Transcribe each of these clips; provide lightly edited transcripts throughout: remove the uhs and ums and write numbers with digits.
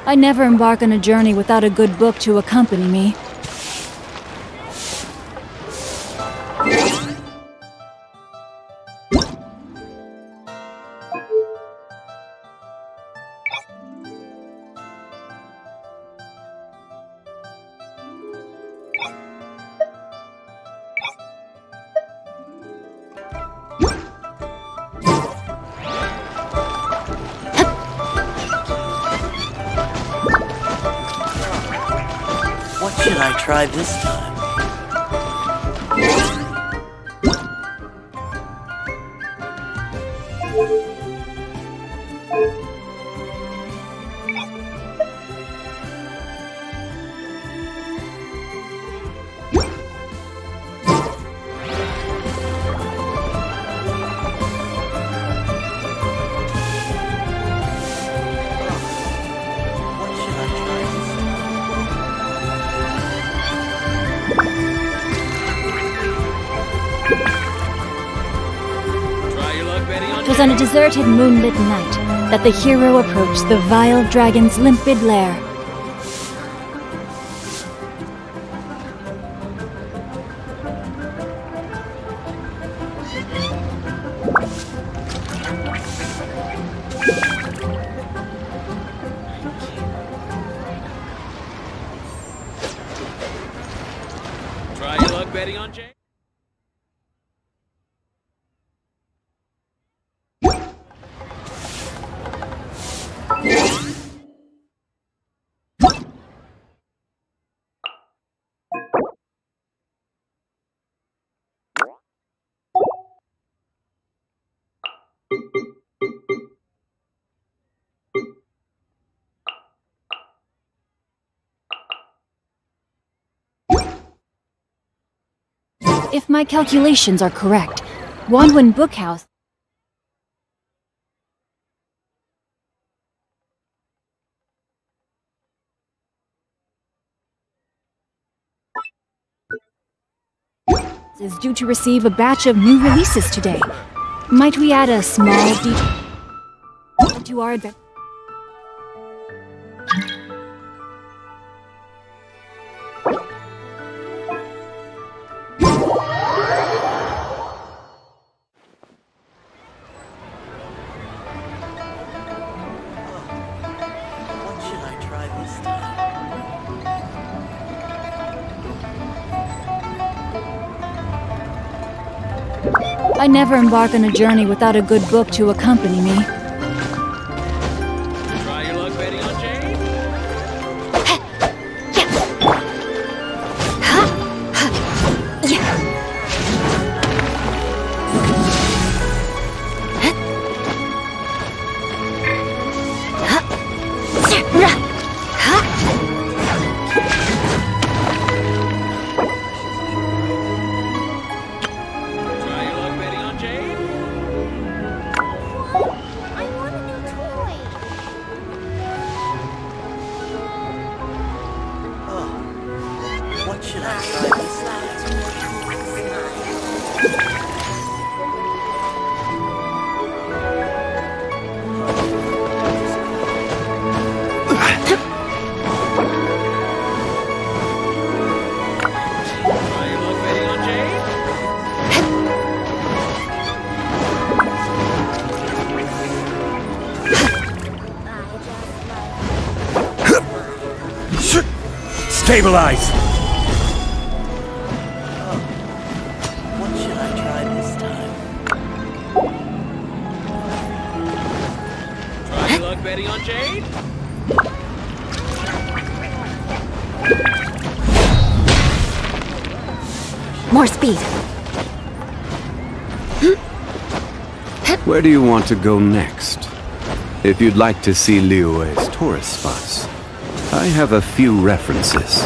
I never embark on a journey without a good book to accompany me. What should I try this time? It was on a deserted moonlit night that the hero approached the vile dragon's limpid lair. Try your luck betting on Jay? If my calculations are correct, Wanwen Bookhouse is due to receive a batch of new releases today. Might we add a small detail to our adventure? What should I try this time? I never embark on a journey without a good book to accompany me. Try your luck betting on Jay? Try your luck betting on Jay? I want a new toy. What should I try this time? Try your luck betting on Jay? Stabilize! What should I try this time? Try your luck betting on Jade? More speed. Where do you want to go next? If you'd like to see Liyue's tourist spots, I have a few references.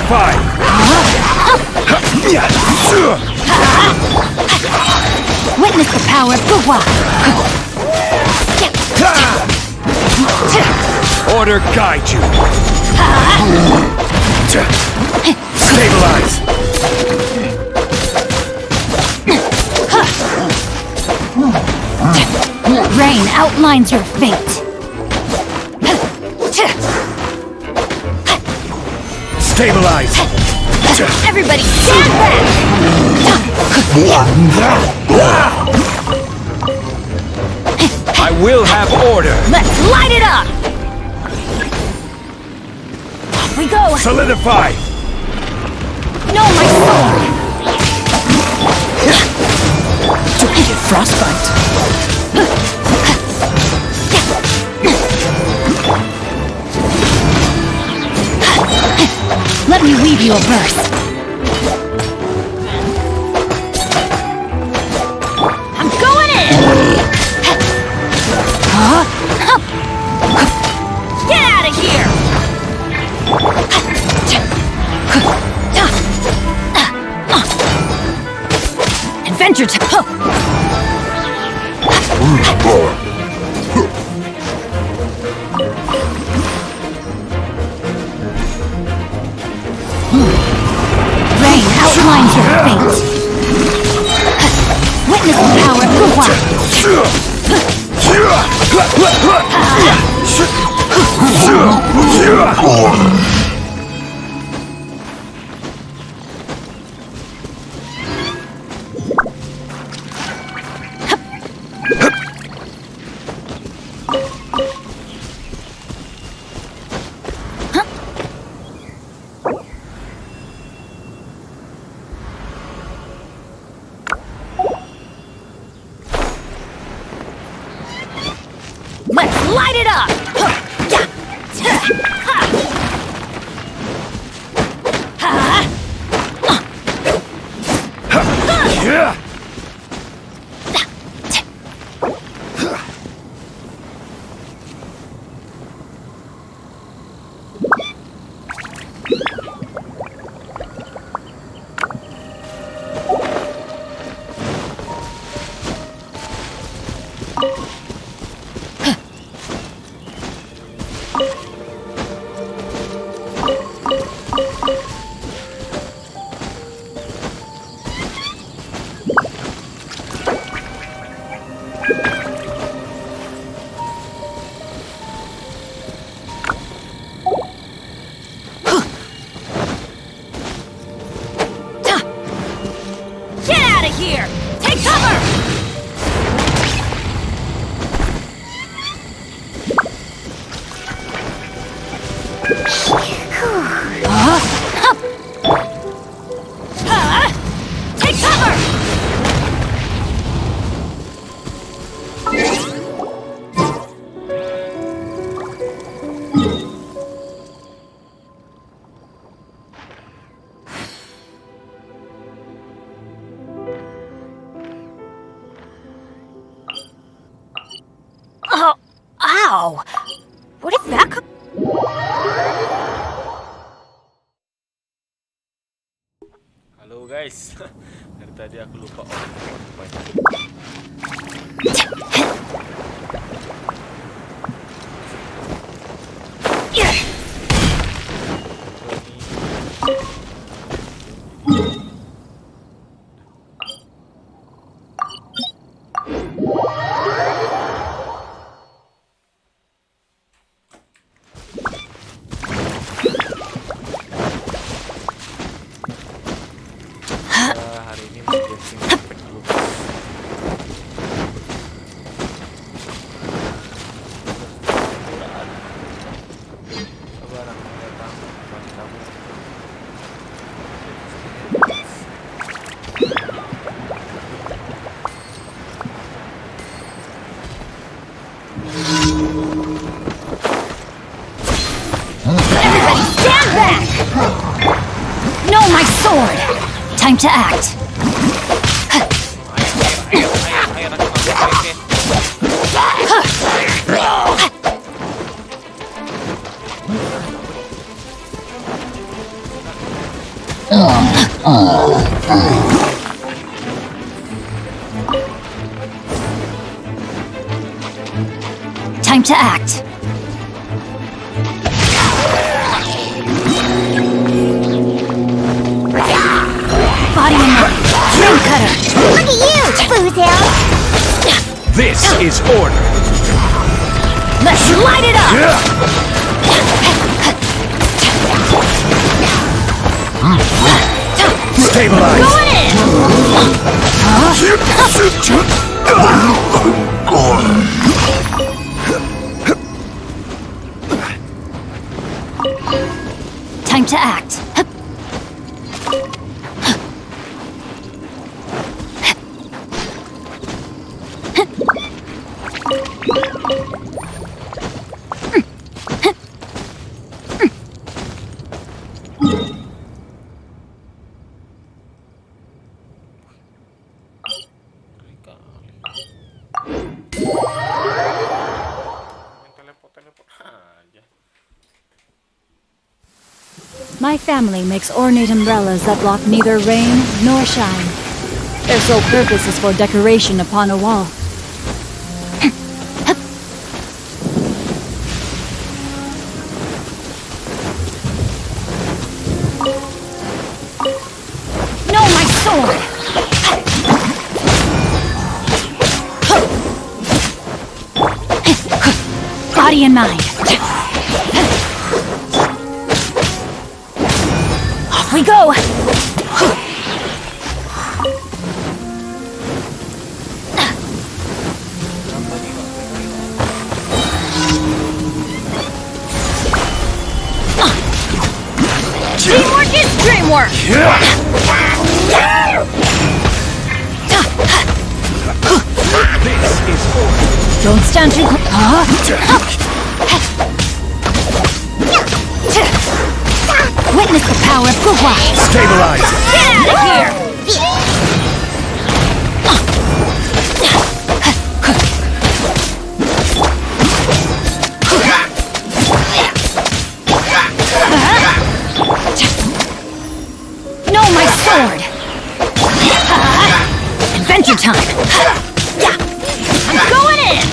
Solidify! Witness the power of Gua! Order guide you! Stabilize! Rain outlines your fate! Stabilize! Everybody stand back! I will have order! Let's light it up! Off we go! Solidify! No, my sword! Do I get frostbite? Let me weave you a verse. I'm going in! Get out of here! Adventure time! Rain outlines your fate. Witness the power of Let's light it up! Get out of here! Take cover! Take cover! Oh, ow! Where did that come? Halo guys, dari tadi aku lupa on rupanya. Hari ini mungkin impact dulu. Barang datang bagi kamu. Everybody stand back! No, my sword! Time to act. Time to act. Body and mind. Dream cutter. Look at you, Foozle! This is order. Let's light it up! Stabilize. Going in! Time to act. Teleport aja. My family makes ornate umbrellas that block neither rain nor shine. Their sole purpose is for decoration upon a wall. No, my sword! Body and mind. Off we go! Teamwork is dreamwork! This is order. Don't stand too Witness the power of Gugwa! Stabilize. Get out of here! No, my sword! Adventure time! I'm going in!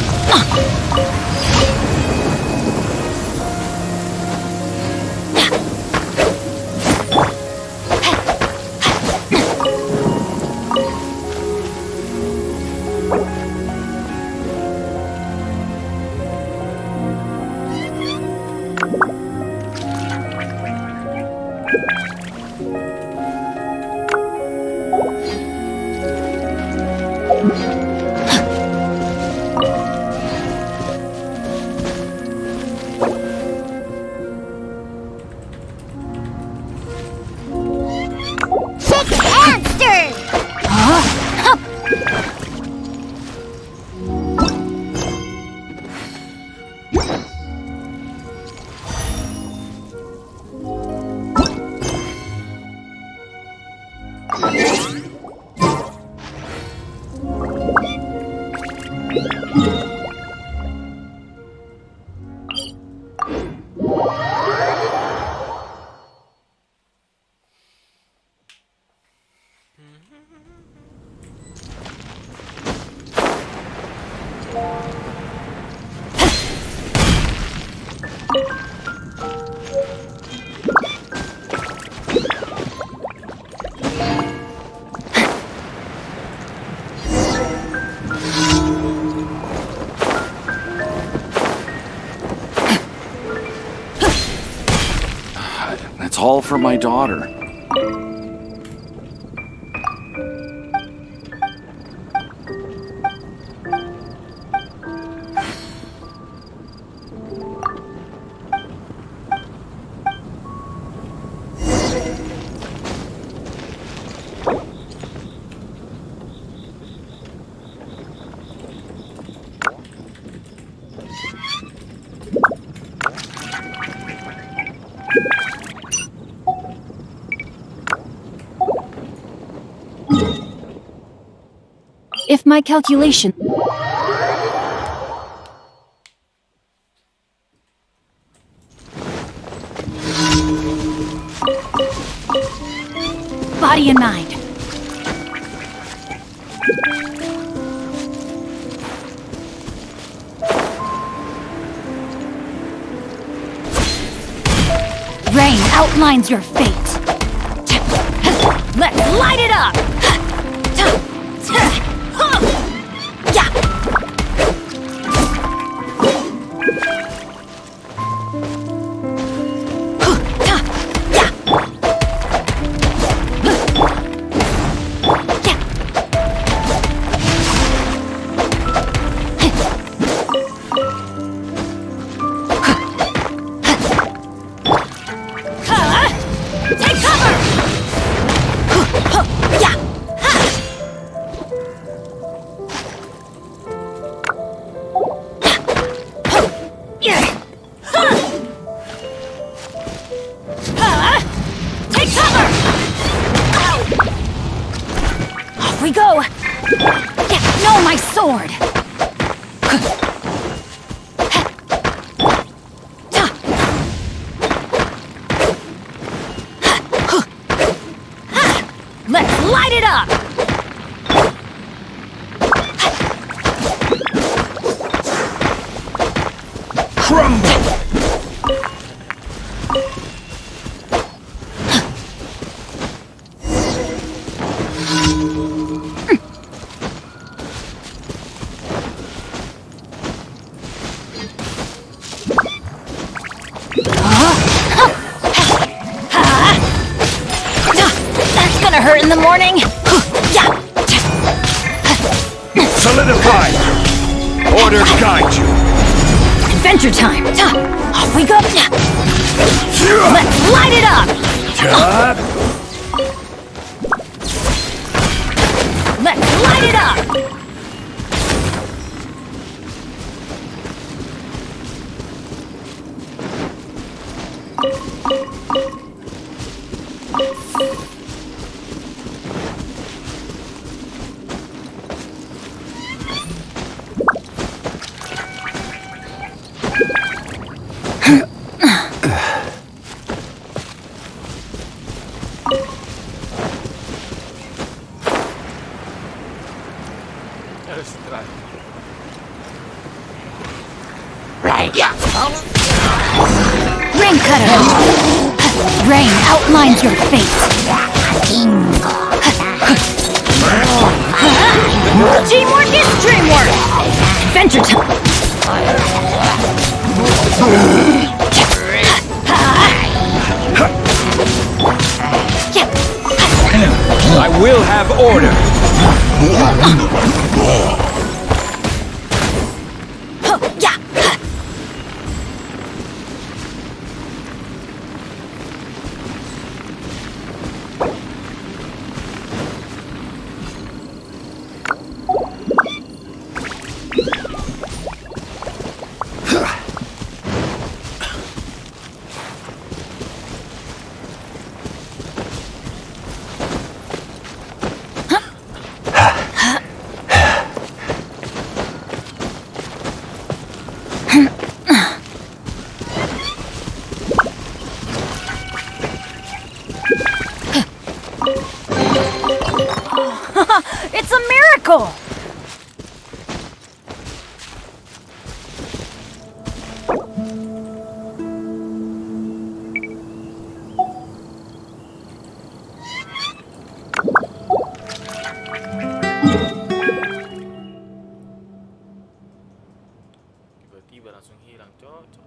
Shake and stir! It's all for my daughter. If my calculation... body and mind. Rain outlines your fate. Let's light it up! Take cover! Take cover! Off we go! No, my sword! Let's light it up! Crumble! That's gonna hurt in the morning! Solidify! Order guide you! Adventure time! Off we go! Let's light it up! Let's light it up! Harus try. Ring cutter! Rain outlines your fate! Teamwork is dreamwork! Adventure time! I will have order! It's a miracle! Tiba-tiba langsung hilang, cocok.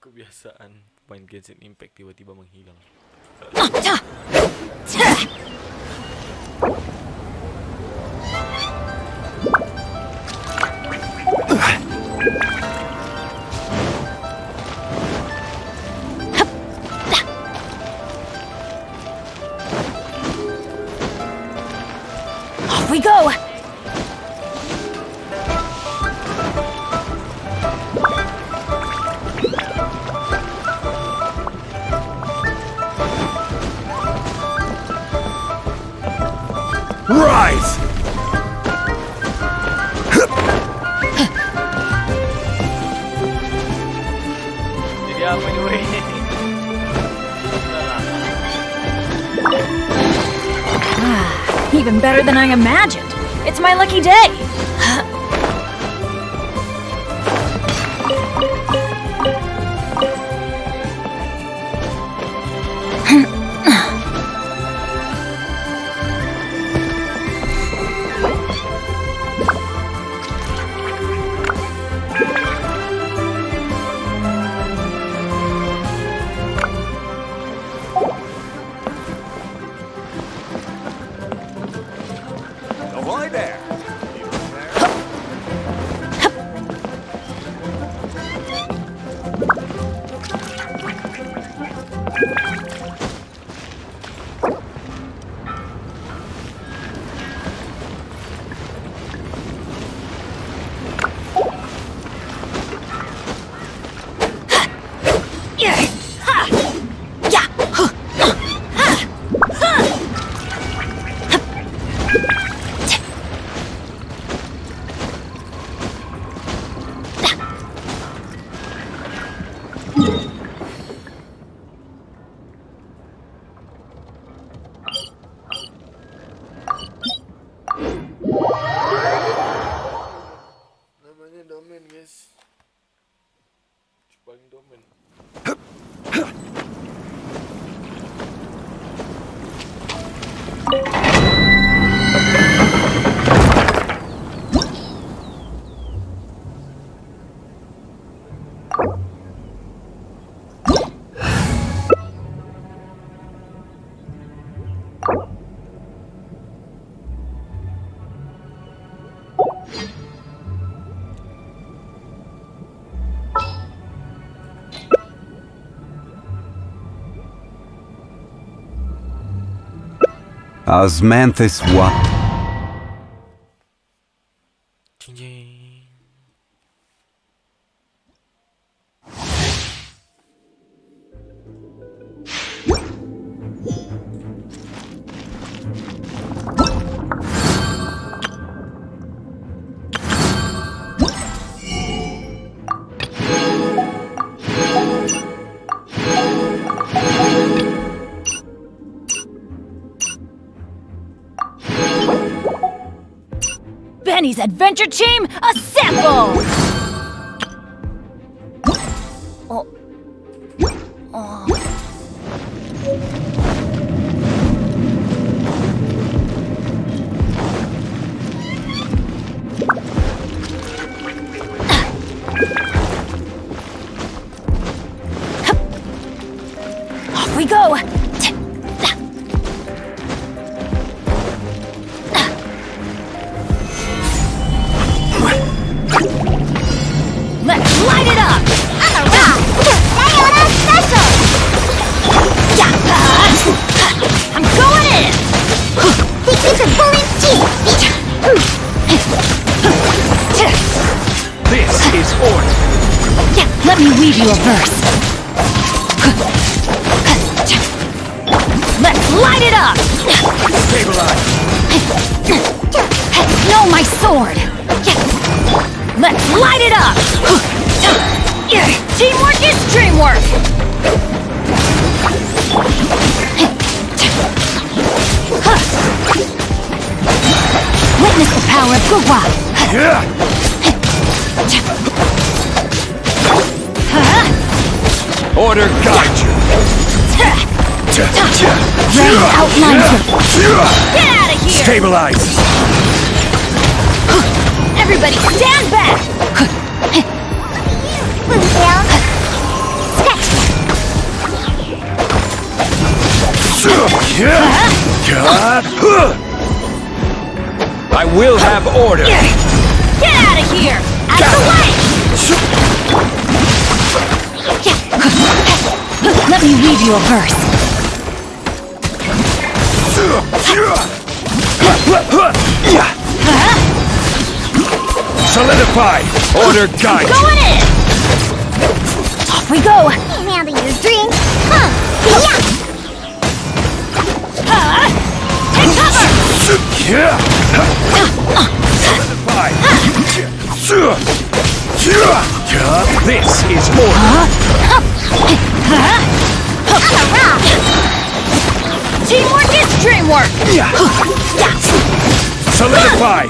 Kebiasaan pemain Genshin Impact tiba-tiba menghilang. Off we go! Rise! Jadi aja apa ini, weh. Even better than I imagined. It's my lucky day. Ahoy there! Namanya domain, guys. Paling domain. Osmanthus wa. Jing jing. Benny's adventure team, assemble! Oh. Oh. Off we go! Let's light it up! Sayonara special! I'm going in! Think this is bullet teeth! This is order! Let me weave you a verse. Let's light it up! Stabilize! No, my sword! Let's light it up! Teamwork is dreamwork! Witness the power of Gugwa! Order guide you! Rain outlines your... Get out of here! Stabilize! Everybody stand back! Blue tail! I will have order! Get out of here! Out of the way! Let me read you a verse. Solidify! Order guide! Going in! Off we go! Can't handle your drink! Huh! Yeah! Take cover! Solidify! This is order! Teamwork is dreamwork! Solidify!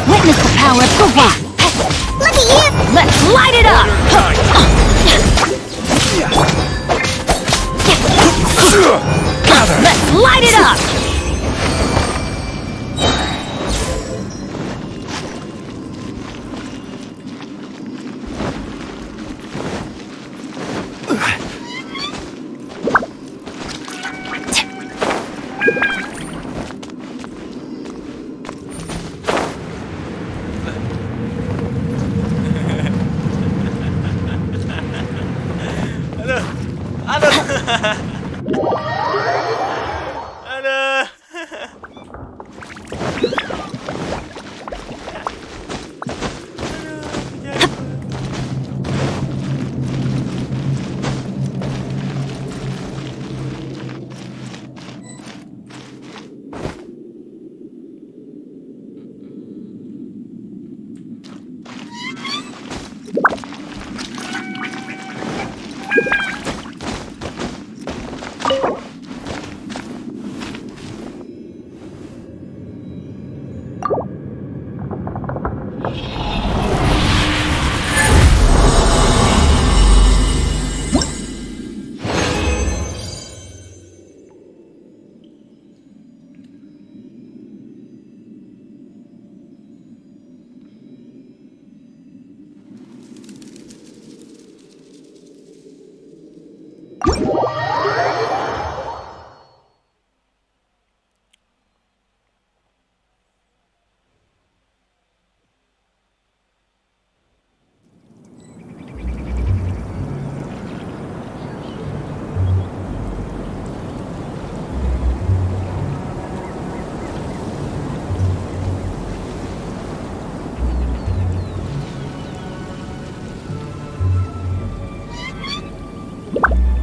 Witness the power of Gova! Look at you! Let's light it up! Gather! Let's light it up! Aduh.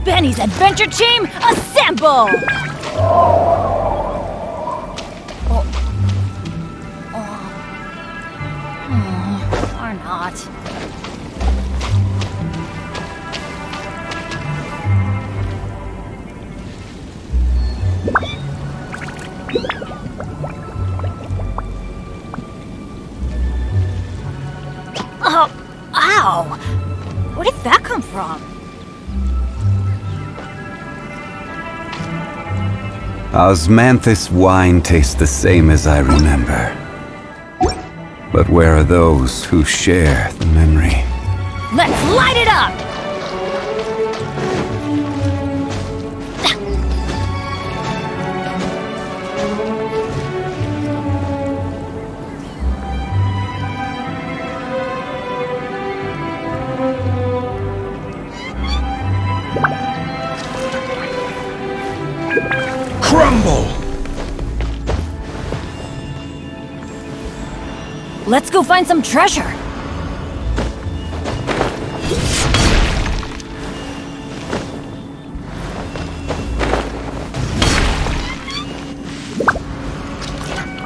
Benny's adventure team, assemble! Or not. Oh, ow! Where did that come from? Osmanthus wine tastes the same as I remember. But where are those who share the memory? Let's light it up! Crumble! Let's go find some treasure!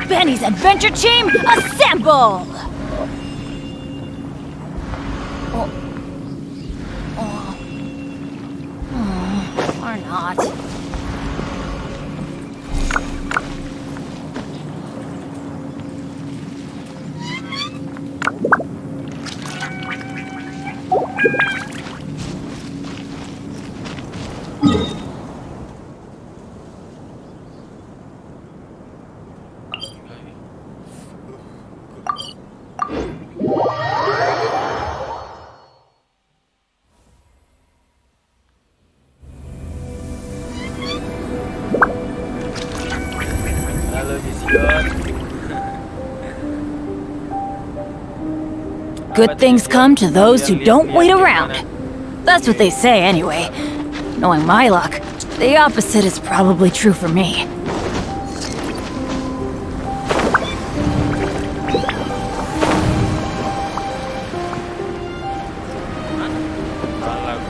Benny's adventure team, assemble! Or not. Halo Vision. Good things come to those who don't wait around. That's what they say anyway. Knowing my luck, the opposite is probably true for me. Malam.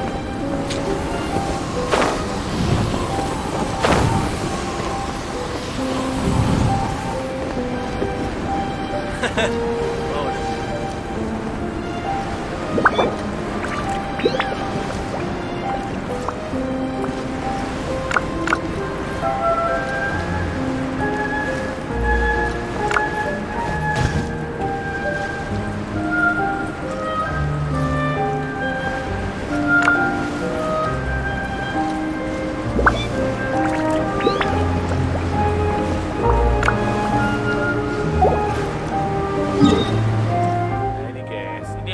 Oh,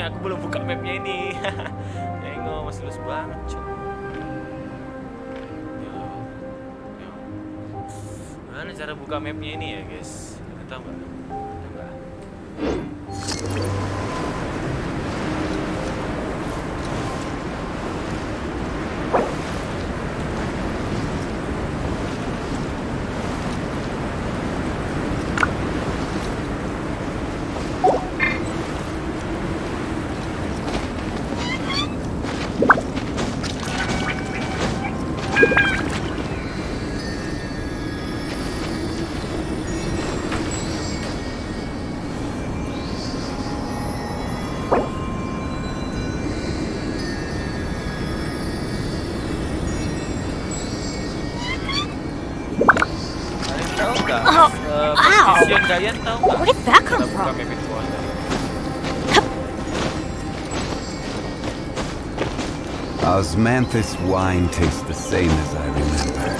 aku belum buka mapnya ini. Tengok masih luas banget, cok. Yo. Gimana cara buka mapnya ini ya, guys? Kita tahu nggak? Coba. Tahu nggak? Precision kalian tahu nggak? Where did that come Cara buka from? map itu ada. Osmanthus wine tastes the same as I remember.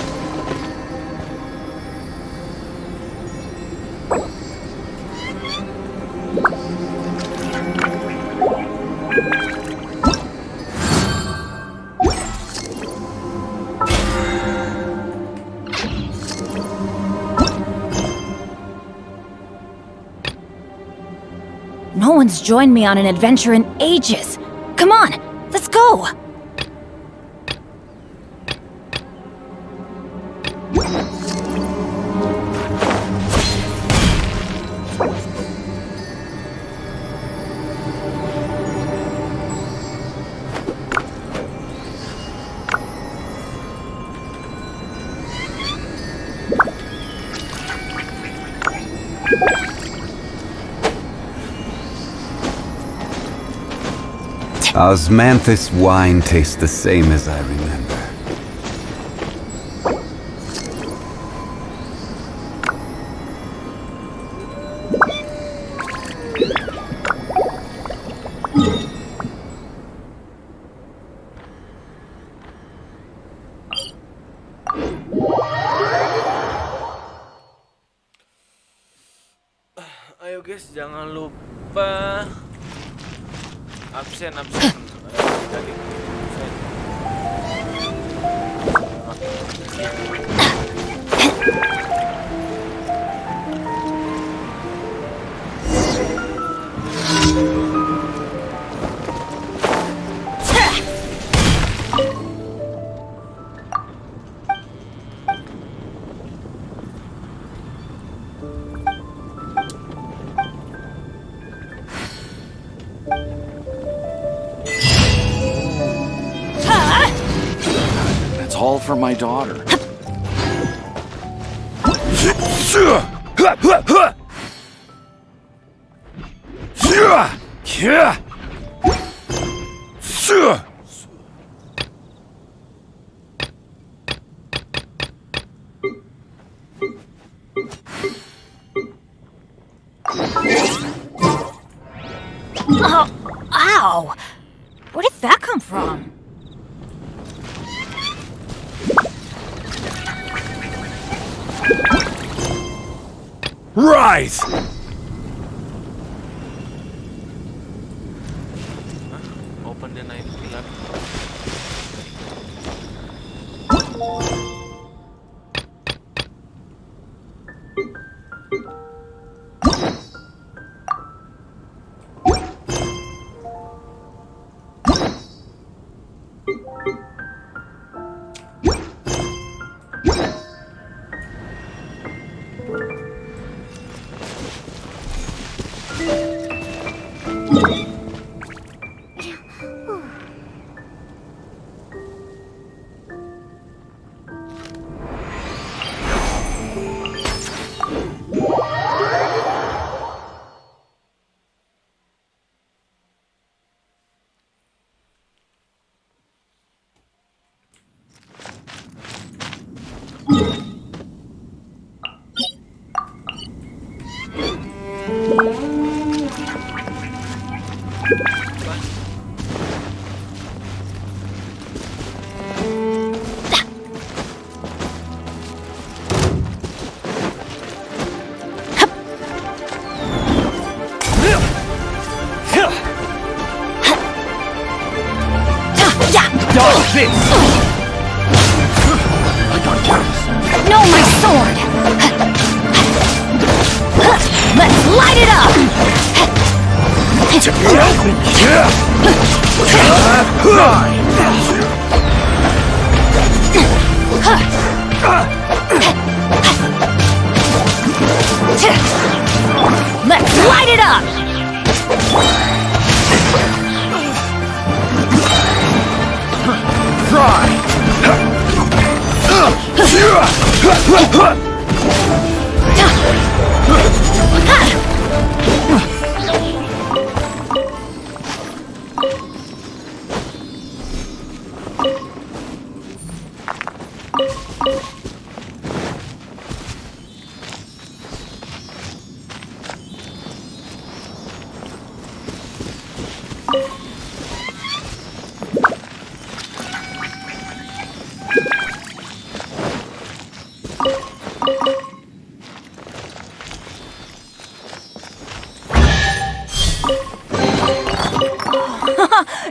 No one's joined me on an adventure in ages. Come on, let's go! Osmanthus wine tastes the same as I remember. Ayo guys, jangan lupa absen. Ayo, lagi. Absen. That's all for my daughter. Oh, ow! Where did that come from? Rise! Open the night pillar. this! No, my sword! Let's light it up! Let's light it up!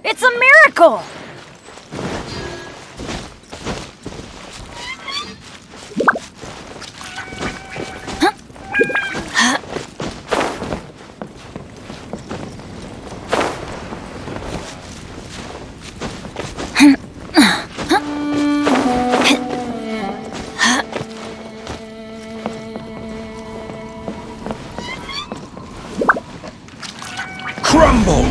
It's a miracle! Crumble!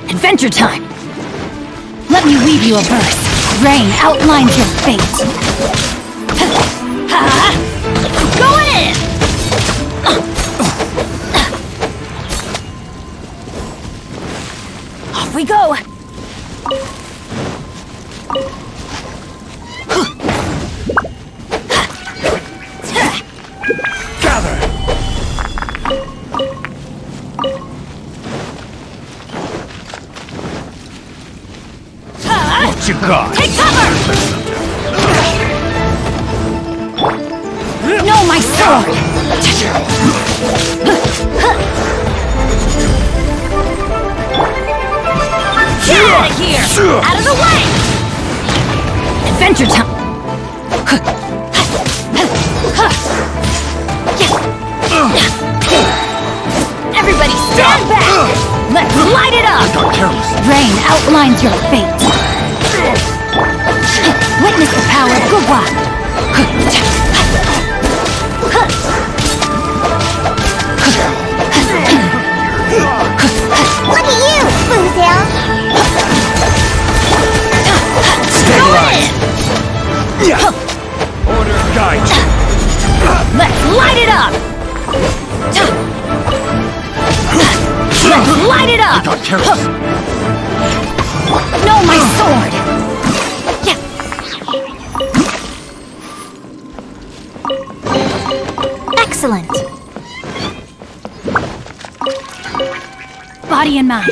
Adventure time! Let me weave you a verse. Rain outlines your fate. Going in! Off we go! What you got? Take cover! No, my sword! Get out of here! Out of the way! Adventure time! Everybody stand back! Let's light it up! Rain outlines your fate. Witness the power of Gugwa! Look at you, Boozle. Stay right! Order guide you! Let's light it up! Let's light it up! No, my sword! Excellent. Body and mind.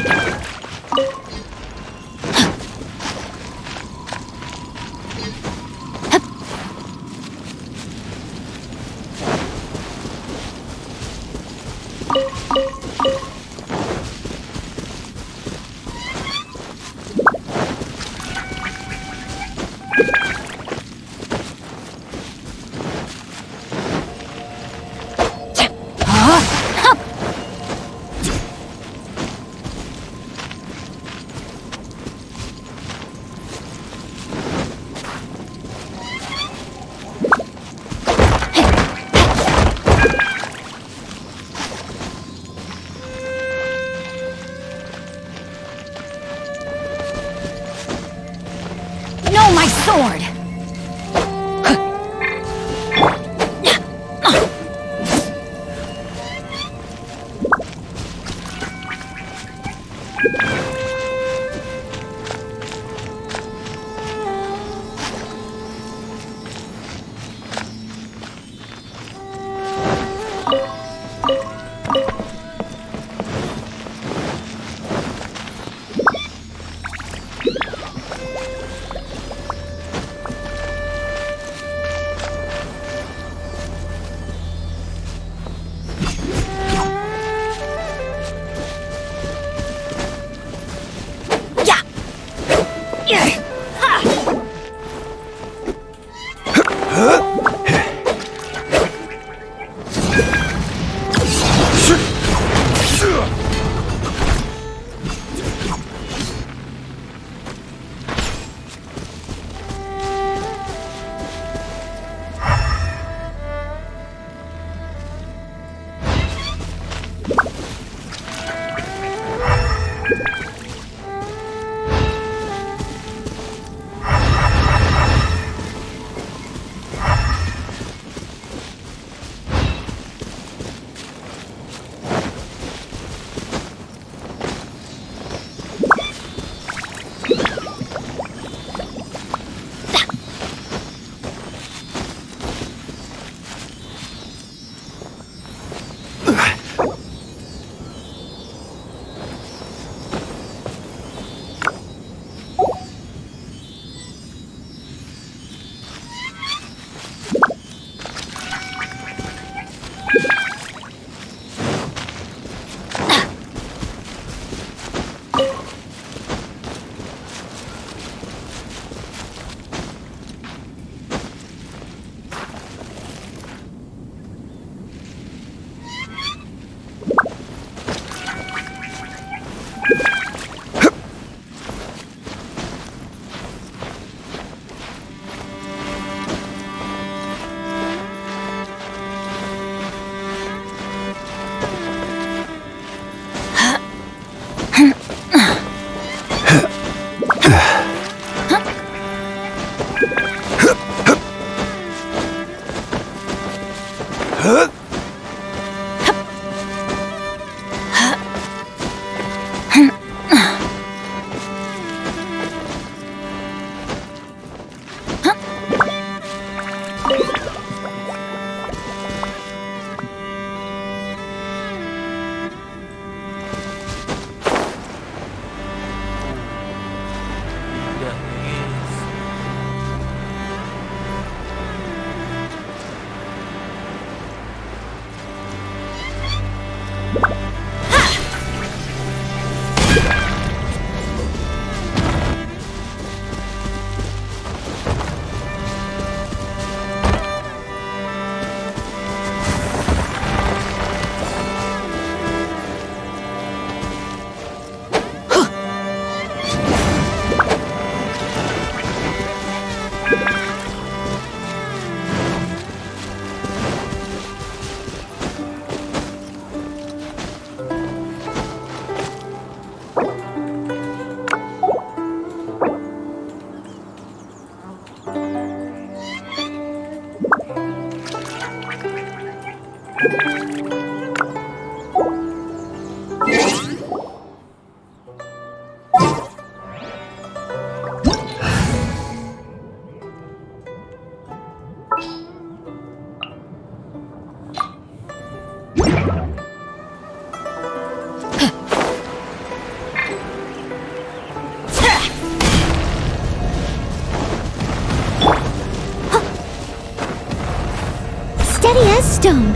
Steady as stone.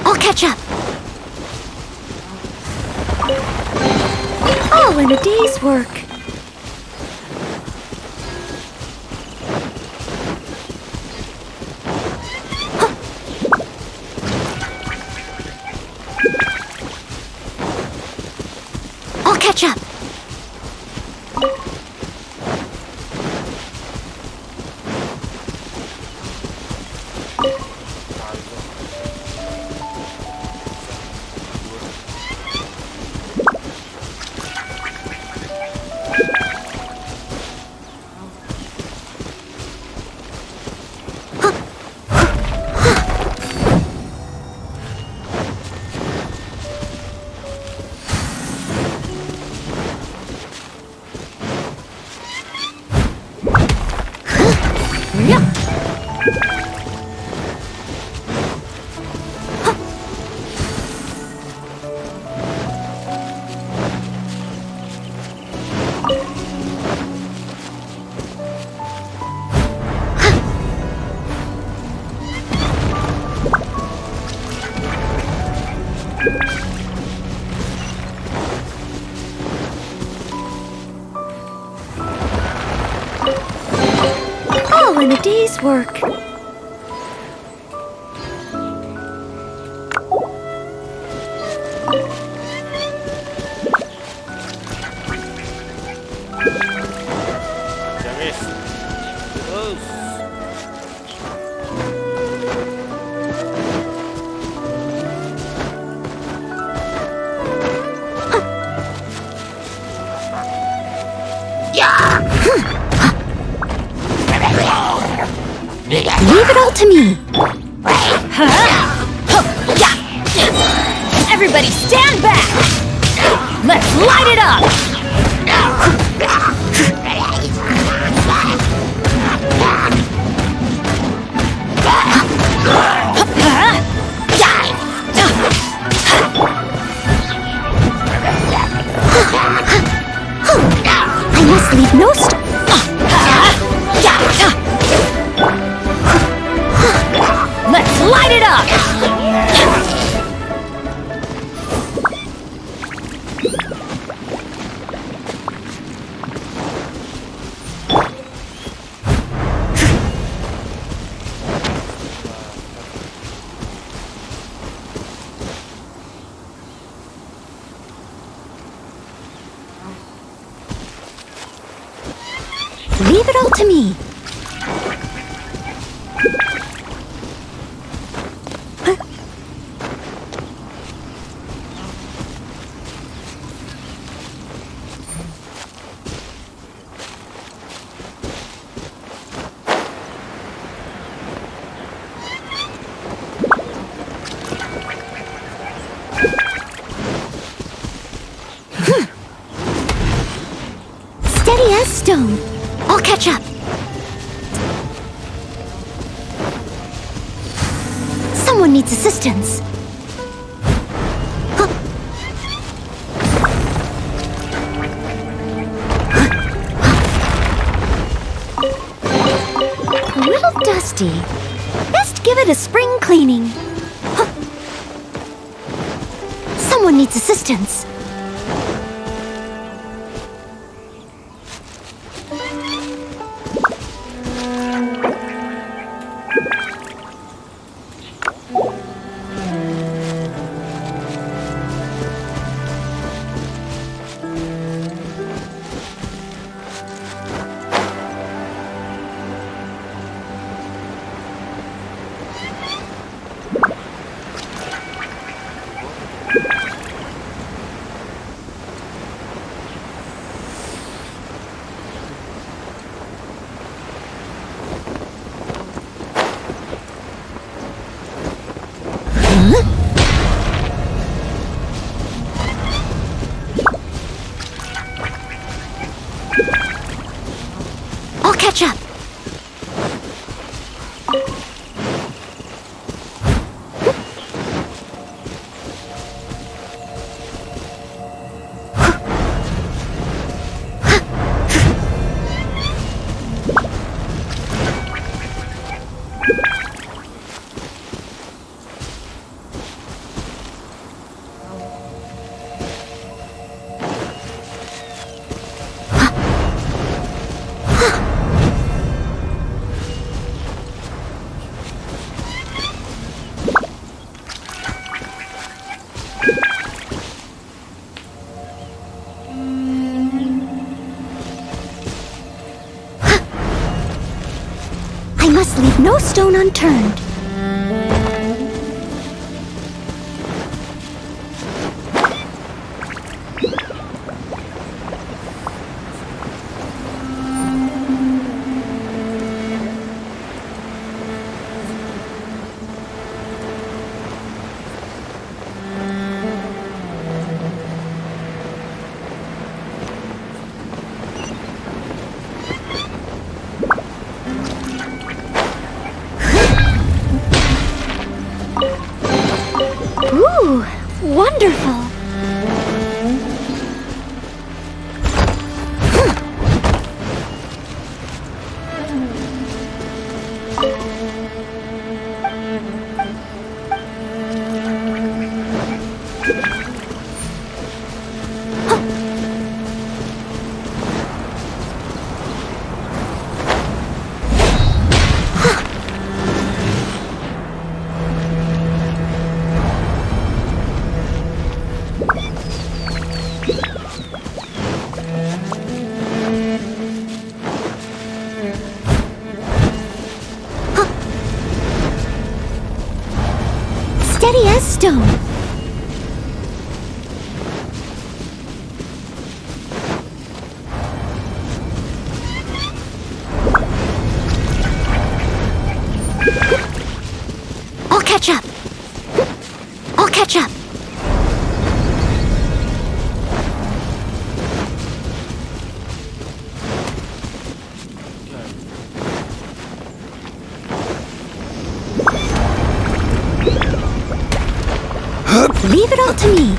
I'll catch up. All in a day's work. I'll catch up. All in a day's work. Jamis. Terus. Leave it all to me. Everybody stand back! Let's light it up! I must leave no Let's light it up! Leave it all to me. Steady as stone. I'll catch up. Someone needs assistance. A little dusty. Best give it a spring cleaning. Someone needs assistance. I'll catch up. I must leave no stone unturned. Ooh, wonderful! Steady as stone. I'll catch up. I'll catch up. Leave it all to me.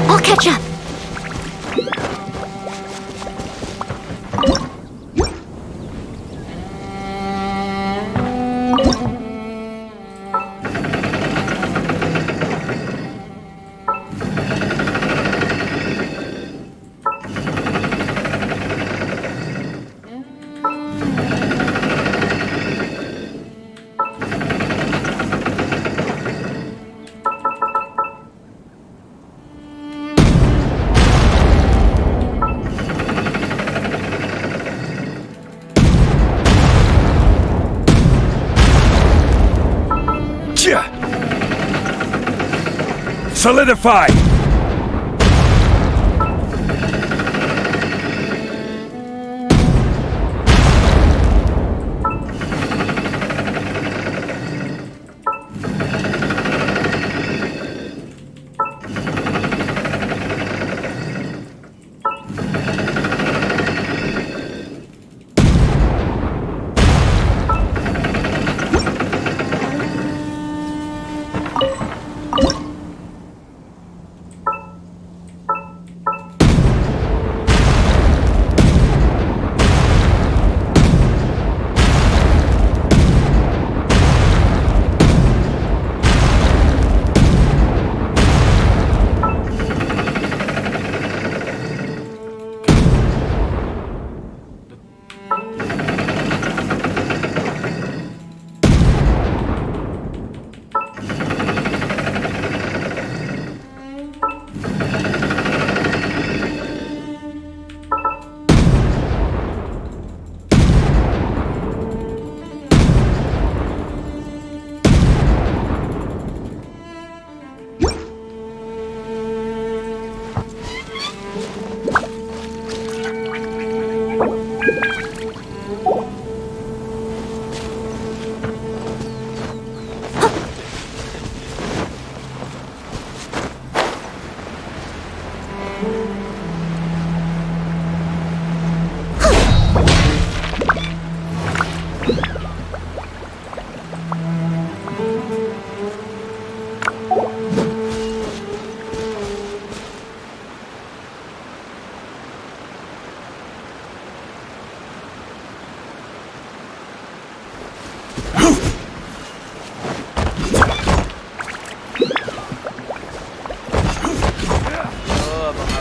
I'll catch up. Solidify!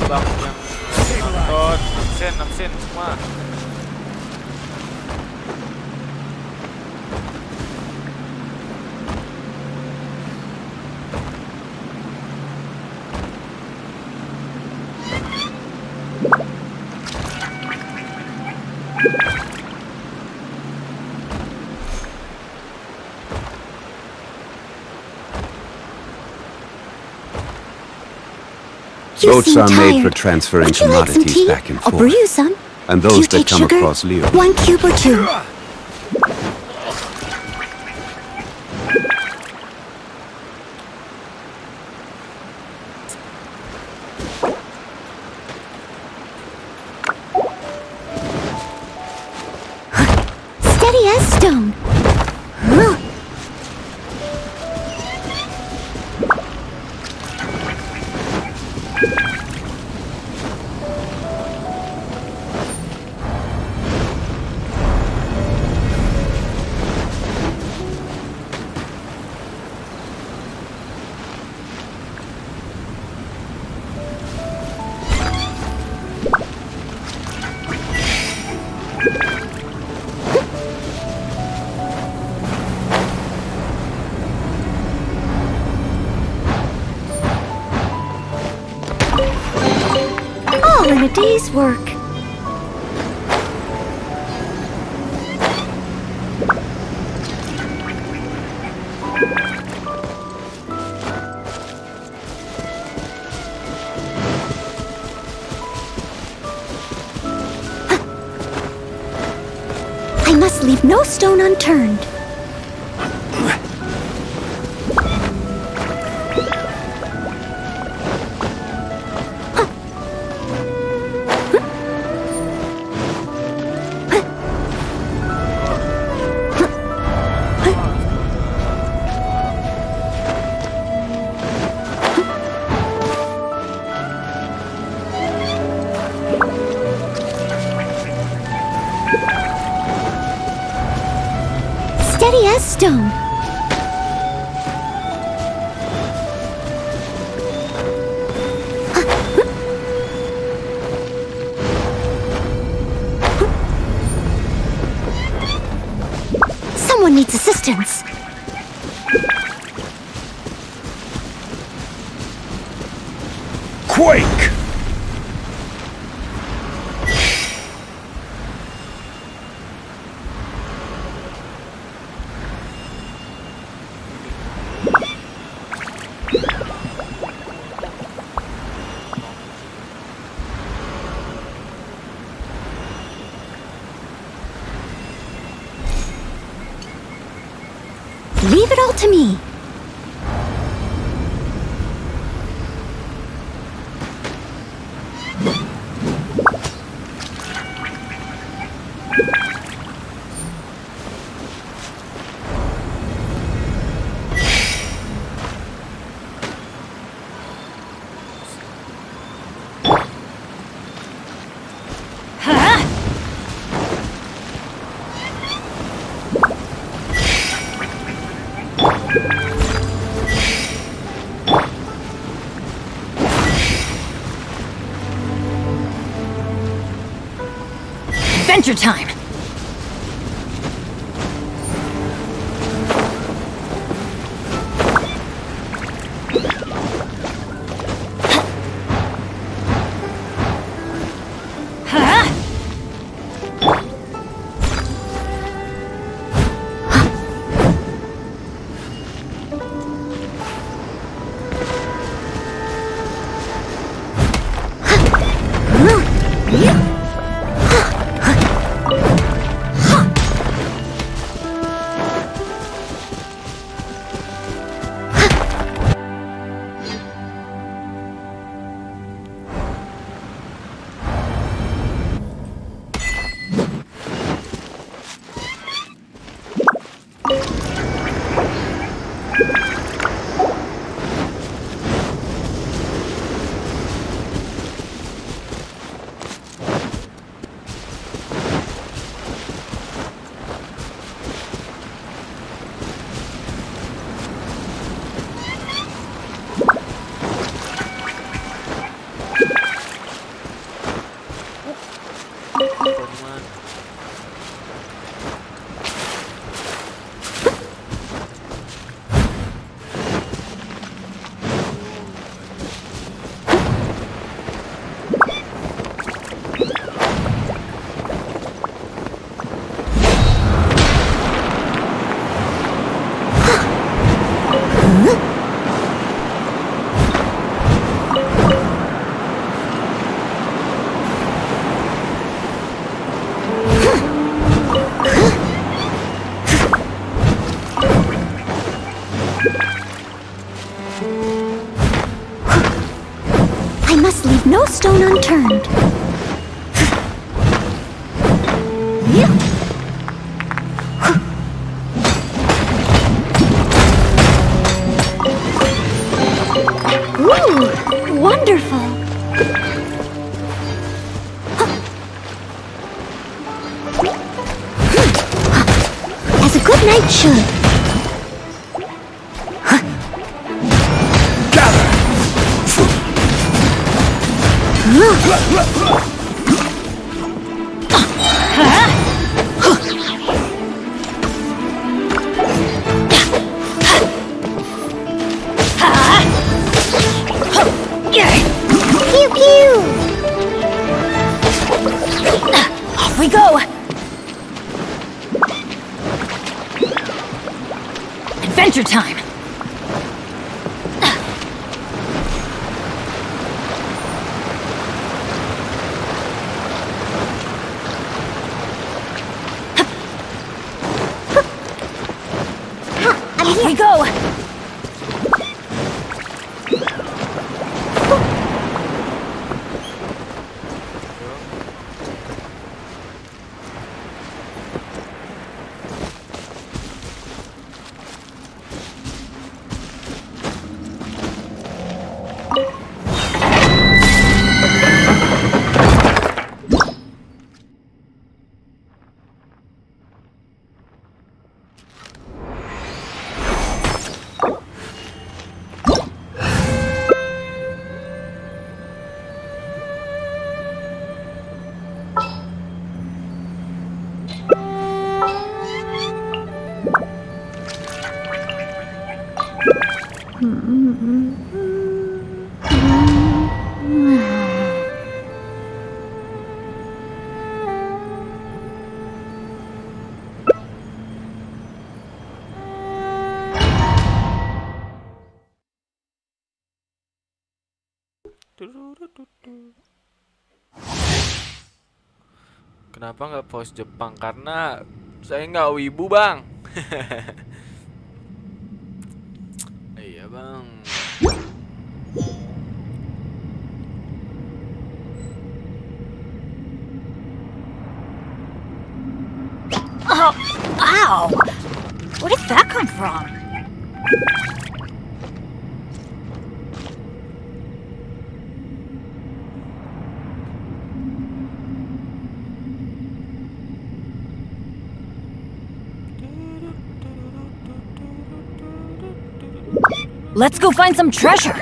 bang yang nonton, absen semua. You Boats seem are made for tired. transferring Would you like some commodities tea? back and I'll brew forth. you some. And Do you those that take come sugar? across Leo. 1 cube or 2. Steady as stone. Huh. All in a day's work. I must leave no stone unturned. Steady as stone. Someone needs assistance. Quake! Leave it all to me. Adventure time! I must leave no stone unturned. Ooh, wonderful. As a good knight should. Pew pew! Off we go! Adventure time! Off we go! Kenapa nggak pause Jepang? Karena saya nggak wibu, Bang. Iya, Bang. Oh, ow! Where did that come from? Let's go find some treasure!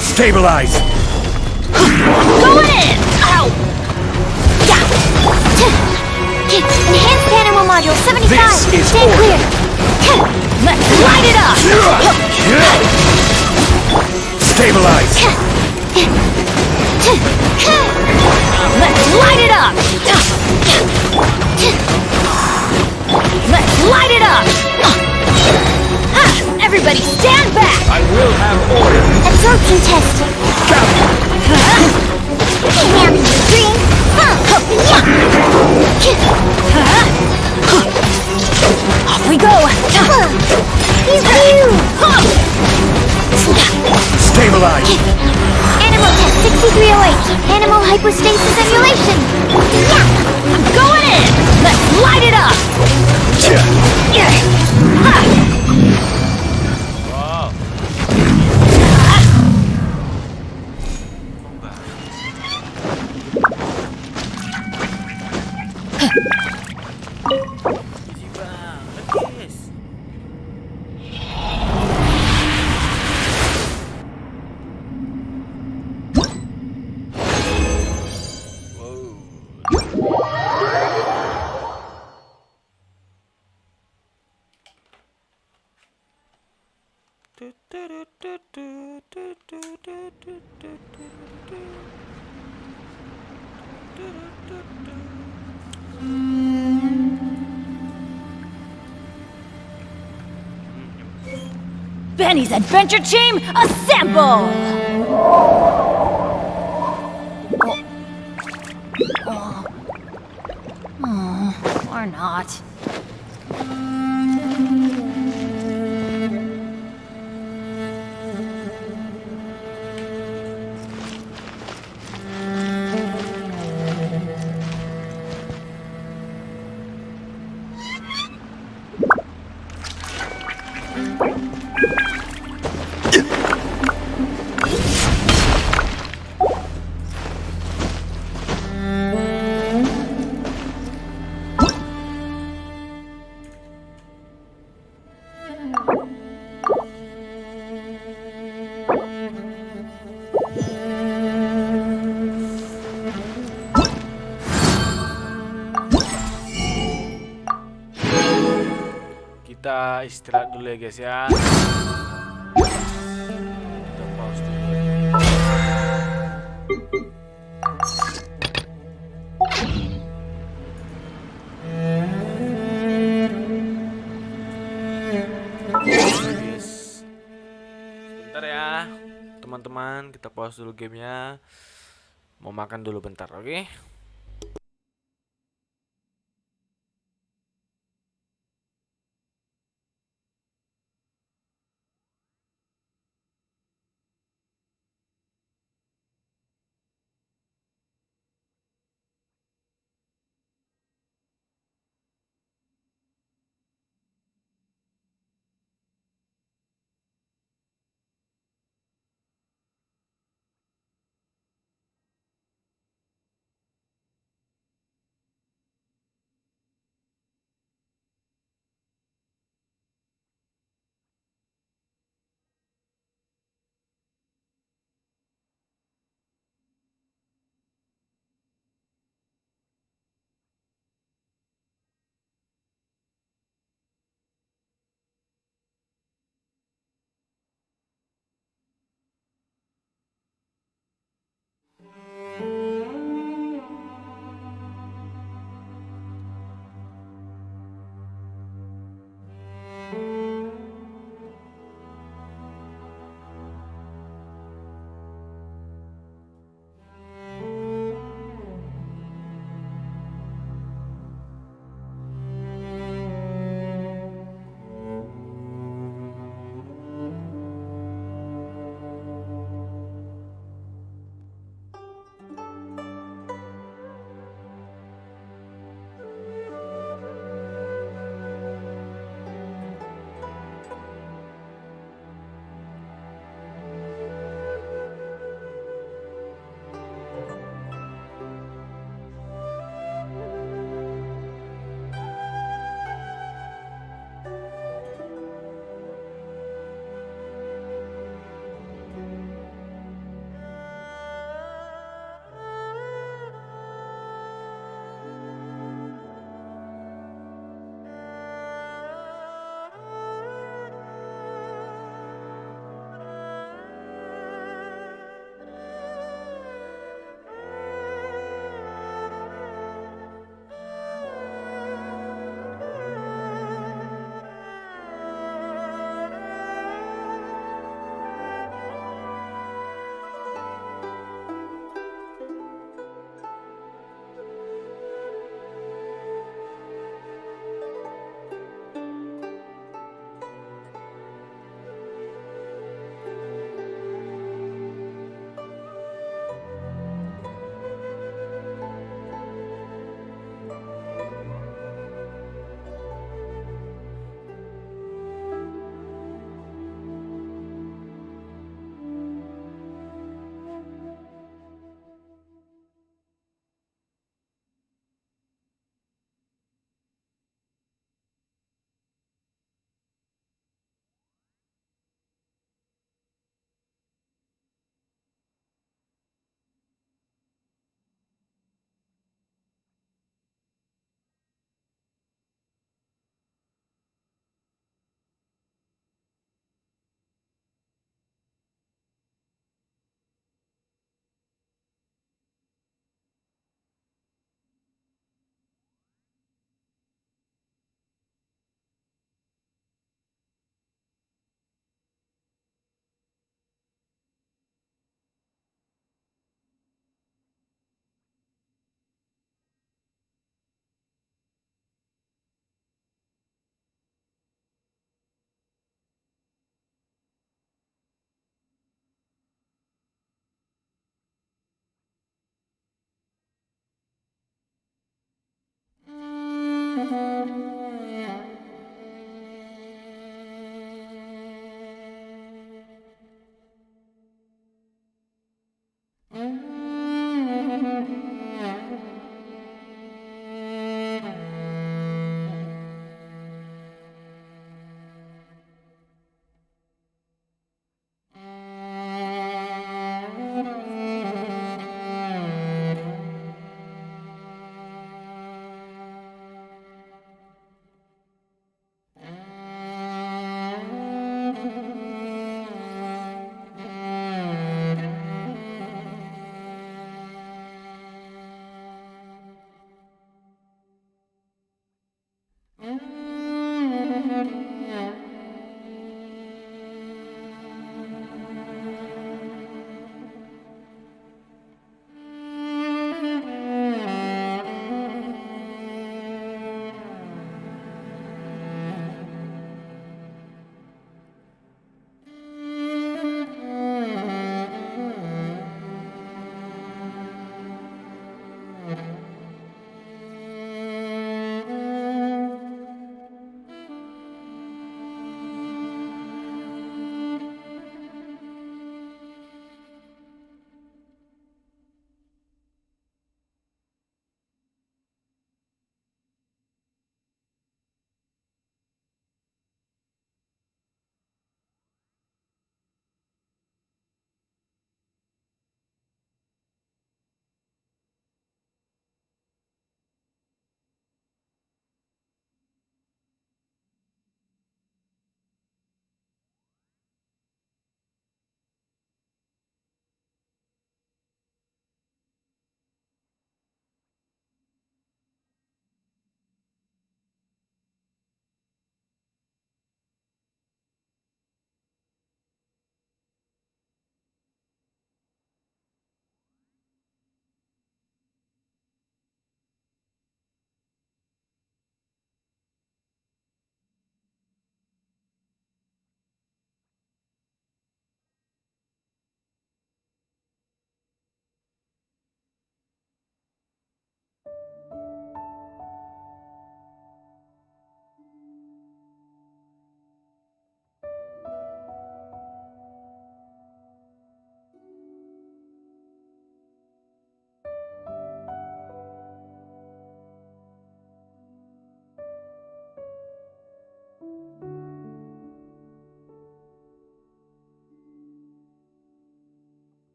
Stabilize! Going in! Ow! Enhanced animal module 75. This is Stay clear. Let's light it up! Stabilize! Let's light it up! Let's light it up! Everybody stand back! I will have order! Absorption test. Now you drink. Off we go! Pew pew. Stabilize! Animal test 6308. Animal hypostasis emulation. I'm going in! Let's light it up! Wow. Easy banget, guys. Benny's adventure team, assemble! kita istirahat dulu ya guys ya. Kita pause dulu. Guys, sebentar ya teman-teman, kita pause dulu gamenya. Mau makan dulu bentar, oke?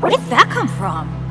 Where did that come from?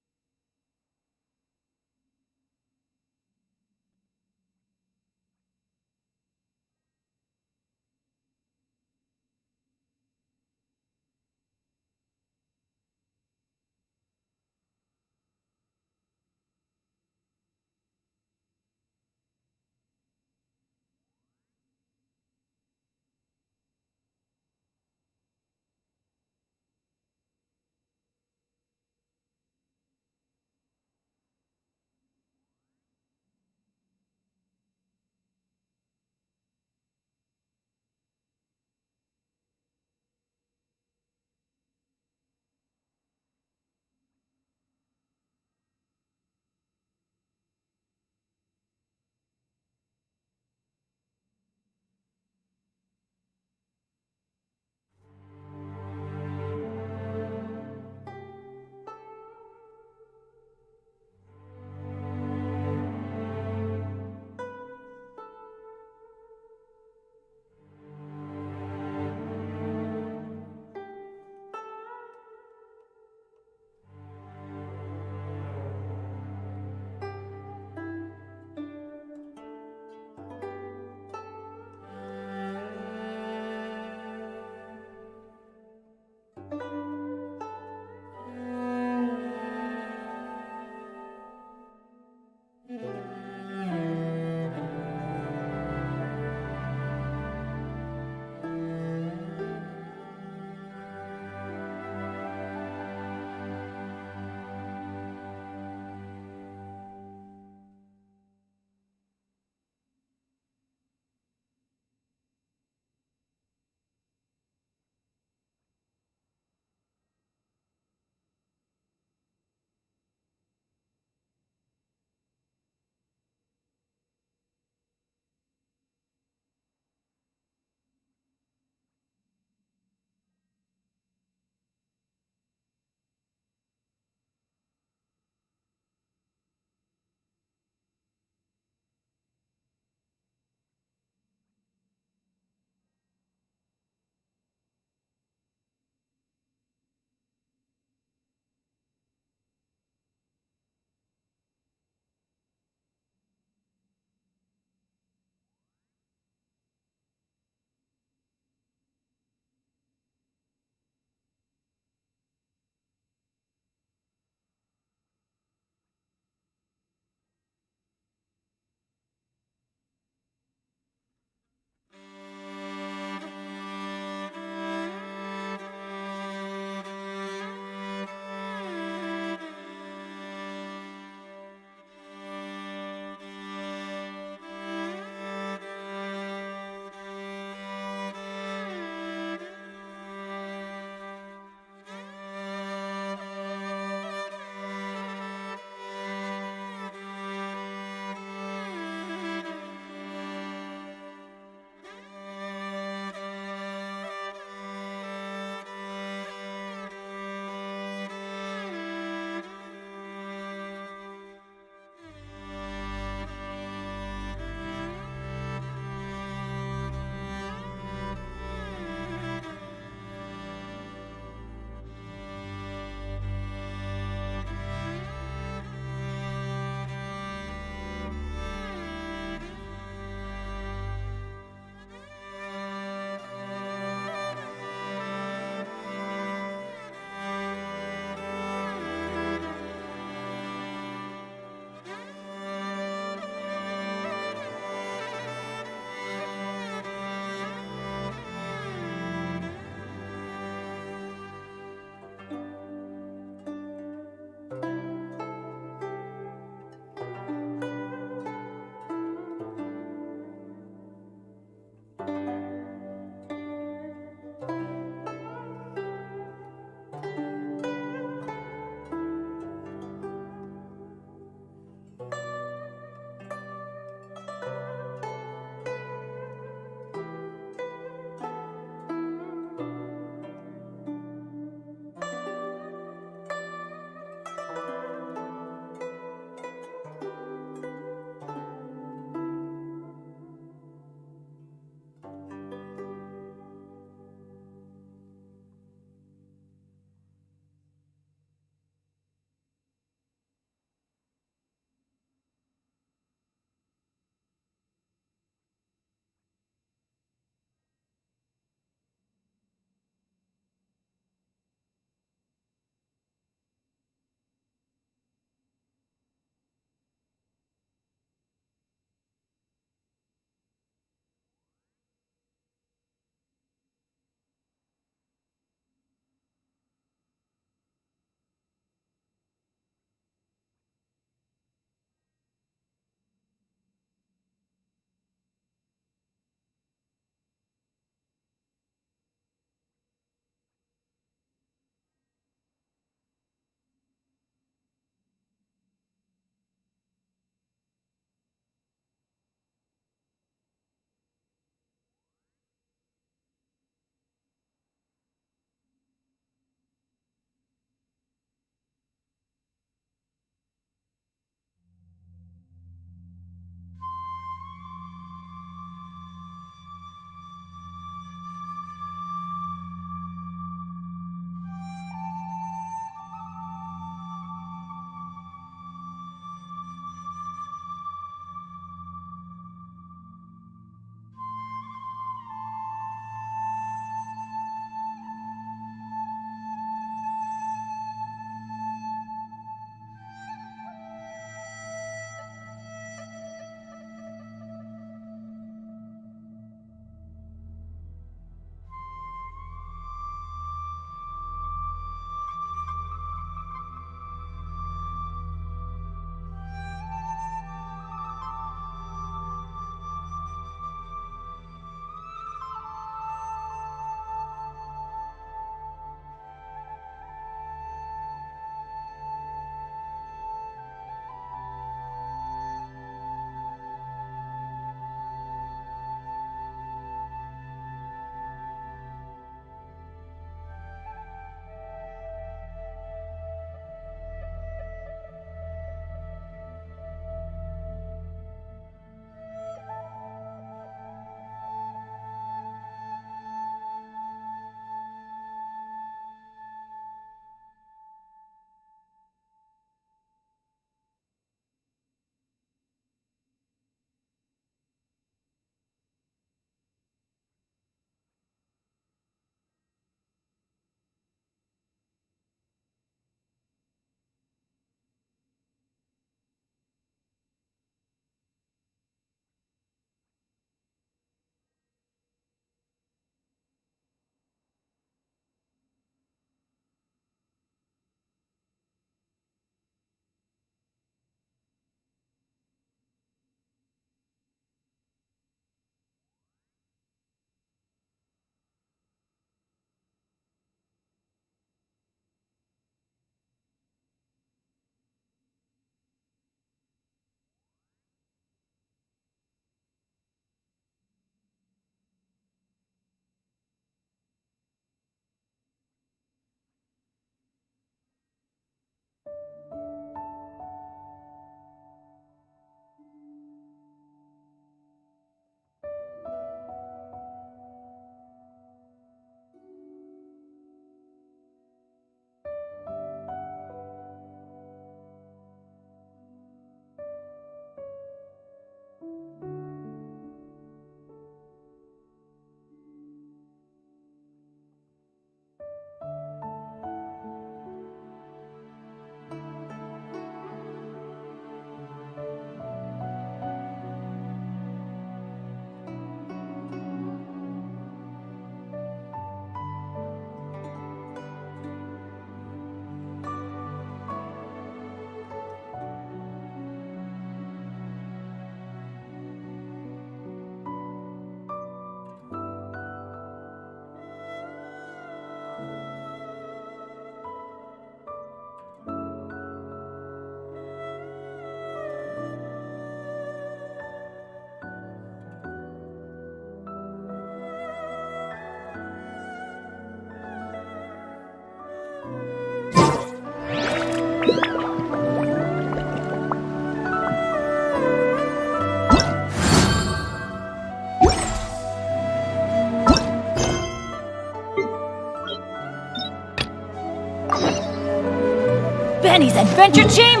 Benny's Adventure Team.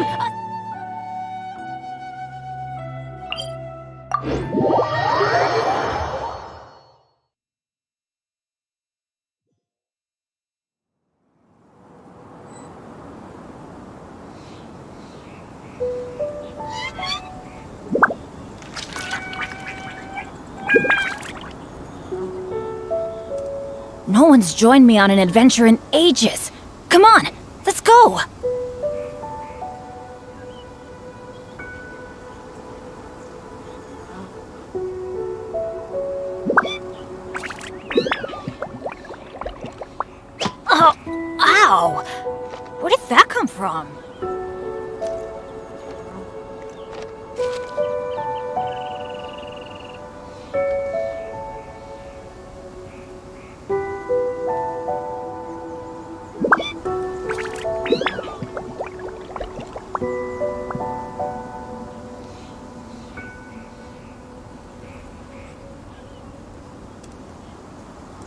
No one's joined me on an adventure in ages. Come on, let's go. Oh, ow! Where did that come from?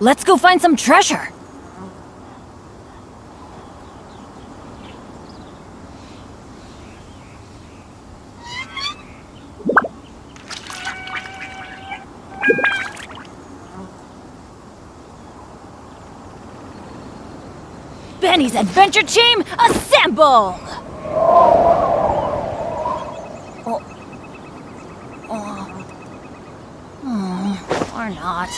Let's go find some treasure. Benny's Adventure Team, assemble! Or not.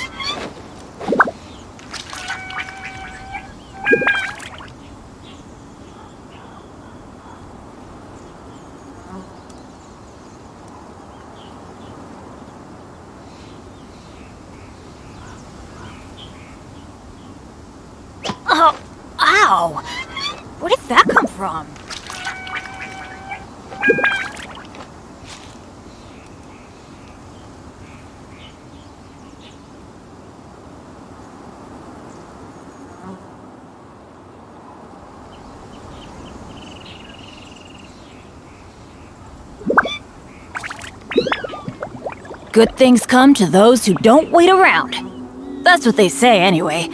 Oh, ow! Where did that come from? Good things come to those who don't wait around. That's what they say anyway.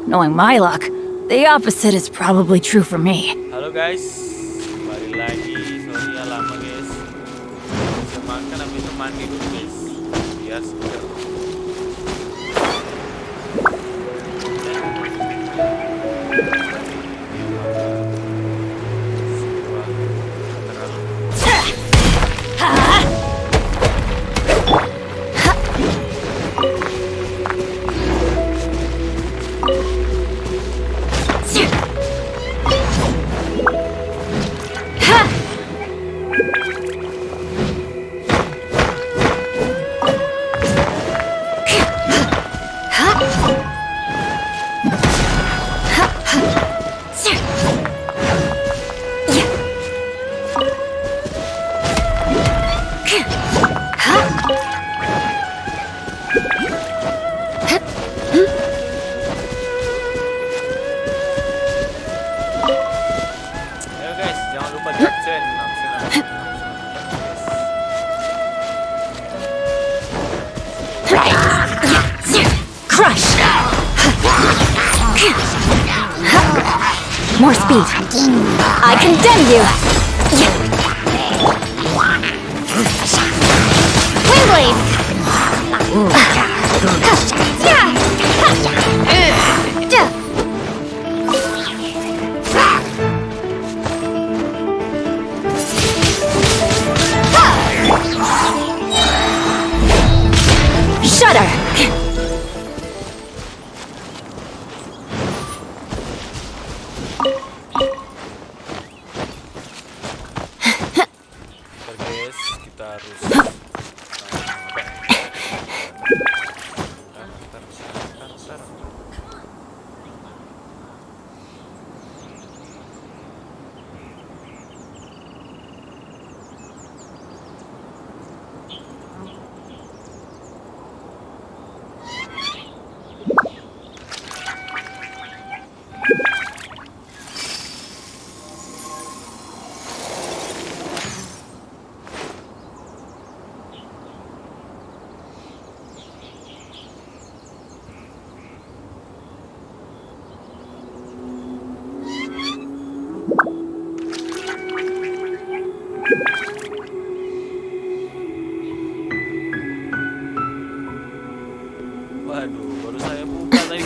Knowing my luck, the opposite is probably true for me. Halo guys, kembali lagi. Sorry ya lama guys. Bisa makan habis itu mandi dulu guys. Biar seger. Ayo guys, jangan lupa di absen. Crush! More speed. I condemn you! Windblade! Shudder! Guys, kita harus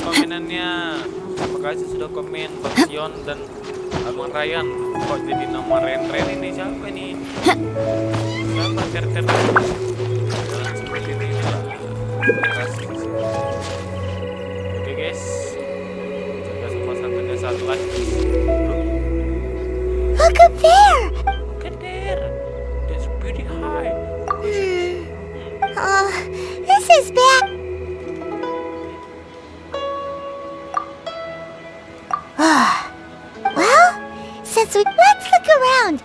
komenannya. Terima kasih sudah komen Bang Sion dan Abang Ryan. Kok jadi nama Ren ini siapa nih? Siapa Ter? Jangan seperti ini lah. Kasih. Oke guys. Jaga semua satunya satu lagi. Look up there! Look at there. That's pretty high. Oh, this is bad. Well, let's look around.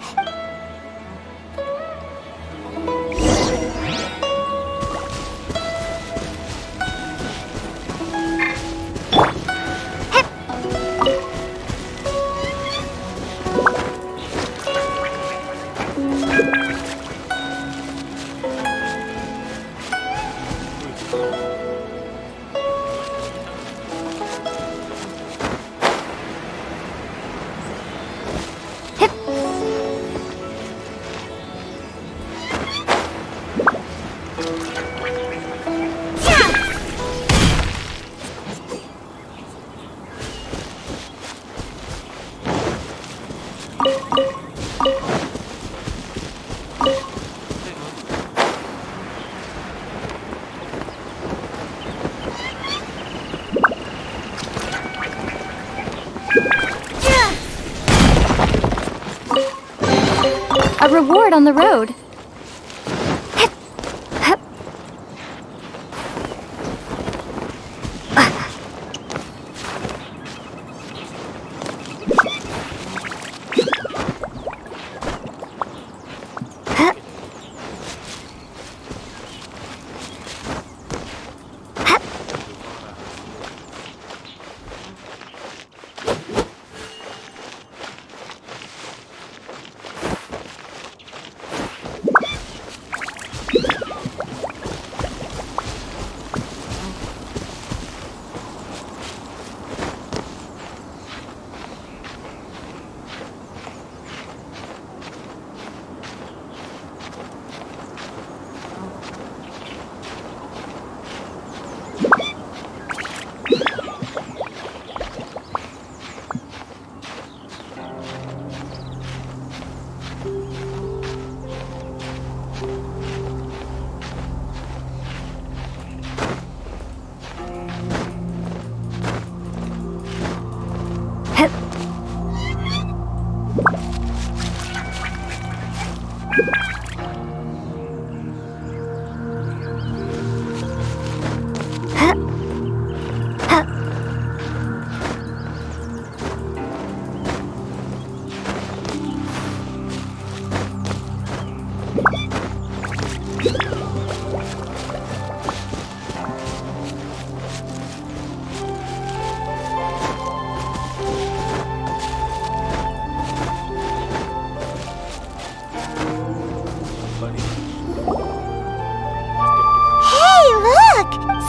A reward on the road.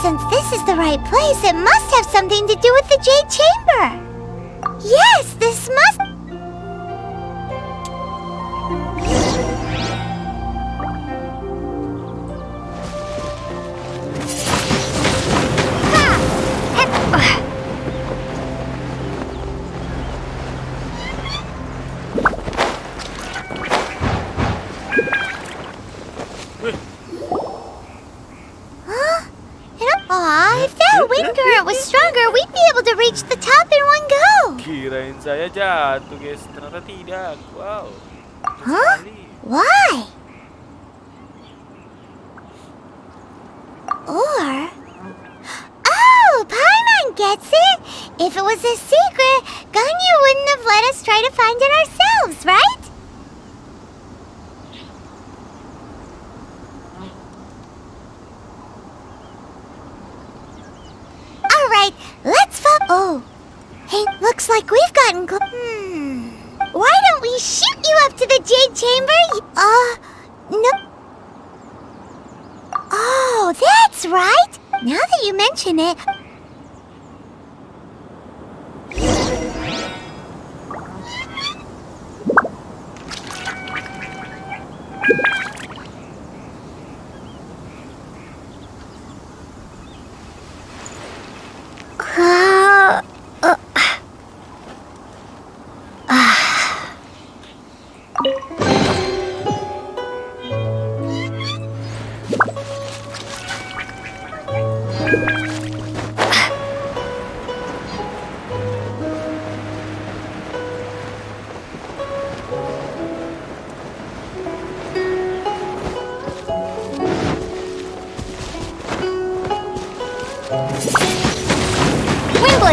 Since this is the right place, it must have something to do with the Jade Chamber. Yes, this must... Aw, if that wind current was stronger, we'd be able to reach the top in one go. Kirain saya jatuh guys, ternyata tidak. Wow. Huh? Why? Or... Oh, Paimon gets it! If it was a secret, Ganyu wouldn't have let us try to find it ourselves, right? Alright, let's follow... Oh. Hey, looks like we've gotten Why don't we shoot you up to the Jade Chamber? No... Oh, that's right! Now that you mention it...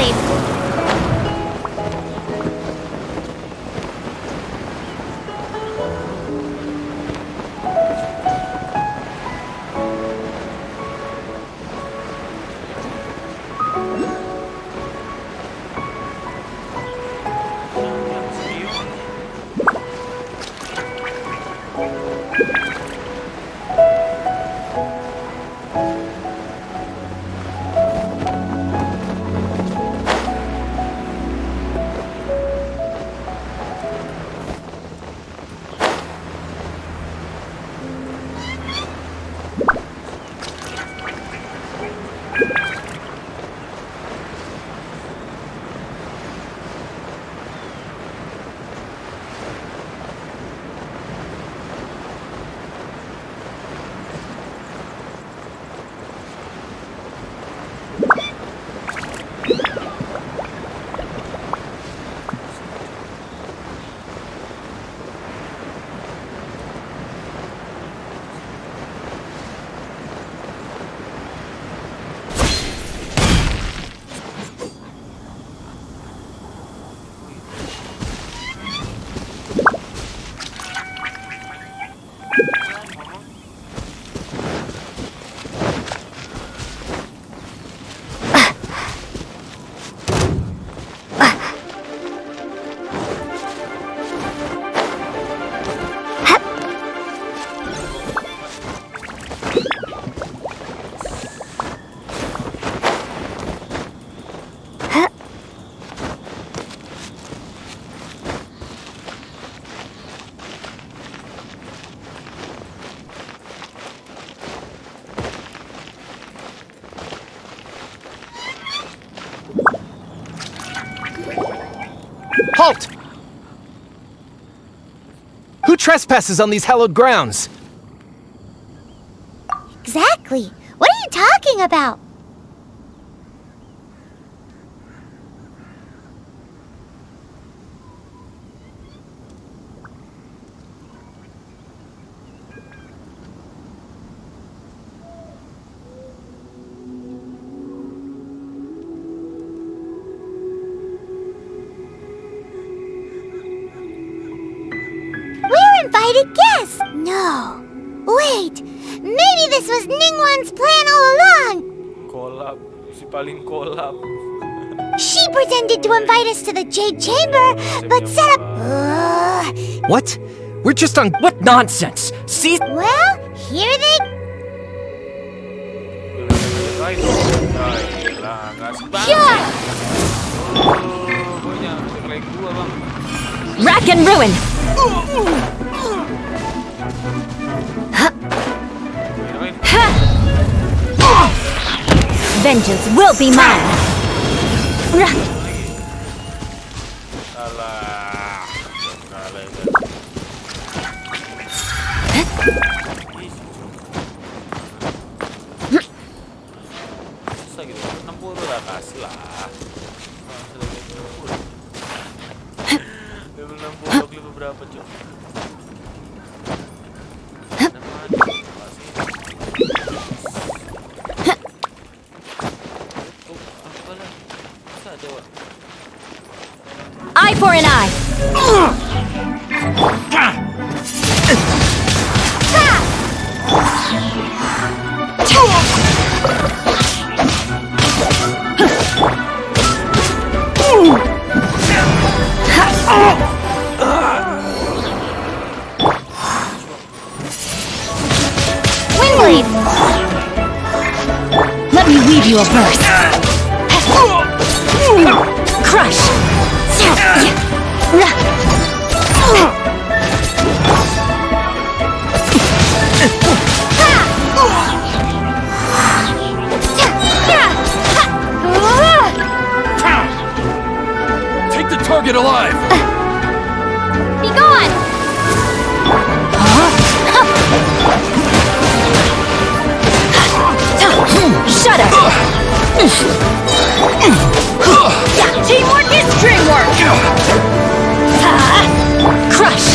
blade! Halt! Who trespasses on these hallowed grounds? Exactly. What are you talking about? We're invited guests! No. Wait, maybe this was Ningwan's plan all along! Kolab. Si paling kolab. She pretended to invite us to the Jade Chamber, but set up... What? We're just on... What nonsense! See? Well, here they... Sure! Rack and ruin! Vengeance will be mine! Alah. Susah gitu. 60 lah kasih lah. Level 60 level berapa cuy? Eye for an eye! Windblade! Let me weave you a burst! Crush! Take the target alive! Be gone! Shut up! Teamwork is dreamwork! Crush!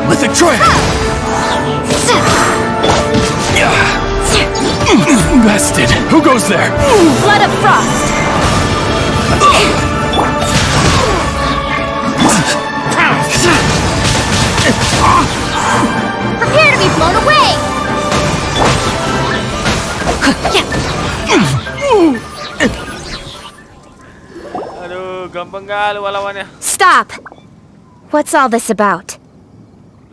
Mythic Triumph! Bested! Who goes there? Flood of frost! gampang nga lawan-lawannya. Stop! What's all this about?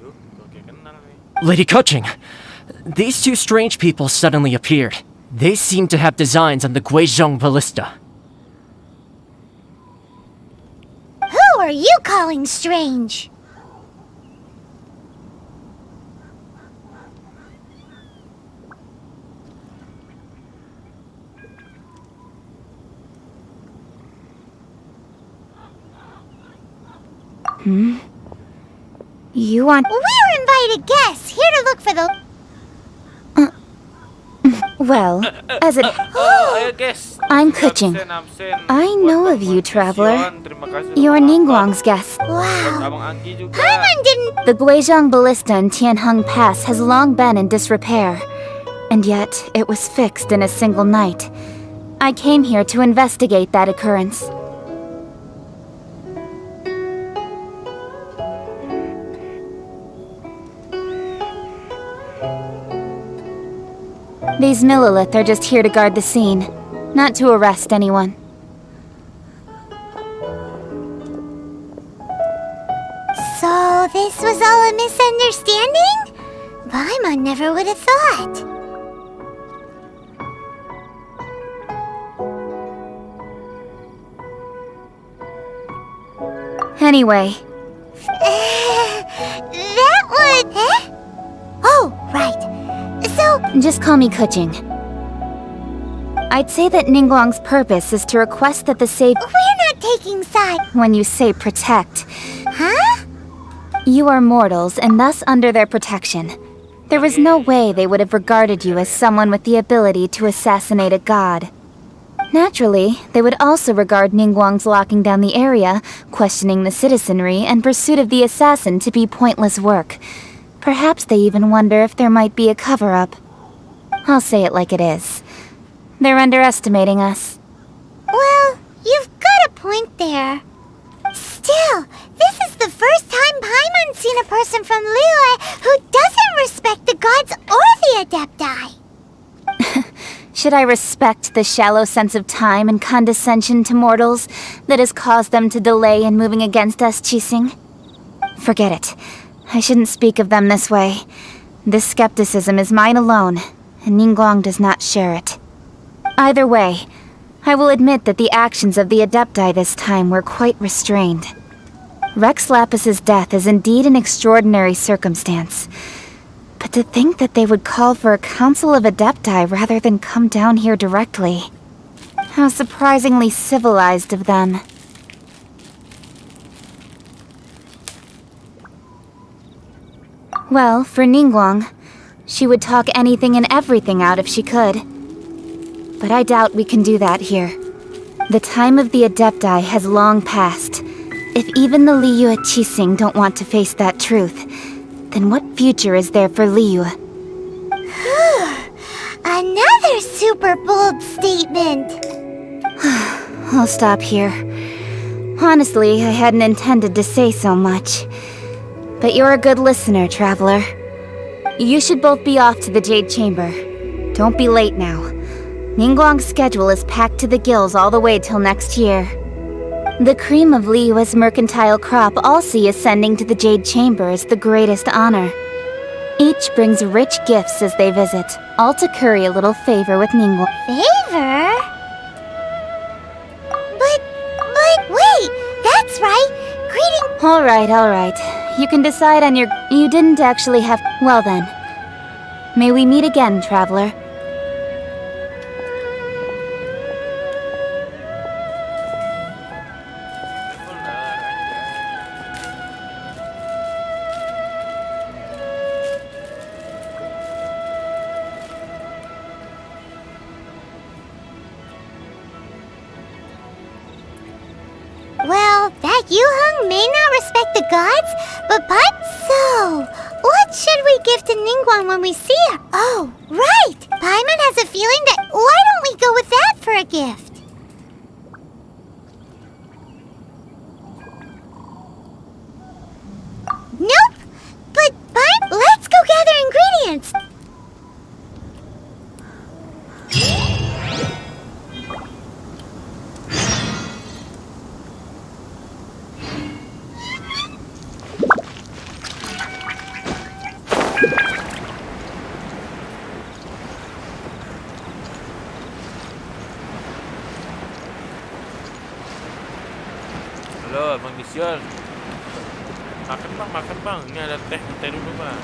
Duh, oke kenal nih. Lady Keqing, these two strange people suddenly appeared. They seem to have designs on the Guizhong ballista. Who are you calling strange? You want... We're invited guests, here to look for the... Well, as it... Ayo guys. I'm Keqing. Absen. I know of you, traveler. Terima kasih. You're udah Ningguang's guest. Wow. Abang Anggi juga. Paimon didn't... The Guizhong ballista in Tianheng Pass has long been in disrepair. And yet, it was fixed in a single night. I came here to investigate that occurrence. These Millilith are just here to guard the scene, not to arrest anyone. So this was all a misunderstanding? Paimon never would have thought. Anyway. That would... Oh, right. So... Just call me Keqing. I'd say that Ningguang's purpose is to request that the save... We're not taking sides. When you say protect. Huh? You are mortals, and thus under their protection. There was no way they would have regarded you as someone with the ability to assassinate a god. Naturally, they would also regard Ningguang's locking down the area, questioning the citizenry, and pursuit of the assassin to be pointless work. Perhaps they even wonder if there might be a cover-up. I'll say it like it is. They're underestimating us. Well, you've got a point there. Still, this is the first time Paimon's seen a person from Liyue who doesn't respect the gods or the Adepti. Should I respect the shallow sense of time and condescension to mortals that has caused them to delay in moving against us, Qixing? Forget it. I shouldn't speak of them this way. This skepticism is mine alone, and Ningguang does not share it. Either way, I will admit that the actions of the Adepti this time were quite restrained. Rex Lapis's death is indeed an extraordinary circumstance. But to think that they would call for a council of Adepti rather than come down here directly. How surprisingly civilized of them. Well, for Ningguang, she would talk anything and everything out if she could. But I doubt we can do that here. The time of the Adepti has long passed. If even the Liyue Qixing don't want to face that truth, then what future is there for Liyue? Another super bold statement! I'll stop here. Honestly, I hadn't intended to say so much. But you're a good listener, traveler. You should both be off to the Jade Chamber. Don't be late now. Ningguang's schedule is packed to the gills all the way till next year. The cream of Liyue's mercantile crop all see ascending to the Jade Chamber as the greatest honor. Each brings rich gifts as they visit, all to curry a little favor with Ningguang. Favor? But wait, that's right. Greeting... Alright. You can decide on your... You didn't actually have... Well then. May we meet again, traveler. Well, that Yuheng may not respect the gods, but So, what should we give to Ningguang when we see her? Oh, right! Paimon has a feeling that... Why don't we go with that for a gift? Nope! But, let's go gather ingredients! Halo, Bang Misyol. Makan bang. Ini ada teh dulu bang.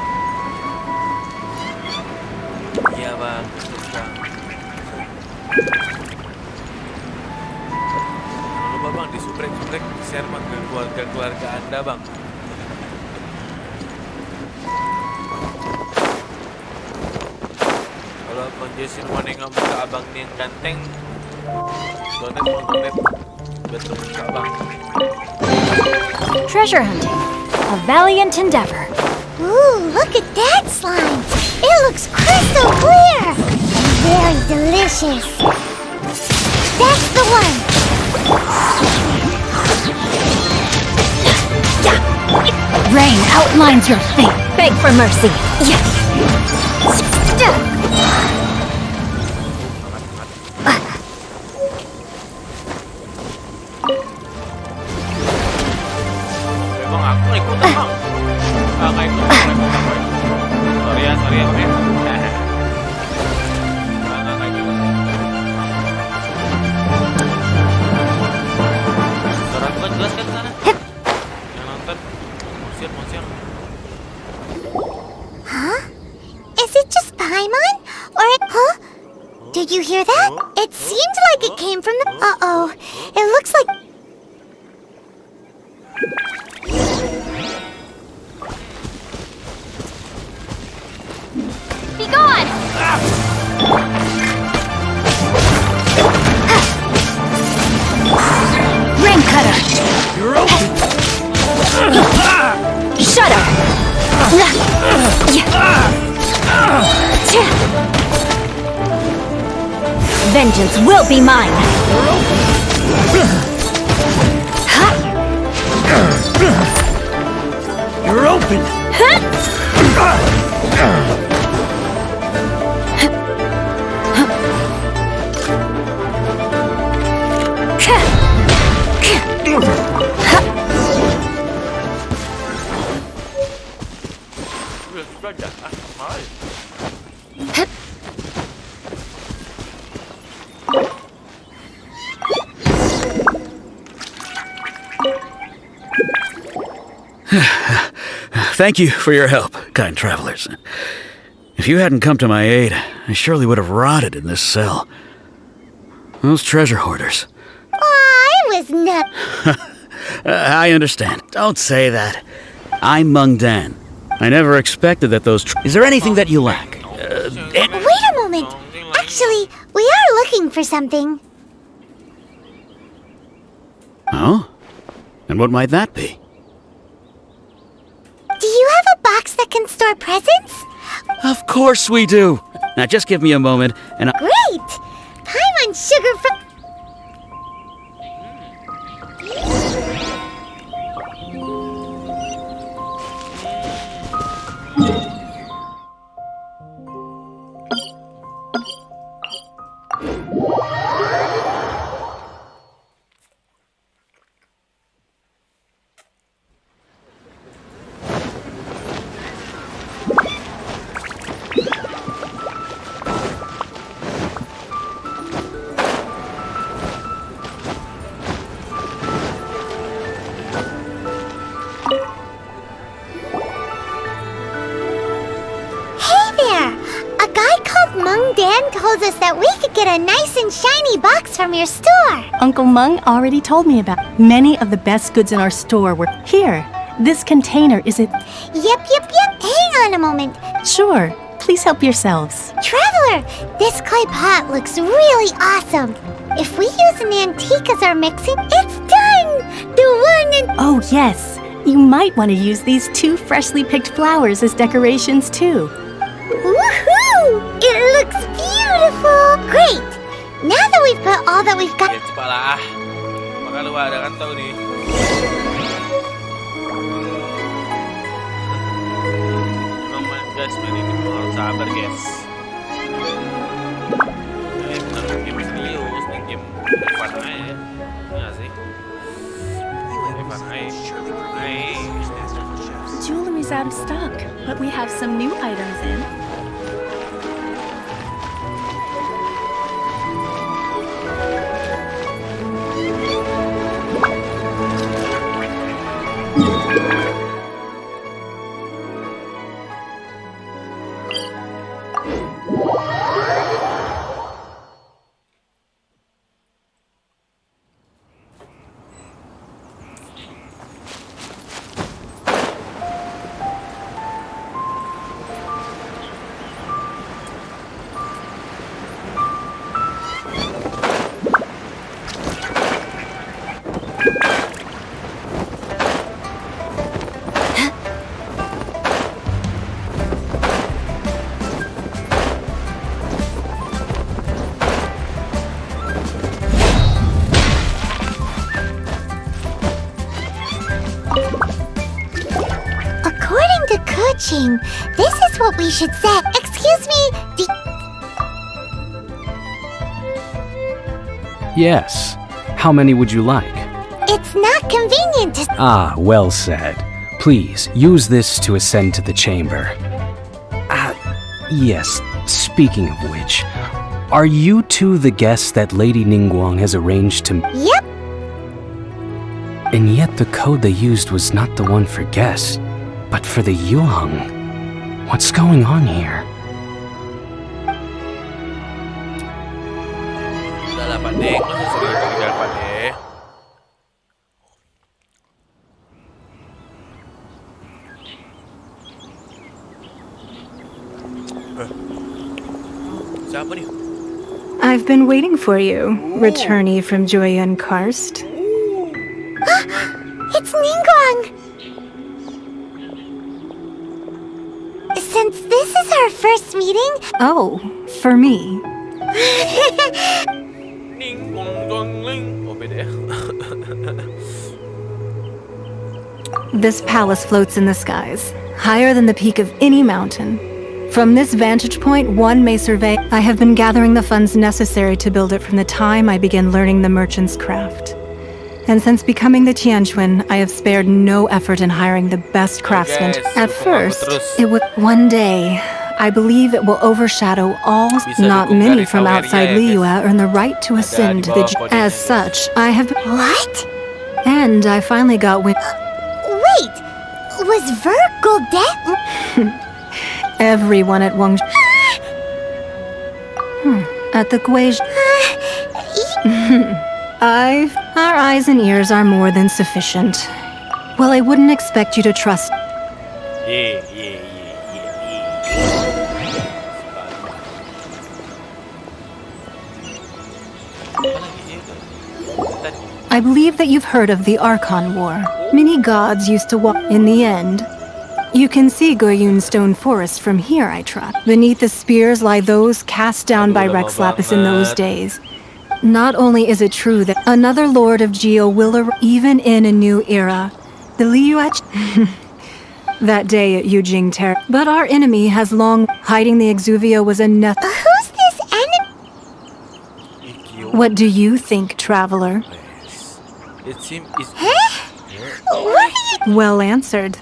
Iya bang, betul bang. Jangan lupa bang, disubrek share bang ke keluarga Anda bang. Kalau Bang Jason mau nengok muka abang ni yang ganteng, donat betul muka abang. Treasure hunting, a valiant endeavor. Ooh, look at that slime! It looks crystal clear! And very delicious! That's the one! Rain outlines your fate. Beg for mercy. Emang aku nggak ikutan bang? Nggak ikutan. Sorry ya bang. Nggak ikutan. Suara aku kan jelas kan sana? Yang nonton, Monsier. Huh? Is it just Paimon? Or it... Huh? Did you hear that? It seems like it came from the... Uh-oh. It looks like... Be gone! Rain cutter. You're open! Shudder. Vengeance will be mine. You're open! Belajar. Mahal. Thank you for your help, kind travelers. If you hadn't come to my aid, I surely would have rotted in this cell. Those treasure hoarders. I was not... I understand. Don't say that. I'm Mung Dan. I never expected that those... Is there anything that you lack? Wait a moment! Actually, we are looking for something. Oh? And what might that be? Do you have a box that can store presents? Of course we do! Now just give me a moment, and I... Great! Paimon sugar from... Told us that we could get a nice and shiny box from your store. Uncle Mung already told me about many of the best goods in our store were here. This container is it? Yep. Hang on a moment. Sure. Please help yourselves. Traveler, this clay pot looks really awesome. If we use an antique as our mixing, it's done! The one and... Oh, yes. You might want to use these 2 freshly picked flowers as decorations, too. Woohoo! It looks beautiful! Great! Now that we've put all that we've got... Cepatlah ah. Maka lu ada kan tahu nih. Memang guys, ini harus sabar guys. Ini bener game serius, nih game fun aja. Iya sih. Fun aja. Jewelry's out of stock, but we have some new items in. According to Kuching, this is what we should say. Excuse me, Yes. How many would you like? it's not convenient to... Ah, well said. Please, use this to ascend to the chamber. Yes, speaking of which, are you two the guests that Lady Ningguang has arranged to... Yep. And yet the code they used was not the one for guests, but for the Yuheng. What's going on here? Udah lah Pak De, nggak usah sering kerjaan Pak De. Siapa nih? I've been waiting for you, returnee from Joyun Karst. It's Ningguang! Since this is our first meeting... Oh, for me. Ning gong dong ling. Oh beda ya. This palace floats in the skies, higher than the peak of any mountain. From this vantage point, one may survey. I have been gathering the funds necessary to build it from the time I began learning the merchant's craft. And since becoming the Tianquan, I have spared no effort in hiring the best craftsmen. At first, it would... One day, I believe it will overshadow all. Not many from outside Liyue earn the right to ascend to the... As such, I have... What? And I finally got wind... Wait! Was Virgo dead? Everyone at Wang... At the Guizhou... Our eyes and ears are more than sufficient. Well, I wouldn't expect you to trust... Yeah. I believe that you've heard of the Archon War. Many gods used to walk... In the end, you can see Goyun Stone Forest from here, I trust. Beneath the spears lie those cast down by Rex Lapis in those days. Not only is it true that another Lord of Geo will arrive, even in a new era, the Liyue... that day at Yujing Terrace. But our enemy has long... Hiding the Exuvio was a net... Who's this enemy? What do you think, traveler? It seems... Huh? What are you... Well answered.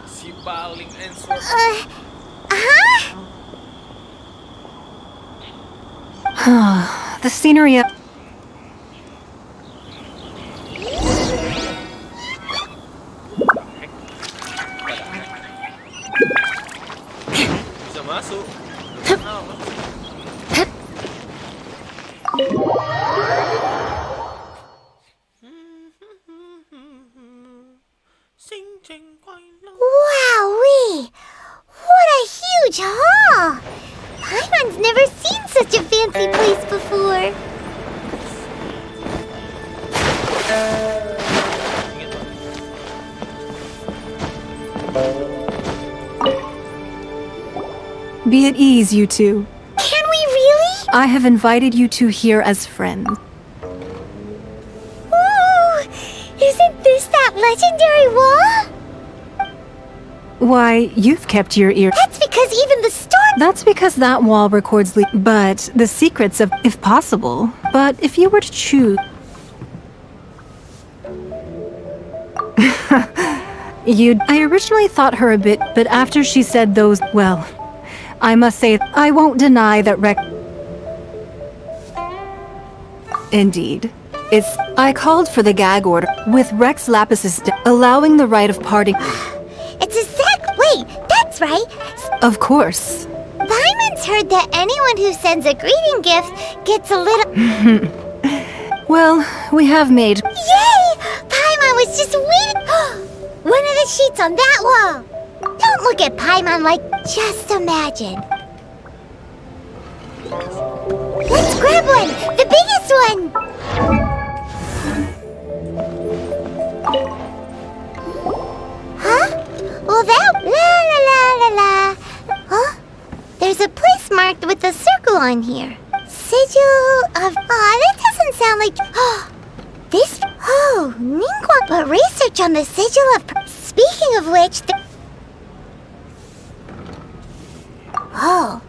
Si paling answer. The scenery... Bisa masuk. Wowee! What a huge hall! Paimon's never seen such a fancy place before. Be at ease, you two. Can we really? I have invited you two here as friends. Ooh! Isn't this that legendary wall? Why, you've kept your ear... That's because even the storm... That's because that wall records but the secrets of... If possible. But if you were to choose... I originally thought her a bit, but after she said those... Well, I must say, I won't deny that Indeed. I called for the gag order, with Rex Lapis's allowing the right of parting... It's a sec... Wait, that's right. Of course. Paimon's heard that anyone who sends a greeting gift gets a little... Well, we have made... Yay! Paimon was just waiting... One of the sheets on that wall! Don't look at Paimon like... Just imagine. Let's grab one! The biggest one! on here? Sigil of... that doesn't sound like... this... Oh, Ningguang... But research on the sigil of... Speaking of which... Oh,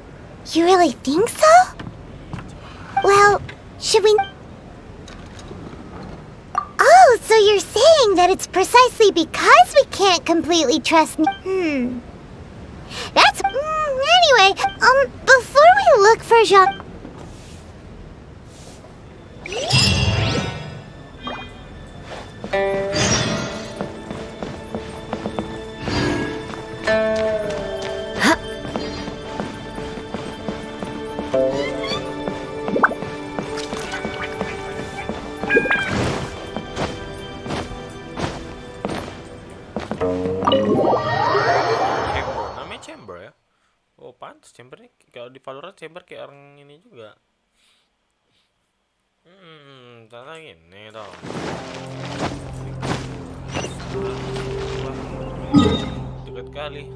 you really think so? Well, should we... Oh, so you're saying that it's precisely because we can't completely trust... That's... anyway, before we look for Jean... Chamber ya. Oh, pantas chamber nih. Kalau di Valorant chamber kayak orang ini juga. Ternyata gini dong. Dekat kali.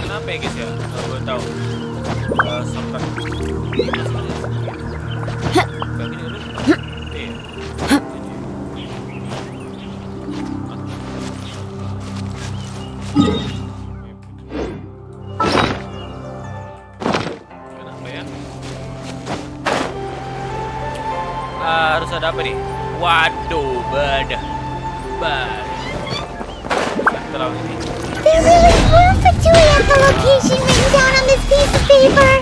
Kenapa ya guys ya? Gue tahu. Sampai kenapa ya? Harus ada apa nih? Waduh, badah. Terlalu ini. There really were Fatui at the location written down on this piece of paper.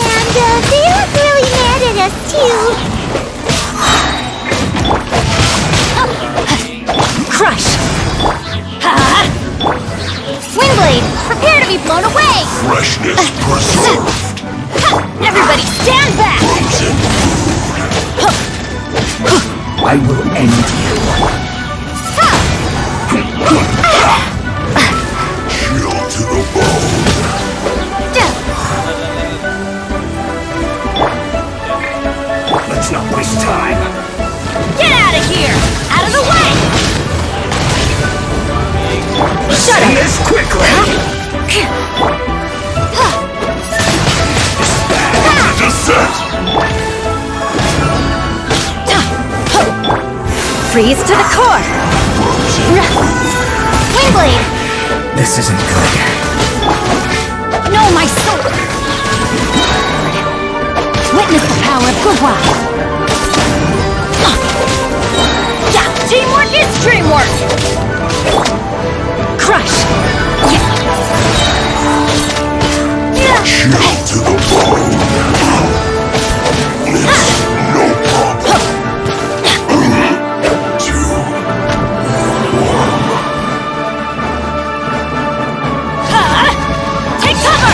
And, they look really mad at us, too. Crush! Windblade, prepare to be blown away! Freshness preserved. Everybody stand back! I will end you. Chill to the bone. Let's not waste time. Get out of here! Out of the way! Shut up! This quickly. Descent. Freeze to the core! Windblade! This isn't good. No, my sword! Witness the power of Guhua! Yeah, teamwork is dreamwork! Crush! Yeah. Chill to the bone. It's no problem. 2, 1. Take cover!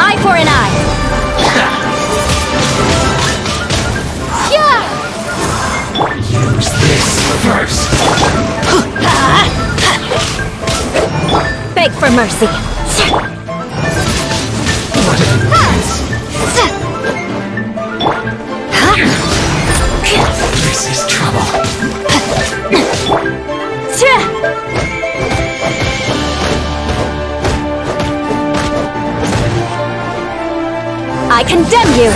Eye for an eye! Use this first. Beg for mercy! This is trouble. I condemn you!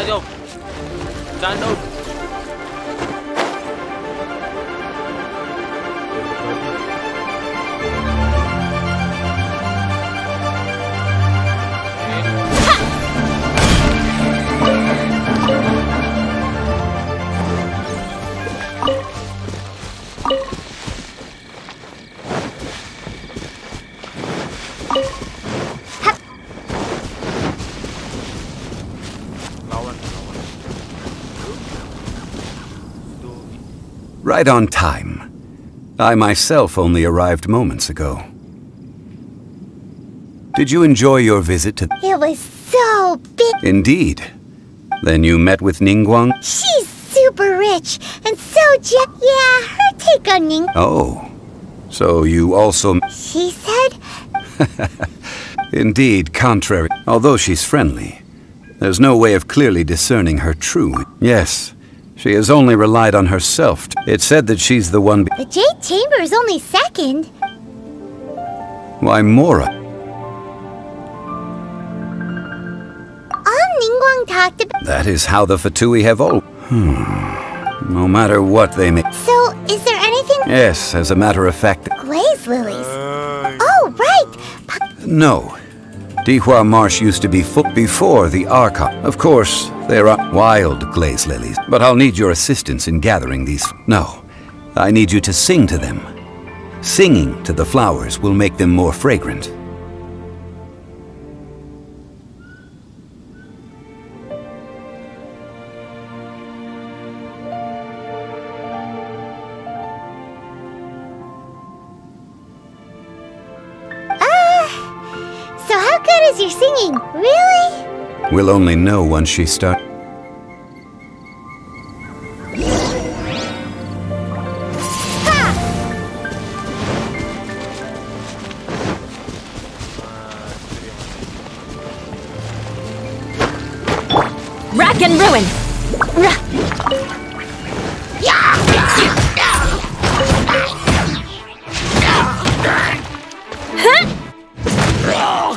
Sana jom. Jangan dong. Right on time. I myself only arrived moments ago. Did you enjoy your visit to... It was so big. Indeed. Then you met with Ningguang? She's super rich and so yeah, her take on Ning. Oh. So you also... She said... Indeed, contrary. Although she's friendly, there's no way of clearly discerning her true... Yes. She has only relied on herself. It said that she's the one... The Jade Chamber is only second. Why, Mora? Ningguang talked about... That is how the Fatui have all... No matter what they may... So, is there anything... Yes, as a matter of fact... Glaze lilies. Oh, right! No. Dihua Marsh used to be full before the Archon. Of course, there are wild glaze lilies, but I'll need your assistance in gathering these. No, I need you to sing to them. Singing to the flowers will make them more fragrant. So how good is your singing? Really? We'll only know once she starts. Rack and ruin!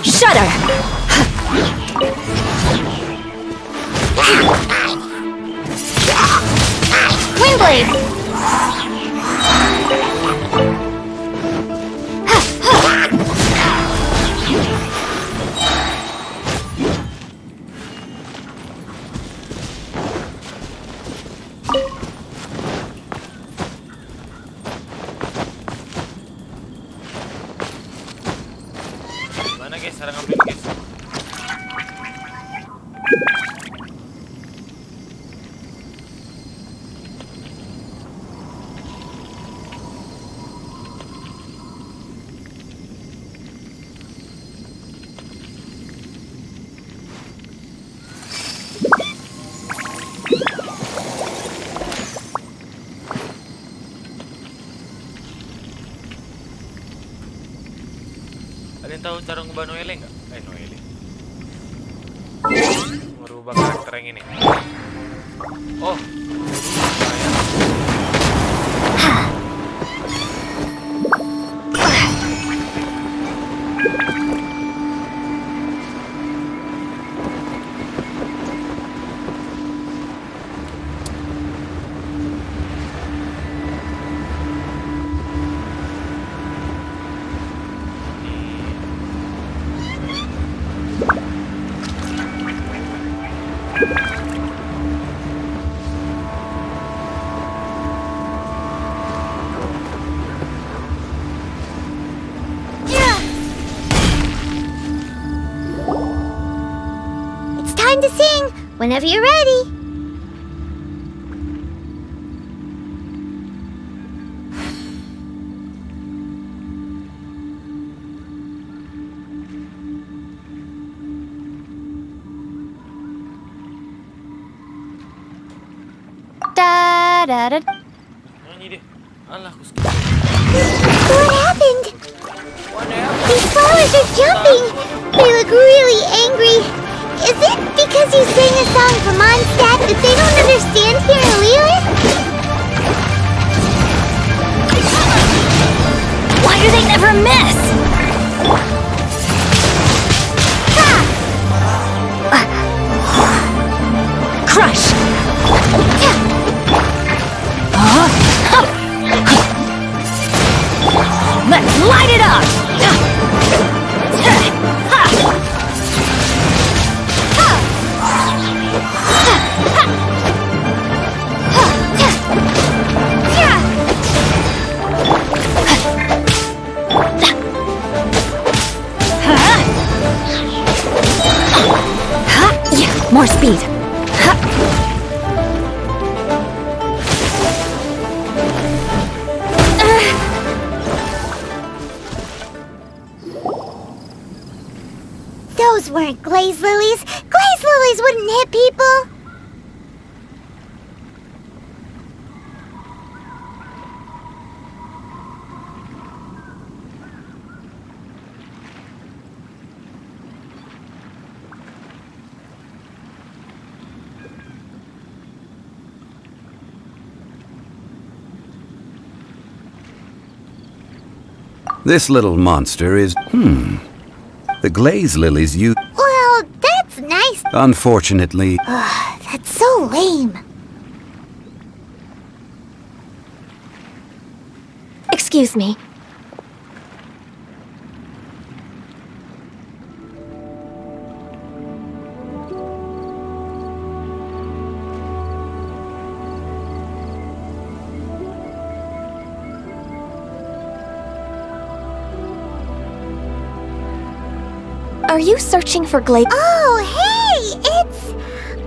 Shudder! Windblade! Mana guys, sekarang ambil guys. Ada yang tahu cara ngubah Noelle nggak? Noelle. Merubah karakter yang ini. Oh. Time to sing whenever you're ready. Da da da. Nyanyi deh. Alah, aku skip. What happened? These flowers are jumping. They look really angry. Is it because you sang a song for Mondstadt that they don't understand here in Liyue? Why do they never miss? crush! Let's light it up! Yeah, more speed. Those weren't glaze lilies. Glaze lilies wouldn't hit people. This little monster is... The glaze lilies you... Well, that's nice. Unfortunately... That's so lame. Excuse me. Are you searching for glaze? Oh, hey! It's...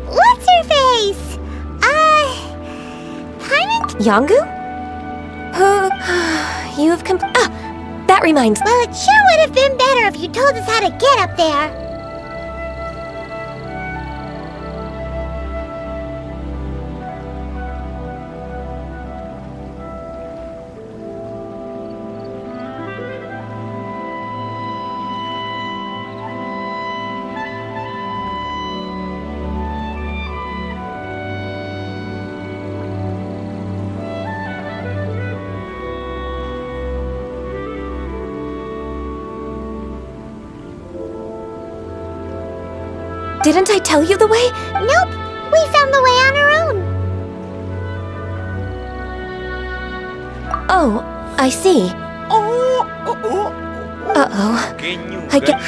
What's her face? Paimon? Yongu? You've that reminds... Well, it sure would have been better if you told us how to get up there. Didn't I tell you the way? Nope. We found the way on our own. Oh, I see. Uh-oh. I get...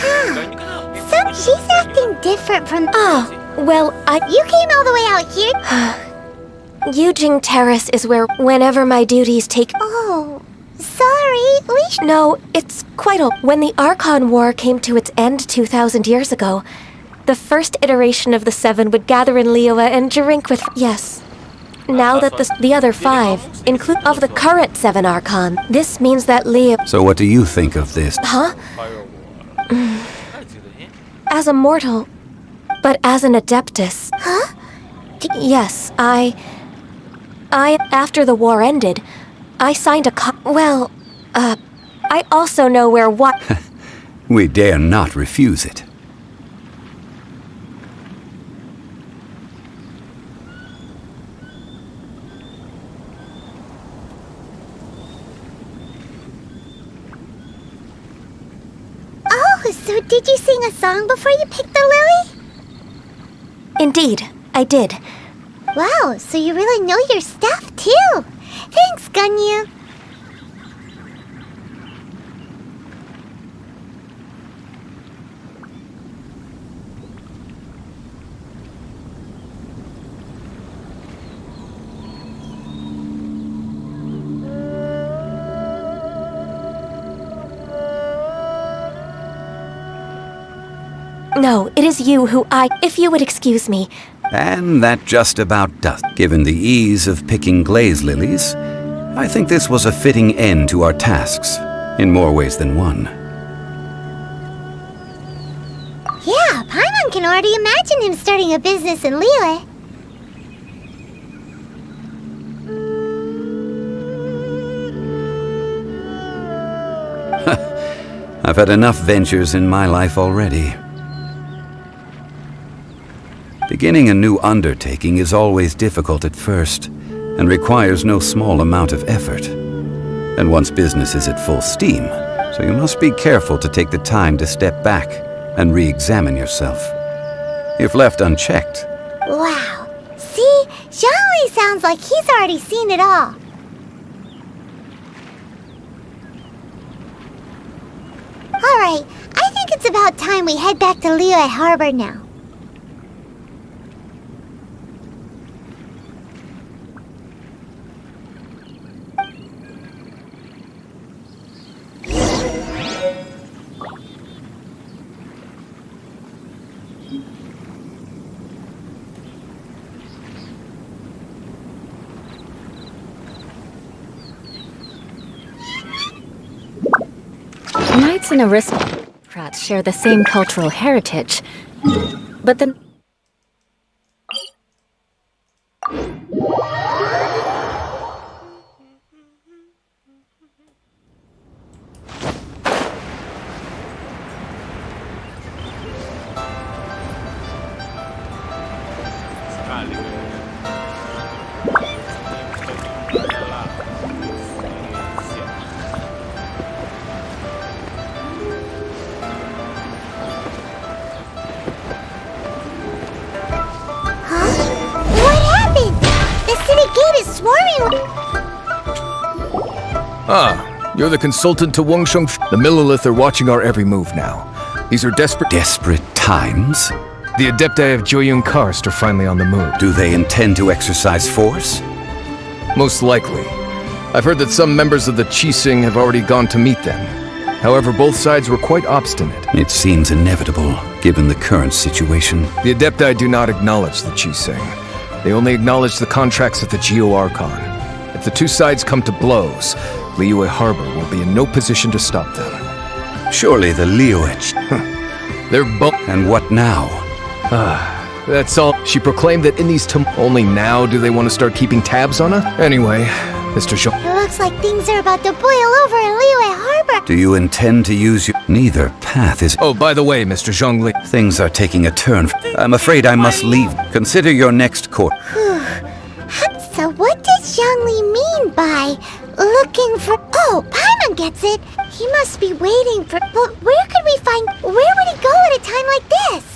So she's acting different from... well, You came all the way out here? Yujing Terrace is where whenever my duties take... Oh, sorry. No, it's quite old. When the Archon War came to its end 2,000 years ago, the first iteration of the Seven would gather in Liyue and drink with... Yes. Now that the other 5, include of the current 7 Archon, this means that Liyue... So what do you think of this? Huh? As a mortal, but as an Adeptus... Huh? Yes, I... After the war ended, I signed a I also know where what... We dare not refuse it. So did you sing a song before you picked the lily? Indeed, I did. Wow, so you really know your stuff, too. Thanks, Gunyu. No, it is you who if you would excuse me. And that just about does. Given the ease of picking glaze lilies, I think this was a fitting end to our tasks, in more ways than one. Yeah, Paimon can already imagine him starting a business in Liyue. I've had enough ventures in my life already. Beginning a new undertaking is always difficult at first, and requires no small amount of effort. And once business is at full steam, so you must be careful to take the time to step back and re-examine yourself. If left unchecked... Wow, See? Zhongli sounds like he's already seen it all. Alright, I think it's about time we head back to Liyue Harbor now. Knights and aristocrats share the same cultural heritage, but then... Sekali. Ah, you're the consultant to Wangsheng. The Millilith are watching our every move now. These are desperate times? The Adepti of Joyun Karst are finally on the move. Do they intend to exercise force? Most likely. I've heard that some members of the Qixing have already gone to meet them. However, both sides were quite obstinate. It seems inevitable, given the current situation. The Adepti do not acknowledge the Qixing. They only acknowledge the contracts of the Geo-Archon. If the two sides come to blows, Liyue Harbor will be in no position to stop them. Surely the Liyue... They're both... And what now? That's all. She proclaimed that in these only now do they want to start keeping tabs on her? Anyway, Mr. Zhong... It looks like things are about to boil over in Liyue Harbor. Do you intend to use your... Neither path is... Oh, by the way, Mr. Zhongli... Things are taking a turn. I'm afraid I must leave. Consider your next course. So what does Zhongli mean by looking for... Oh, Paimon gets it. He must be waiting for... But where could we find... Where would he go at a time like this?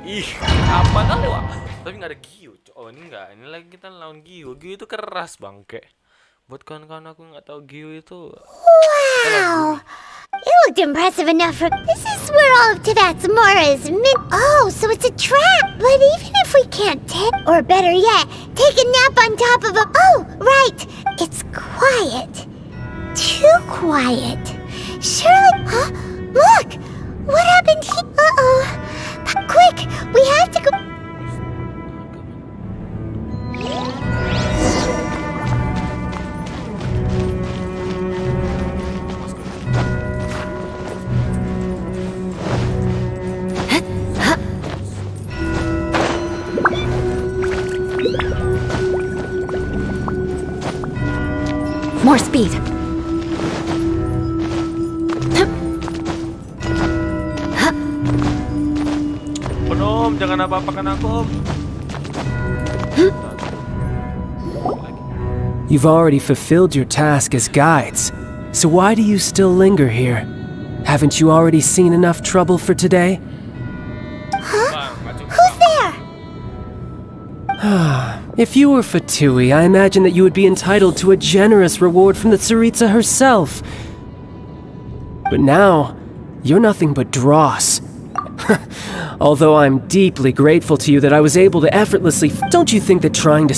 Ih, apa kali wah? Tapi nggak ada Gio. Oh ini nggak. Ini lagi kita lawan Gio. Gio itu keras bangke. Buat kawan-kawan aku nggak tahu Gio itu. Wow! It looked impressive enough for. This is where all of Tabatsumara is Oh, so it's a trap! But even if we can't or better yet, take a nap on top of a. Oh, right! It's quiet. Too quiet. Surely. Huh? Look! What happened here? Uh-oh. Quick! We have to go. More speed. Om, jangan apa-apakan aku, Om. You've already fulfilled your task as guides, so why do you still linger here? Haven't you already seen enough trouble for today? Huh? Who's there? If you were Fatui, I imagine that you would be entitled to a generous reward from the Tsaritsa herself. But now, you're nothing but dross. Although I'm deeply grateful to you that I was able to effortlessly... Don't you think that trying to...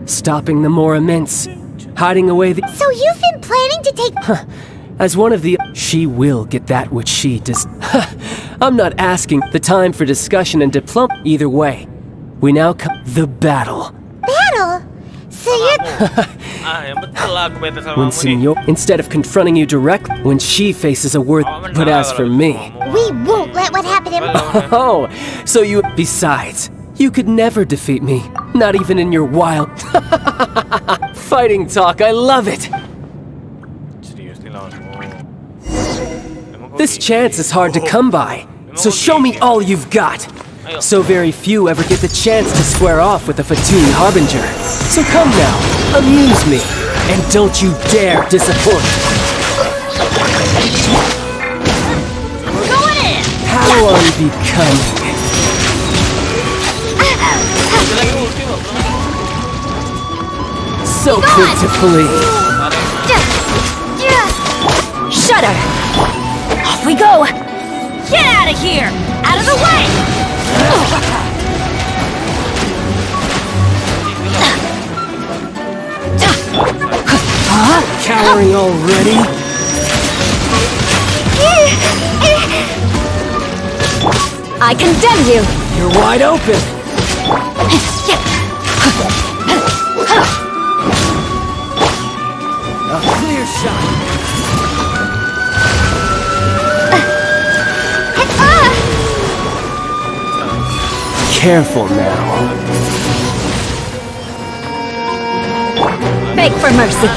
stopping the more immense... hiding away the... So you've been planning to take... As one of the... She will get that which she does... I'm not asking the time for discussion and diplomacy. Either way, we now come... The battle. Battle? So you're... Yang betul lah aku bete sama When kamu nih. Senor... Instead of confronting you directly, when she faces a word... But as for me... We won't let what happened in... Oh, so you... Besides, you could never defeat me. Not even in your wild... Fighting talk, I love it! Serius nih lawanmu. This chance is hard to come by, so show me all you've got. So very few ever get the chance to square off with a Fatui Harbinger. So come now, amuse me, and don't you dare disappoint. We're going in! How unbecoming. So quick to flee. Shudder! Off we go! Get out of here! Out of the way! Cowering already? I condemn you! You're wide open! A clear shot! Careful now. Beg for mercy.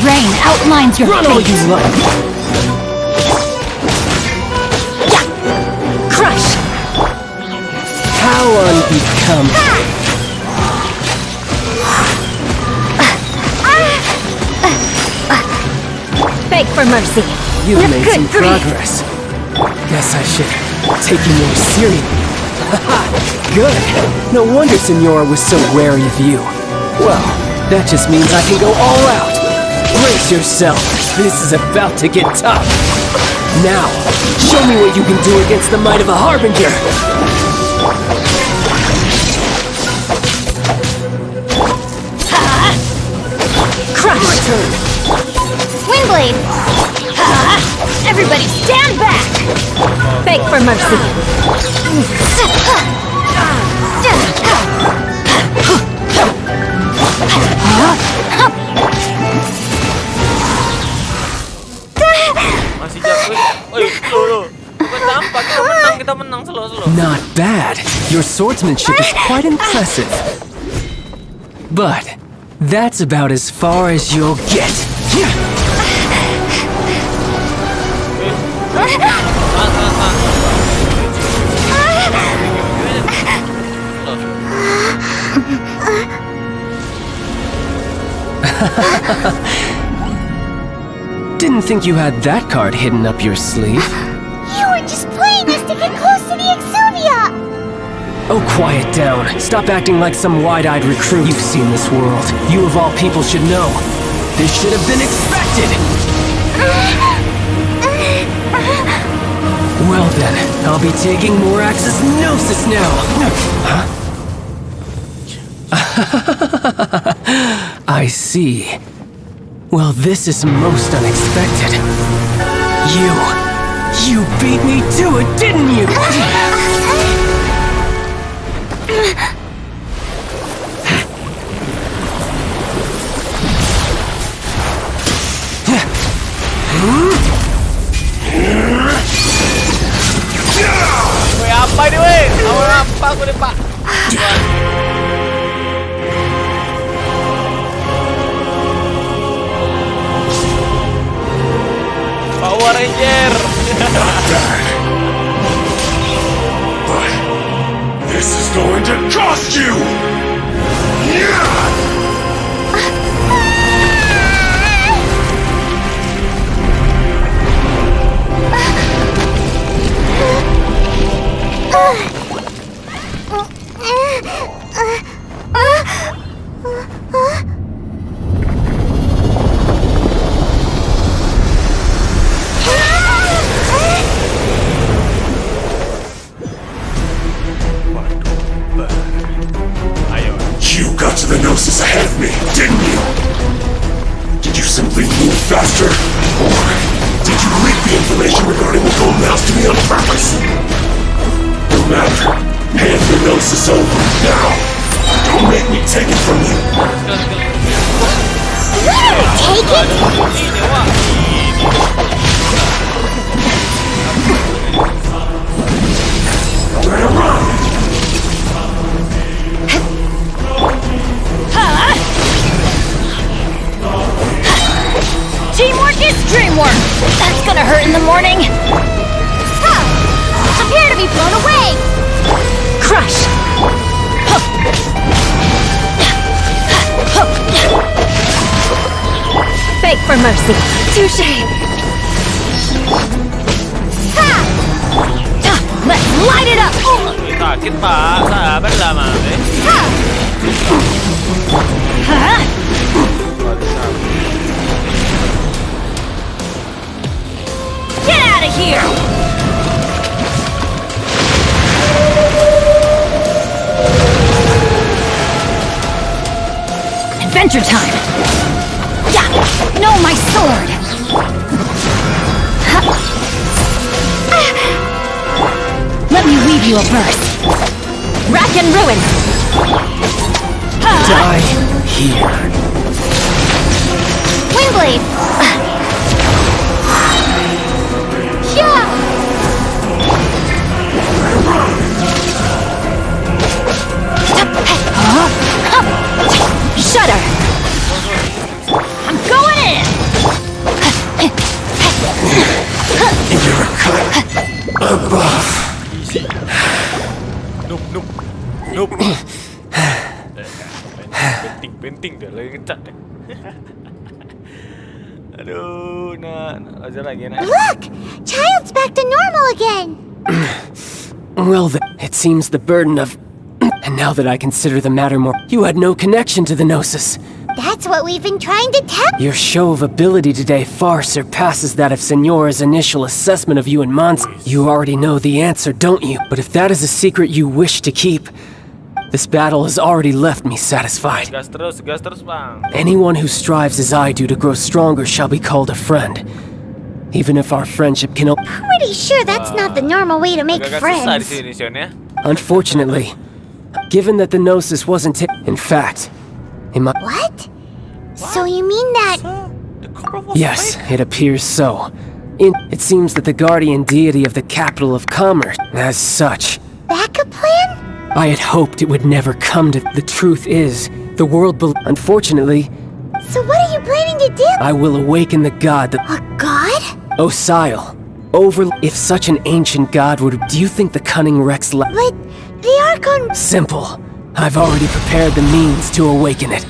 Rain outlines your Run all fate. you like. Crush! How unbecoming. Beg for mercy. You've made some Good grief. progress. Guess I should take you more seriously. Good. No wonder Senora was so wary of you. Well, that just means I can go all out. Brace yourself. This is about to get tough. Now, show me what you can do against the might of a Harbinger. Crush! My turn. Windblade! Everybody stand back! Beg for mercy. Masih jatuh. Loh. Bukan tampak, kita menang, slow. Not bad. Your swordsmanship is quite impressive. But that's about as far as you'll get. Didn't think you had that card hidden up your sleeve. You were just playing us to get close to the Exuvia! Oh, quiet down. Stop acting like some wide-eyed recruit. You've seen this world. You of all people should know. This should have been expected! Well then, I'll be taking more Axis Gnosis now! Huh? I see. Well, this is most unexpected. You beat me to it, didn't you? Weh, apa ini weh? Awal apa aku nih pak? Power Ranger. But this is going to cost you! You got to the Gnosis ahead of me, didn't you? Did you simply move faster? Or did you leak the information regarding the gold mouse to me on purpose? No matter. Hand the Gnosis over now. Don't make me take it from you. Take it? Better run! Teamwork is dreamwork! That's gonna hurt in the morning! Prepare to be blown away! Crush! Beg for mercy. Touché. Let's light it up! Sakit pak, sabar lah mas. Get out of here! Adventure time! Yeah! No, my sword! Let me weave you a verse. Rack and ruin! Die here. Windblade! Yeah! Shudder! I'm going in! You're a cut above. Nope. Penting dah lagi kecat deh. Aduh, nah, aja lagi nah. Look! Child's back to normal again! Well then, it seems the burden of... And now that I consider the matter more... You had no connection to the Gnosis. That's what we've been trying to tell. Your show of ability today far surpasses that of Senora's initial assessment of you and Mons. You already know the answer, don't you? But if that is a secret you wish to keep, this battle has already left me satisfied. Gas terus bang. Anyone who strives as I do to grow stronger shall be called a friend. Even if our friendship can... Pretty sure that's not the normal way to make Agak susah di friends. sini Sion ya. Unfortunately, given that the Gnosis wasn't... In fact, in my... What? So you mean that... Yes, it appears so. It seems that the guardian deity of the capital of commerce, as such... Backup plan? I had hoped it would never come to... The truth is, the world Unfortunately... So what are you planning to do? I will awaken the god that... A god? Osile. If such an ancient god would... Do you think the cunning Rex... But the Archon... Simple. I've already prepared the means to awaken it.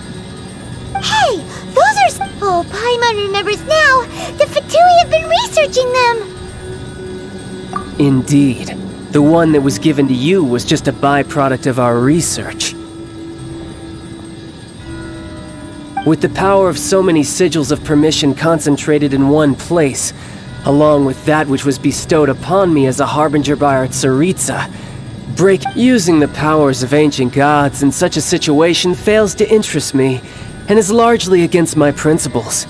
Hey! Those are... Oh, Paimon remembers now! The Fatui have been researching them! Indeed. The one that was given to you was just a byproduct of our research. With the power of so many sigils of permission concentrated in one place, along with that which was bestowed upon me as a harbinger by our Tsaritsa, using the powers of ancient gods in such a situation fails to interest me, and is largely against my principles.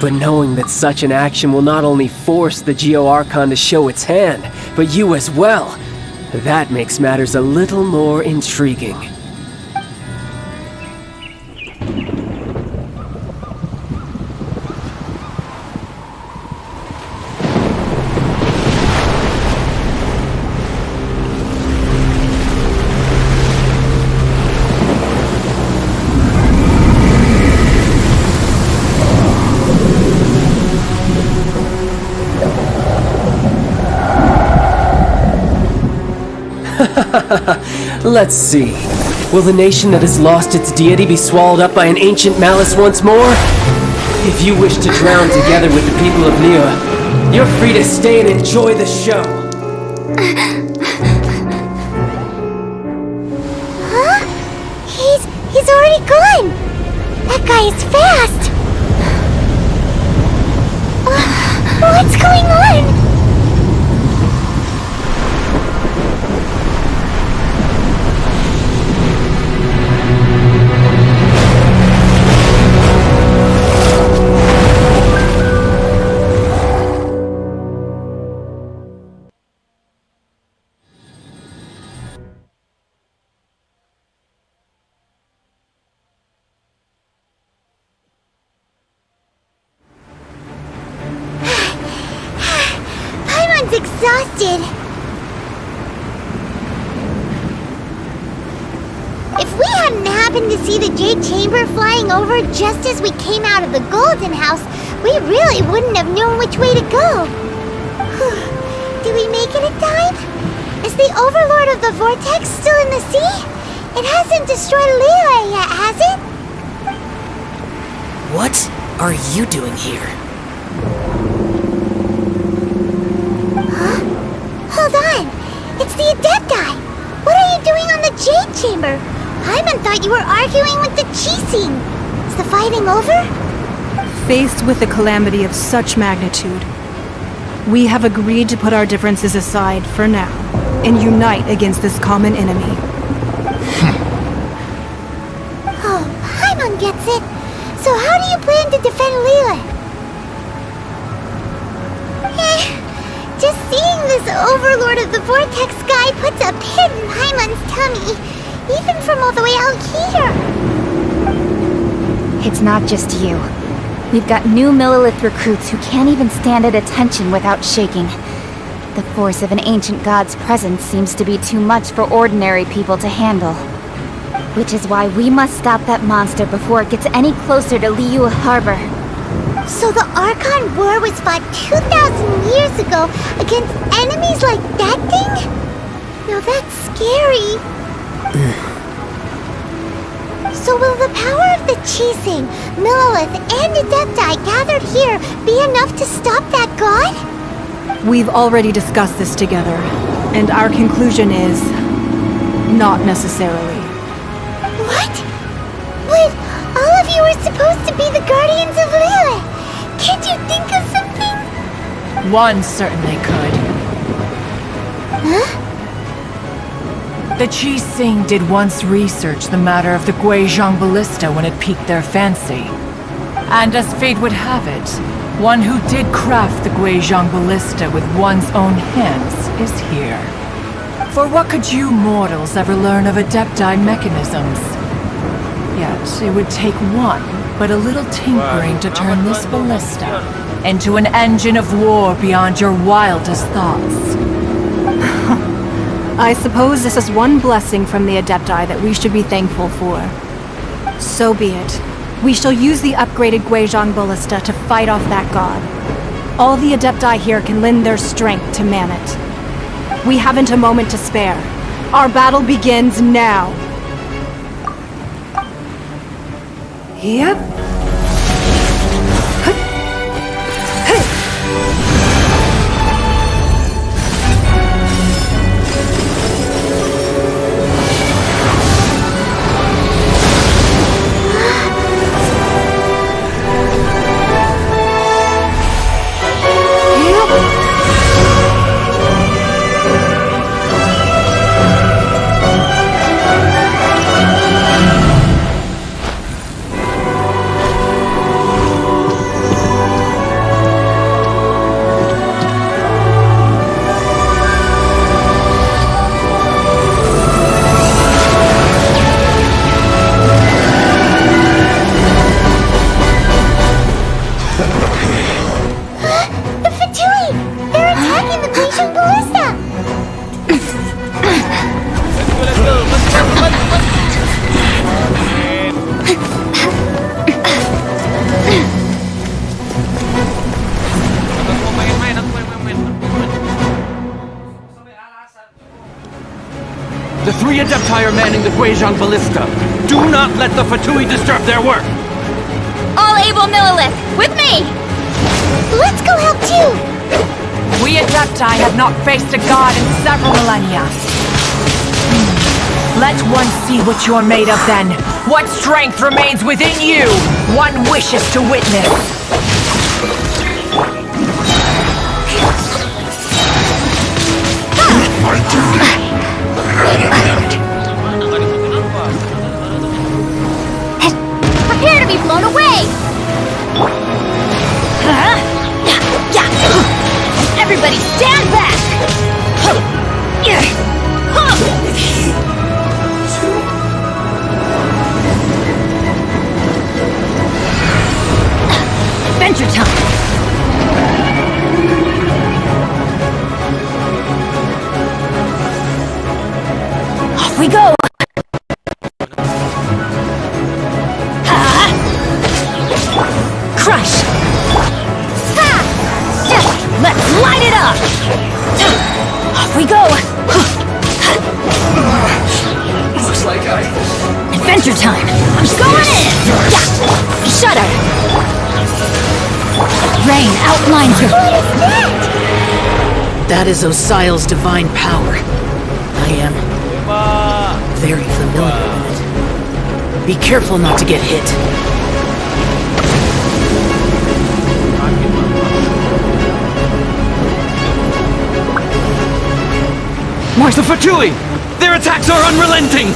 But knowing that such an action will not only force the Geo-Archon to show its hand, but you as well, that makes matters a little more intriguing. Let's see. Will the nation that has lost its deity be swallowed up by an ancient malice once more? If you wish to drown together with the people of Niwa, you're free to stay and enjoy the show. Huh? He's already gone! That guy is fast! What's going on? Exhausted. If we hadn't happened to see the Jade Chamber flying over just as we came out of the Golden House, we really wouldn't have known which way to go. Did we make it in time? Is the Overlord of the Vortex still in the sea? It hasn't destroyed Liyue yet, has it? What are you doing here? Hold on! It's the Adepti! What are you doing on the Jade Chamber? Paimon thought you were arguing with the Qixing! Is the fighting over? Faced with a calamity of such magnitude, we have agreed to put our differences aside for now and unite against this common enemy. Oh, Paimon gets it! So how do you plan to defend Liyue? Just seeing this Overlord of the Vortex guy puts a pit in Paimon's tummy, even from all the way out here. It's not just you. We've got new Millilith recruits who can't even stand at attention without shaking. The force of an ancient god's presence seems to be too much for ordinary people to handle. Which is why we must stop that monster before it gets any closer to Liyue Harbor. So the Archon War was fought 2,000 years ago against enemies like that thing? Now that's scary. So will the power of the Qixing, Millilith, and Adepti gathered here be enough to stop that god? We've already discussed this together, and our conclusion is not necessarily. What? But all of you are supposed to be the guardians of Liyue. Can't you think of something? One certainly could. Huh? The Qixing did once research the matter of the Guizhong Ballista when it piqued their fancy. And as fate would have it, one who did craft the Guizhong Ballista with one's own hands is here. For what could you mortals ever learn of Adepti mechanisms? Yet, it would take one but a little tinkering to turn this ballista into an engine of war beyond your wildest thoughts. I suppose this is one blessing from the Adepti that we should be thankful for. So be it. We shall use the upgraded Guizhong Ballista to fight off that god. All the Adepti here can lend their strength to man it. We haven't a moment to spare. Our battle begins now. Yep. The three Adepti are manning the Guizhong Ballista. Do not let the Fatui disturb their work! All able Millilith, with me! Let's go help too! We Adepti have not faced a god in several millennia. Let one see what you're made of then. What strength remains within you? One wishes to witness. My duty. Prepare to be blown away! Everybody stand back! Adventure time! Off we go! Crush! Let's light it up! Off we go! Looks like Adventure time! I'm going in! Yeah! Shudder! Rain outlines your... What is that? That is Osial's divine power. I am very familiar with it. Be careful not to get hit. Where's the Fatui? Their attacks are unrelenting!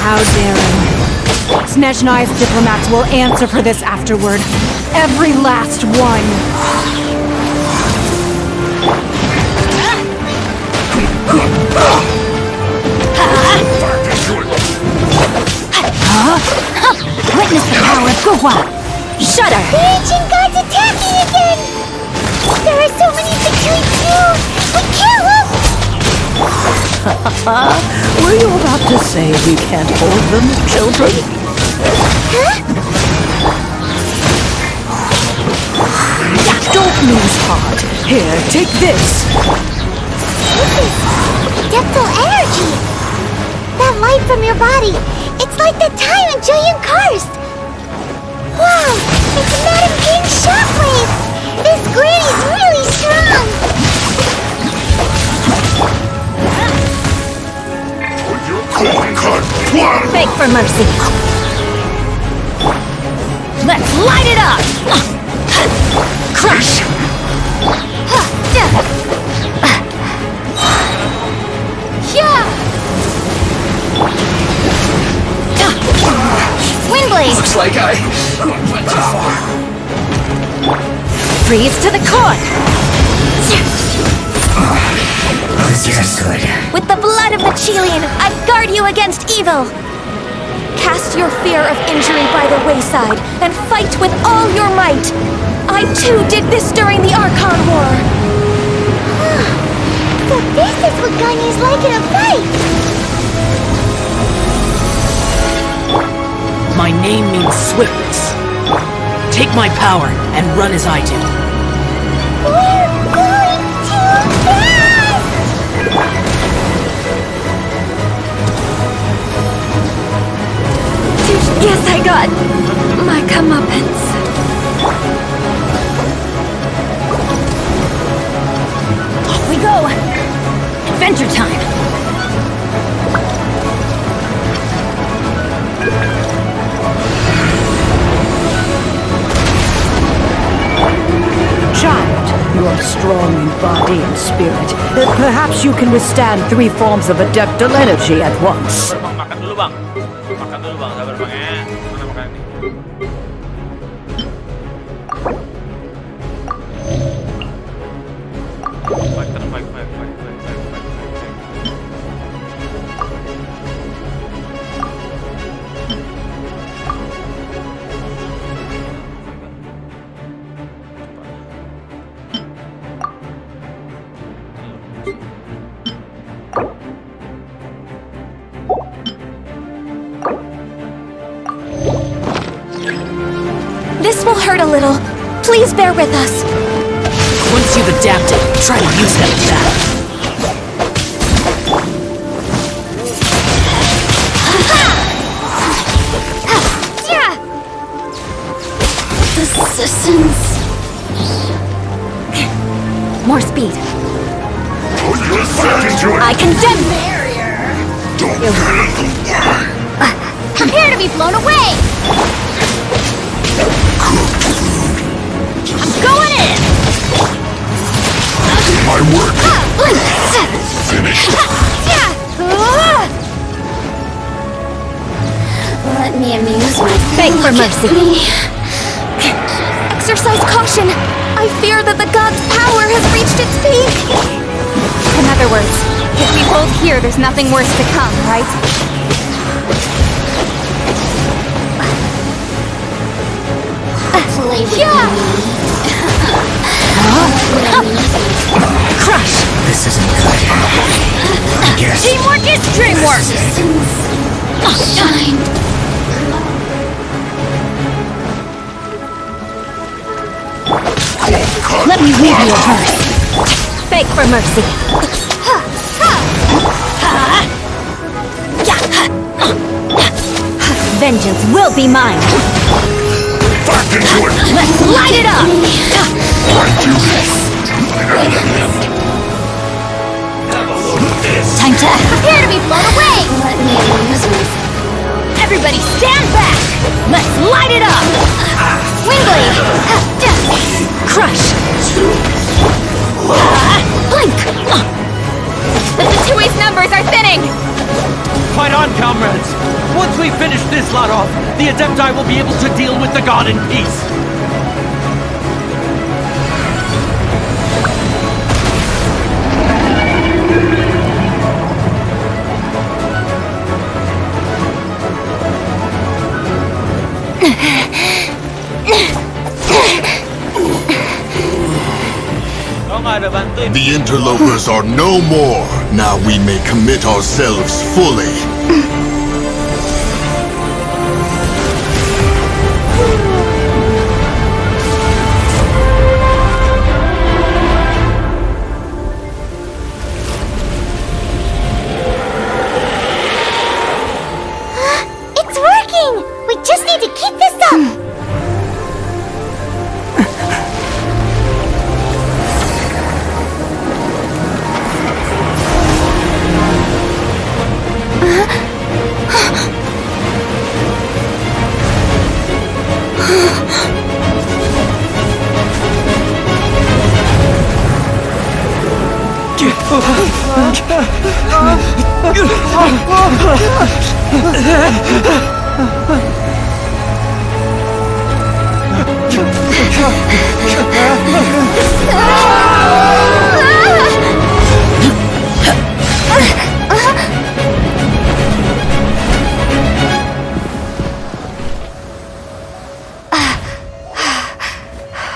How daring. Snezhnai's diplomats will answer for this afterward. Every last one. Witness the power of Guhua! Shudder! The ancient god's attacking again! There are so many Fatui too! We can't look! Were you about to say we can't hold them, children? Huh? Don't lose heart. Here, take this. This is Depthal energy! That light from your body, it's like the time in Julian Karst! Wow! It's Madame King's shockwave! This granny's really strong! Beg for mercy! Let's light it up! Crush! Windblade! Looks like I went too far. Freeze to the core! With the blood of the Chilean, I guard you against evil! Cast your fear of injury by the wayside and fight with all your might. I too did this during the Archon War. So this is what Ganya's like in a fight! My name means swiftness. Take my power and run as I do. We're going too fast! Yes, I got my comeuppance. Off we go! Adventure time! Child, you are strong in body and spirit. Perhaps you can withstand 3 forms of adeptal energy at once. Makan dulu bang. Makan dulu bang, sabar bang ya. Mana makan nih? This will hurt a little. Please bear with us. Once you've adapted, try to use them in battle. Resistance. More speed. I condemn Prepare to be blown away! I'm going in! My work. Finished. Let me amuse myself. Beg for mercy. Exercise caution. I fear that the god's power has reached its peak. In other words, if we hold here, there's nothing worse to come, right? Crush! This isn't good. I guess. Teamwork is dreamwork! Shine! Let me read you a verse. Beg for mercy. Vengeance will be mine. Back into it. Let's light it up! Time to Prepare to be blown away! Let me amuse myself. everybody stand back! Let's light it up! Wingblade! Crush! Blink! The Tui's numbers are thinning! Fight on, comrades! Once we finish this lot off, the Adepti will be able to deal with the god in peace! The interlopers are no more. Now we may commit ourselves fully. It's working! We just need to keep this up!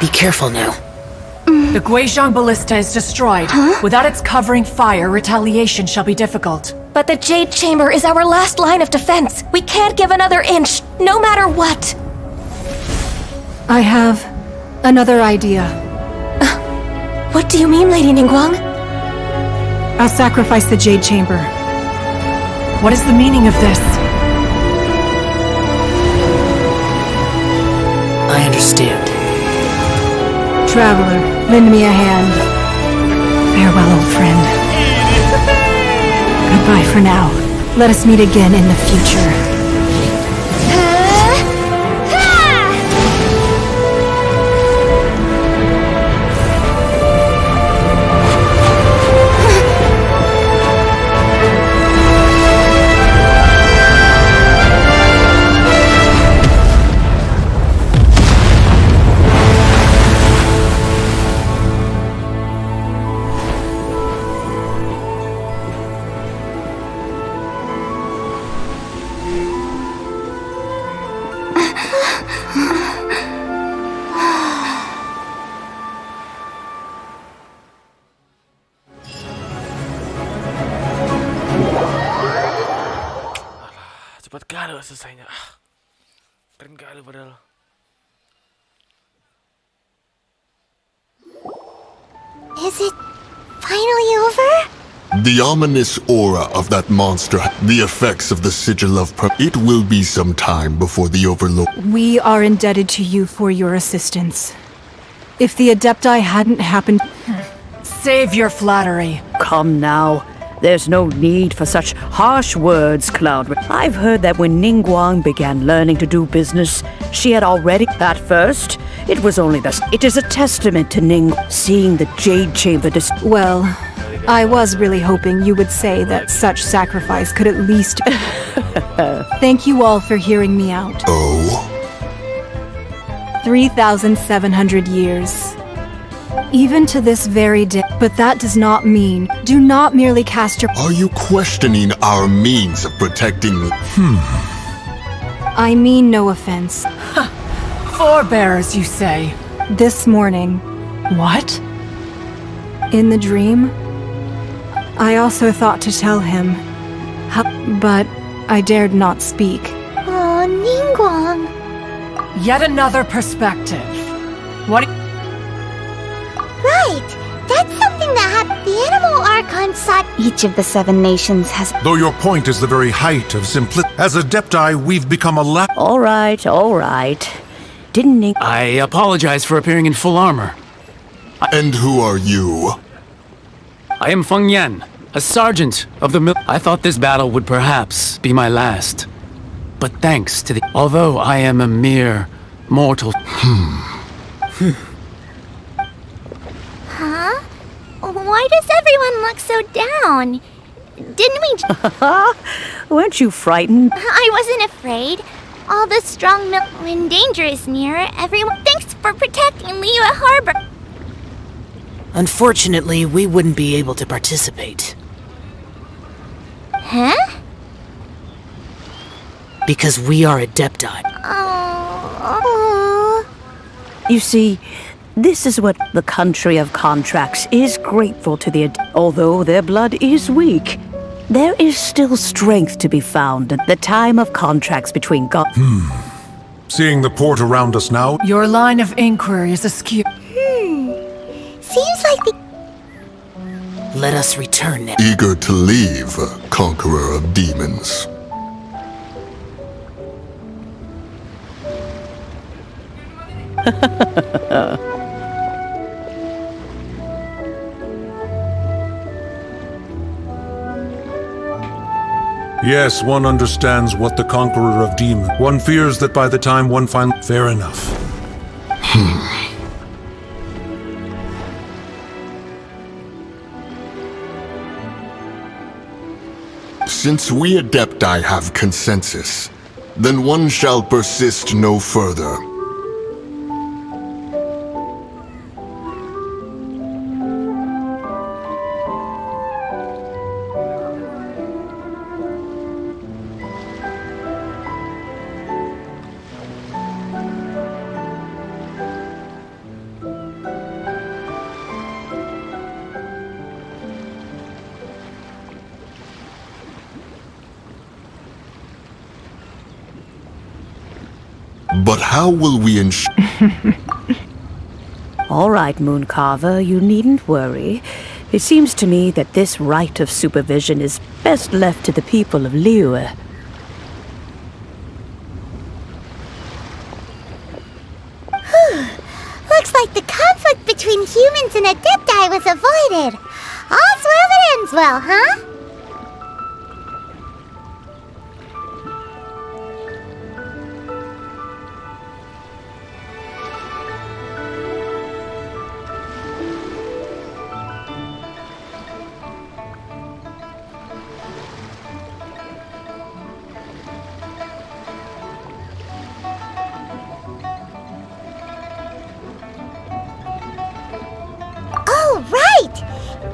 Be careful now. The Guizhong Ballista is destroyed. Without its covering fire, retaliation shall be difficult. But the Jade Chamber is our last line of defense. We can't give another inch, no matter what. I have another idea. What do you mean, Lady Ningguang? I'll sacrifice the Jade Chamber. What is the meaning of this? I understand. Traveler, lend me a hand. Farewell, old friend. Goodbye for now. Let us meet again in the future. Cepat kali selesainya. Keren kali padahal. Is it finally over? The ominous aura of that monster, the effects of the sigil of it will be some time before the Overlord. We are indebted to you for your assistance. If the Adepti hadn't happened... Save your flattery. Come now. There's no need for such harsh words, Cloud. I've heard that when Ningguang began learning to do business, she had already... At first, it was only the... It is a testament to Ning seeing the Jade Chamber... Well, I was really hoping you would say that such sacrifice could at least... Thank you all for hearing me out. Oh? 3,700 years. Even to this very day. But that does not mean, do not merely cast your... Are you questioning our means of protecting... I mean no offense. Forebears, you say? This morning. What? In the dream, I also thought to tell him, but I dared not speak. Oh, Ningguang. Yet another perspective. What? Right. That's something that happened. The Animal Archon sought... Each of the 7 nations has... Though your point is the very height of simplicity, as Adepti, we've become a All right. Didn't Ning... I apologize for appearing in full armor. And who are you? I am Feng Yan, a sergeant of the I thought this battle would perhaps be my last. But thanks to the... Although I am a mere mortal... Huh? Why does everyone look so down? Didn't we... Weren't you frightened? I wasn't afraid. All the strong when danger is near, everyone... Thanks for protecting Liyue Harbor. Unfortunately, we wouldn't be able to participate. Huh? Because we are Adepti. Oh. You see, this is what the country of contracts is grateful to the... Although their blood is weak, there is still strength to be found at the time of contracts between God... Seeing the port around us now... Your line of inquiry is askew. Seems like the... Let us return now. Eager to leave, conqueror of demons. Yes, one understands what the conqueror of demons... One fears that by the time one finally... Fair enough. Since we Adepti have consensus, then one shall persist no further. But how will we ensure... All right, Mooncarver, you needn't worry. It seems to me that this right of supervision is best left to the people of Liyue. Looks like the conflict between humans and Adepti was avoided. All's well that ends well, huh?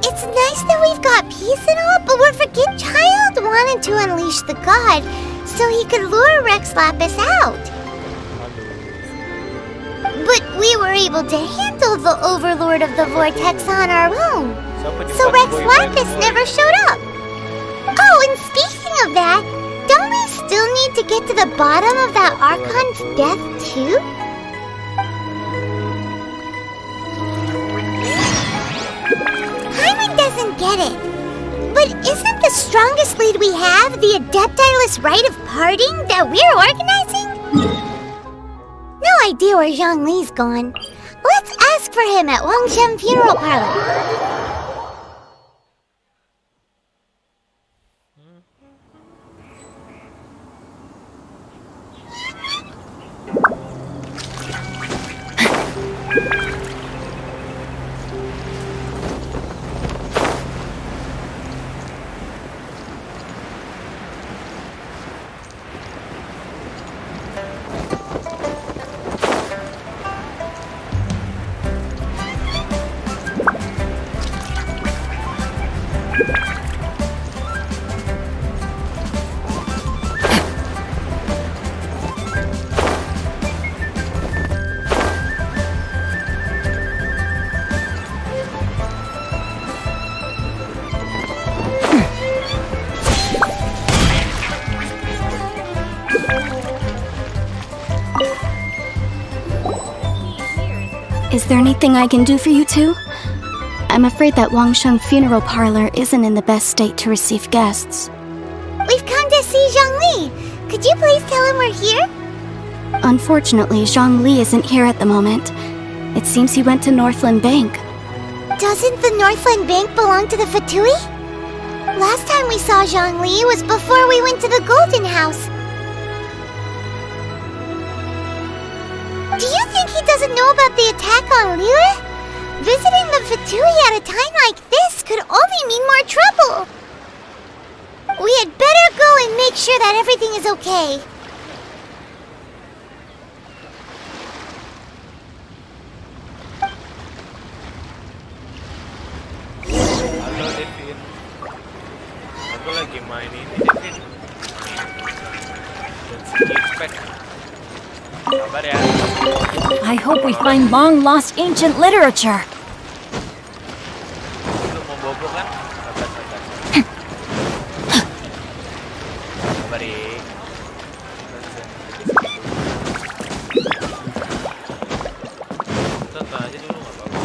It's nice that we've got peace and all, but we're forgetting Child wanted to unleash the god so he could lure Rex Lapis out. But we were able to handle the Overlord of the Vortex on our own, so Rex Lapis never showed up. Oh, and speaking of that, don't we still need to get to the bottom of that Archon's death too? Doesn't get it. But isn't the strongest lead we have the Adeptiless rite of parting that we're organizing? No idea where Zhongli's gone. Let's ask for him at Wangshen Funeral Parlor. Is there anything I can do for you two? I'm afraid that Wangshen Funeral Parlor isn't in the best state to receive guests. We've come to see Zhongli. Could you please tell him we're here? Unfortunately, Zhongli isn't here at the moment. It seems he went to Northland Bank. Doesn't the Northland Bank belong to the Fatui? Last time we saw Zhongli was before we went to the Golden House. Do you think he doesn't know about the attack on Liyue? Visiting the Fatui at a time like this could only mean more trouble. We had better go and make sure that everything is okay. Halo Devin, aku lagi main ini Devin. Dan skip. Kabar ya. I hope we find long-lost ancient literature. Lu mau bobo kan? Sabar. Kabar ya. Tonton aja dulu nggak apa-apa.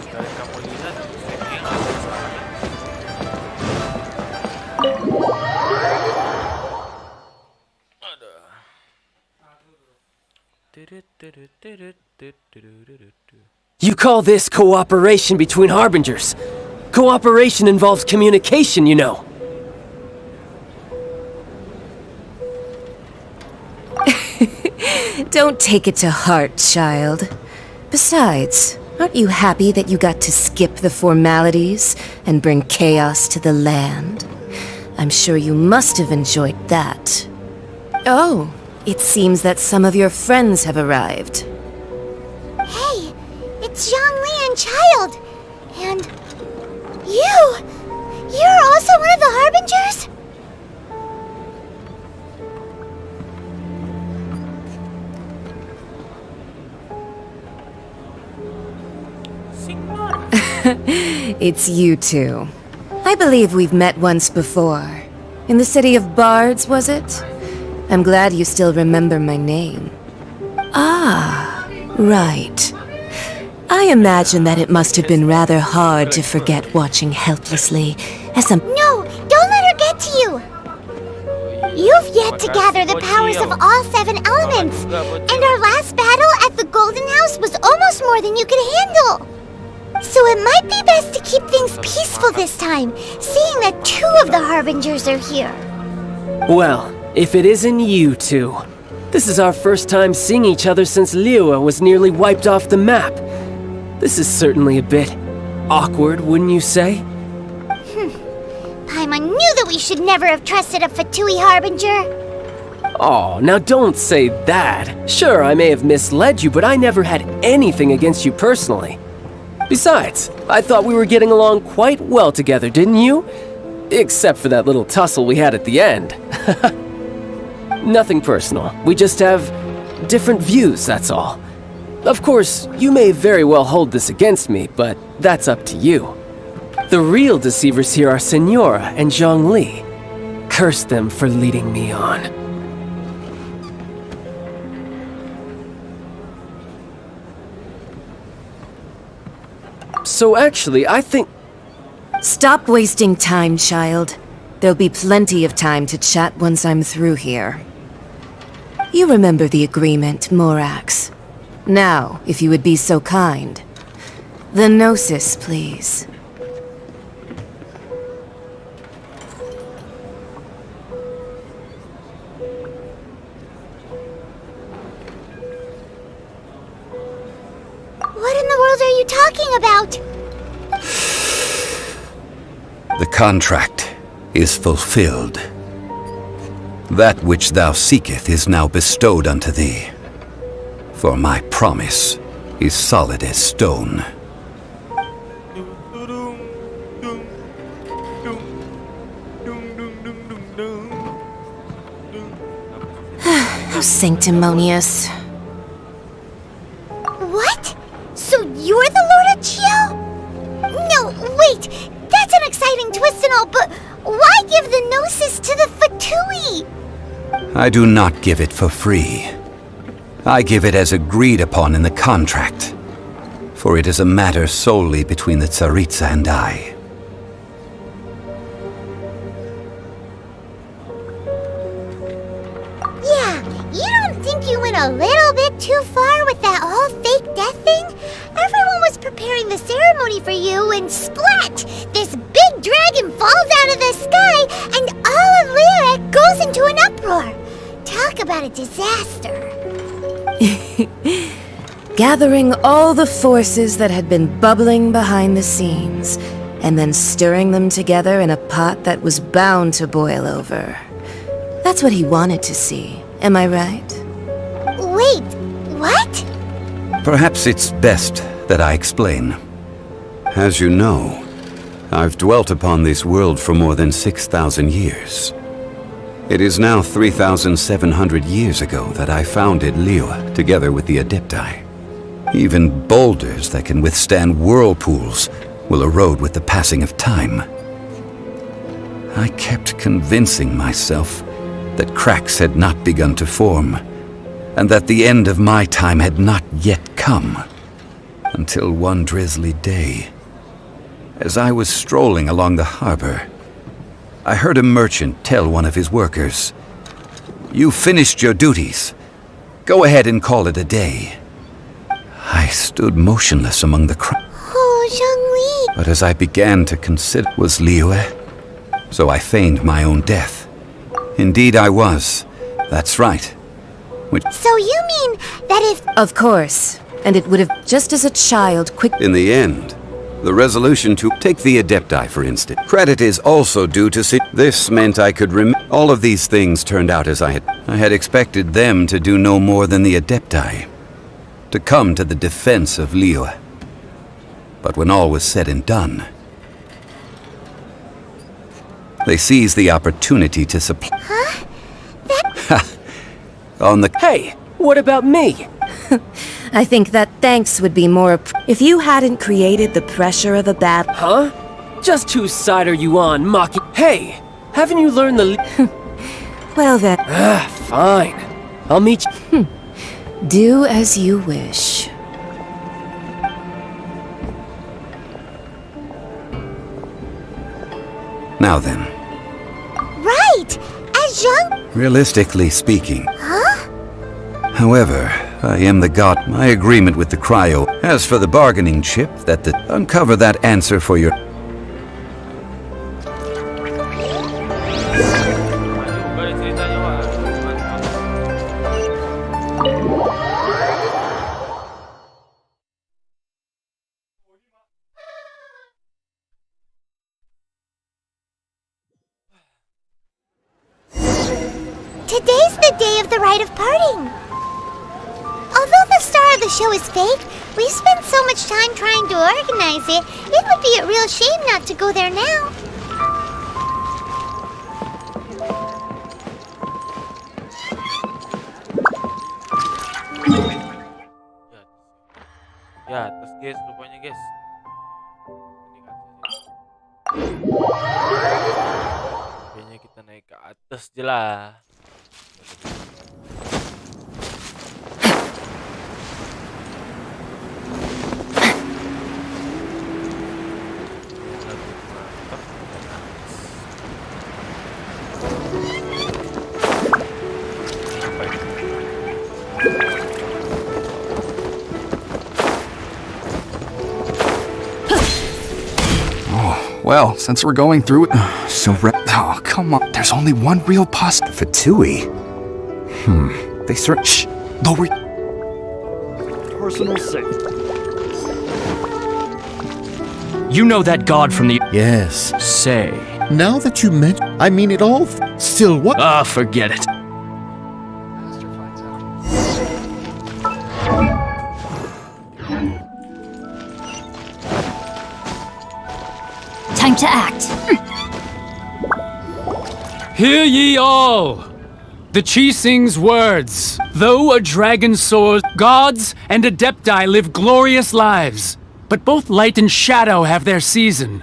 Dari kamu lihat, ini nggak ada soalnya. You call this cooperation between Harbingers? Cooperation involves communication, you know. Don't take it to heart, child. Besides, aren't you happy that you got to skip the formalities and bring chaos to the land? I'm sure you must have enjoyed that. Oh, it seems that some of your friends have arrived. Hey, it's Zhongli and Child. And you're also one of the Harbingers? It's you two. I believe we've met once before. In the city of Bards, was it? I'm glad you still remember my name. Ah, right. I imagine that it must have been rather hard to forget watching helplessly as some— No, don't let her get to you! You've yet to gather the powers of all 7 elements, and our last battle at the Golden House was almost more than you could handle. So it might be best to keep things peaceful this time, seeing that 2 of the Harbingers are here. Well, if it isn't you two. This is our first time seeing each other since Liyue was nearly wiped off the map. This is certainly a bit awkward, wouldn't you say? Paimon knew that we should never have trusted a Fatui Harbinger. Oh, now don't say that. Sure, I may have misled you, but I never had anything against you personally. Besides, I thought we were getting along quite well together, didn't you? Except for that little tussle we had at the end. Nothing personal. We just have different views, that's all. Of course, you may very well hold this against me, but that's up to you. The real deceivers here are Senora and Zhongli. Curse them for leading me on. So actually, I think— Stop wasting time, child. There'll be plenty of time to chat once I'm through here. You remember the agreement, Morax. Now, if you would be so kind. The Gnosis, please. What in the world are you talking about? The contract is fulfilled. That which thou seeketh is now bestowed unto thee. For my promise is solid as stone. How sanctimonious. What? So you're the Lord of Chio? No, wait! That's an exciting twist and all, but why give the Gnosis to the Fatui? I do not give it for free. I give it as agreed upon in the contract, for it is a matter solely between the Tsaritsa and I. Yeah, you don't think you went a little bit too far with that whole fake death thing? Everyone was preparing the ceremony for you and splat! This big dragon falls out of the sky and all of Liyue goes into an uproar. Talk about a disaster. Gathering all the forces that had been bubbling behind the scenes, and then stirring them together in a pot that was bound to boil over. That's what he wanted to see, am I right? Wait, what? Perhaps it's best that I explain. As you know, I've dwelt upon this world for more than 6,000 years. It is now 3,700 years ago that I founded Liyue together with the Adepti. Even boulders that can withstand whirlpools will erode with the passing of time. I kept convincing myself that cracks had not begun to form, and that the end of my time had not yet come. Until one drizzly day, as I was strolling along the harbor, I heard a merchant tell one of his workers, "You finished your duties. Go ahead and call it a day." I stood motionless among the crowd. Oh, Zhongli. But as I began to consider, was Liyue? So I feigned my own death. Indeed I was. That's right. So you mean that if— Of course. And it would have, just as a child, In the end, the resolution to take the Adepti, for instance. Credit is also due to This meant I could all of these things turned out as I had expected them to do no more than the Adepti, to come to the defense of Liyue. But when all was said and done, they seized the opportunity to supply— Huh? on the— Hey, what about me? I think that thanks would be more if you hadn't created the pressure of the battle. Huh? Just whose side are you on, Maki? Hey, Haven't you learned the... Well then... Fine. I'll meet you... Do as you wish. Now then, Right! As young... realistically speaking. Huh? However, I am the god. My agreement with the cryo. As for the bargaining chip, uncover that answer for your... Today's the day of the rite of parting. Although the star of the show is fake, we spent so much time trying to organize it, it would be a real shame not to go there now. Ya, atas guys, rupanya guys. Kayaknya kita naik ke atas aja lah. Well, since we're going through it, oh, come on. There's only one real Fatui. They search. Shh. Lower. Personal safe. You know that god from the... Yes. Say. Now that you mention, I mean it all. Still what? Ah, forget it. Time to act. Hear ye all! The Chi-Sing's words. Though a dragon soars, gods and adepti live glorious lives. But both light and shadow have their season.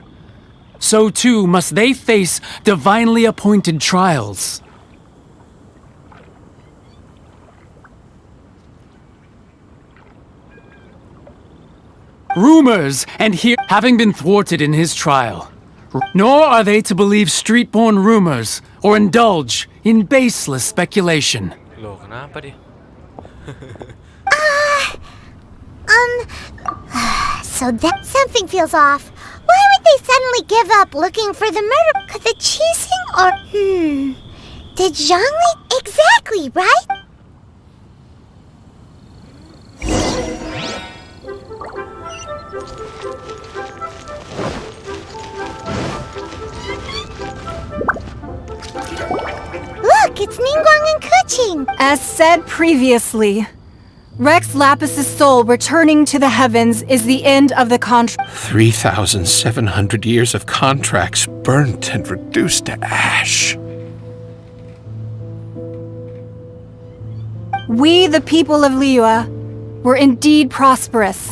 So too must they face divinely appointed trials. Rumors and having been thwarted in his trial. Nor are they to believe street-born rumors or indulge in baseless speculation. Loh, kenapa dia? So that something feels off. Why would they suddenly give up looking for the murder? Could the Chi-Sing or... Did Zhongli... Exactly, right? Look, it's Ningguang and Kuching. As said previously, Rex Lapis's soul returning to the heavens is the end of the contract. 3,700 years of contracts burnt and reduced to ash. We, the people of Liyue, were indeed prosperous.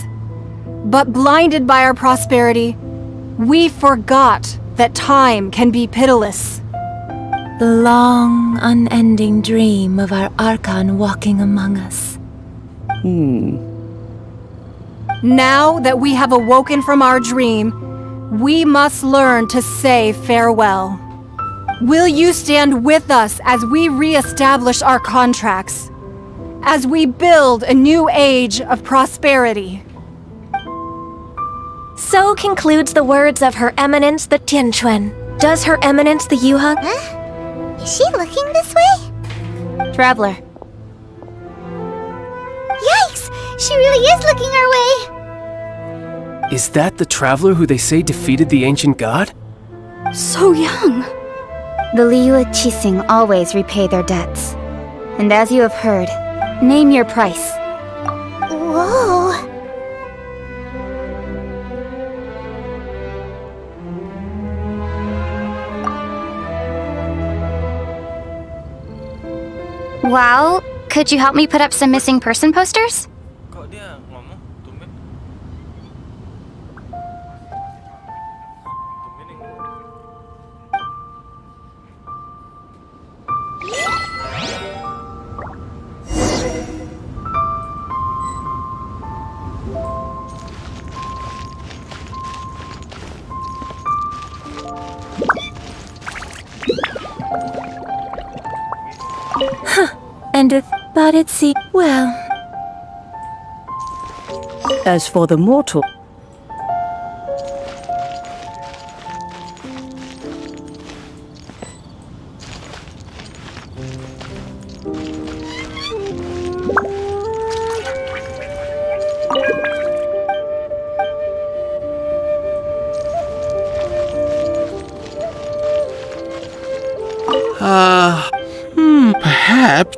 But blinded by our prosperity, we forgot that time can be pitiless. The long, unending dream of our Archon walking among us. Now that we have awoken from our dream, we must learn to say farewell. Will you stand with us as we re-establish our contracts? As we build a new age of prosperity? So concludes the words of Her Eminence the Tianquan. Does Her Eminence the Yuheng? Huh? Is she looking this way? Traveler. Yikes! She really is looking our way! Is that the traveler who they say defeated the ancient god? So young. The Liyue Chi-Sing always repay their debts. And as you have heard, name your price. Whoa! Well, could you help me put up some missing person posters? Kok dia ngomong? Tumben. Tumben yang... But well... As for the mortal... Perhaps.